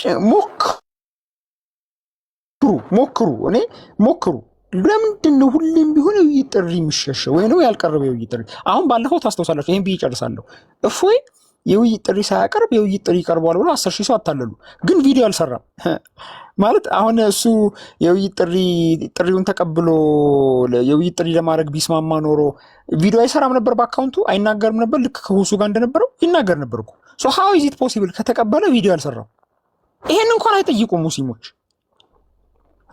ሞክሩ። ለምንድን ነው ሁሌም ቢሆን የውይይት ጥሪ የሚሸሸው ወይ ነው ያልቀረበ የውይይት ጥሪ? አሁን ባለፈው ታስታውሳላችሁ፣ ይህን ብዬ እጨርሳለሁ። እፎይ የውይይት ጥሪ ሳያቀርብ የውይይት ጥሪ ቀርቧል ብሎ 10 ሺህ ሰው አታለሉ። ግን ቪዲዮ አልሰራም ማለት አሁን እሱ የውይይት ጥሪውን ተቀብሎ የውይይት ጥሪ ለማድረግ ቢስማማ ኖሮ ቪዲዮ አይሰራም ነበር፣ በአካውንቱ አይናገርም ነበር። ልክ ከሁሱ ጋር እንደነበረው ይናገር ነበር እኮ። ሶ ሃው ኢዝ ኢት ፖሲብል? ከተቀበለ ቪዲዮ አልሰራም። ይሄን እንኳን አይጠይቁም ሙስሊሞች።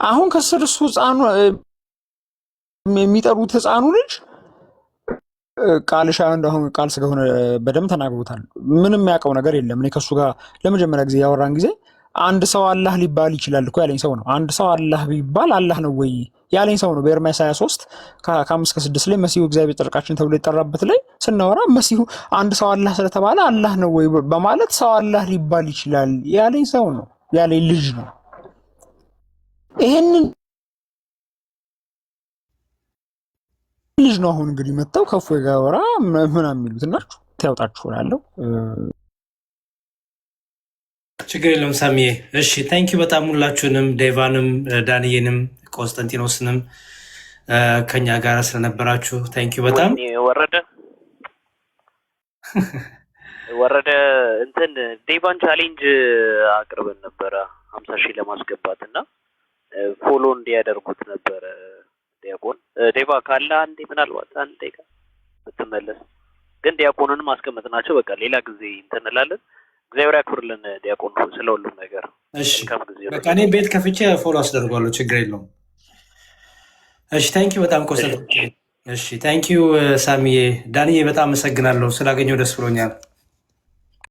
አሁን ከስር እሱ ህፃኑ የሚጠሩት ህፃኑ ልጅ ቃልሻ እንደሆነ ቃል ስለሆነ በደንብ ተናግሮታል። ምንም ያውቀው ነገር የለም። እኔ ከሱ ጋር ለመጀመሪያ ጊዜ ያወራን ጊዜ አንድ ሰው አላህ ሊባል ይችላል እኮ ያለኝ ሰው ነው። አንድ ሰው አላህ ቢባል አላህ ነው ወይ ያለኝ ሰው ነው። በኤርምያስ 23 ከ5-6 ላይ መሲሁ እግዚአብሔር ጨርቃችን ተብሎ የጠራበት ላይ ስናወራ መሲሁ አንድ ሰው አላህ ስለተባለ አላህ ነው ወይ በማለት ሰው አላህ ሊባል ይችላል ያለኝ ሰው ነው፣ ያለኝ ልጅ ነው። ይሄንን ልጅ ነው አሁን እንግዲህ መጣው ከፎ ጋራ ምናምን የሚሉት እና ታውጣችሁ እላለሁ። ችግር የለውም ሳሚዬ። እሺ ታንኪዩ በጣም ሁላችሁንም፣ ዴቫንም፣ ዳንኤንም፣ ቆንስጠንቲኖስንም ከኛ ጋር ስለነበራችሁ ታንኪዩ በጣም። ወረደ እንትን ዴቫን ቻሌንጅ አቅርበን ነበረ 50 ሺህ ለማስገባት እና ፎሎ እንዲያደርጉት ነበረ። ዲያቆን ዴቫ ካለ አንዴ ምናልባት አንድ ደቂቃ ብትመለስ፣ ግን ዲያቆኑንም ማስቀመጥናቸው በቃ ሌላ ጊዜ እንትን እንላለን። እግዚአብሔር ያክብርልን ዲያቆን ስለ ሁሉም ነገር። እሺ በቃ እኔ ቤት ከፍቼ ፎሎ አስደርጓለሁ፣ ችግር የለውም። እሺ ታንኪዩ በጣም ቆሰል። እሺ ታንኪዩ ሳሚዬ። ዳንዬ በጣም አመሰግናለሁ፣ ስላገኘው ደስ ብሎኛል።